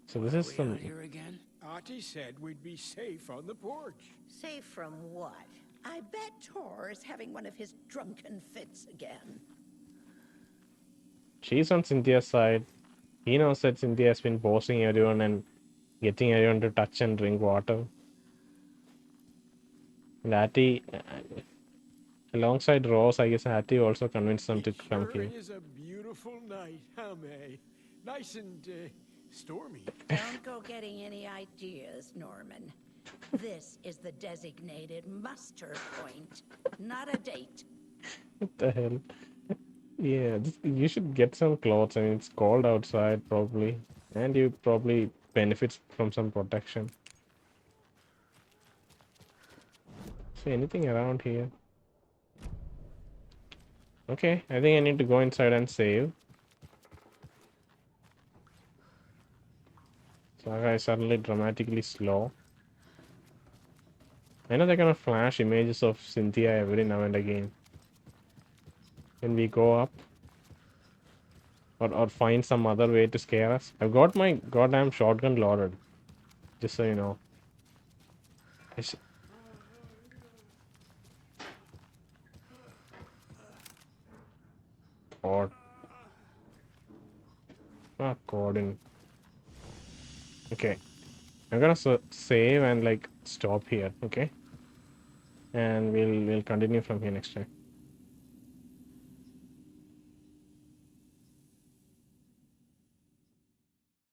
So this is some... Here again? Ahti said we'd be safe on the porch. Safe from what? I bet Tor is having one of his drunken fits again. She's on Cynthia's side. He knows that Cynthia has been bossing everyone and getting everyone to touch and drink water. And Ahti, alongside Rose, I guess Ahti also convinced them to come here. It is a beautiful night, huh, May? Nice and stormy. Don't go getting any ideas, Norman. This is the designated muster point, not a date. What the hell? Yeah, you should get some clothes. I mean, it's cold outside, probably. And you probably benefit from some protection. See anything around here? Okay, I think I need to go inside and save. Saga is suddenly dramatically slow. I know they're gonna flash images of Cynthia every now and again. Can we go up? Or find some other way to scare us? I've got my goddamn shotgun loaded. Just so you know. God. Ah, Gordon. Okay. I'm gonna save and like stop here, okay? And we'll continue from here next time.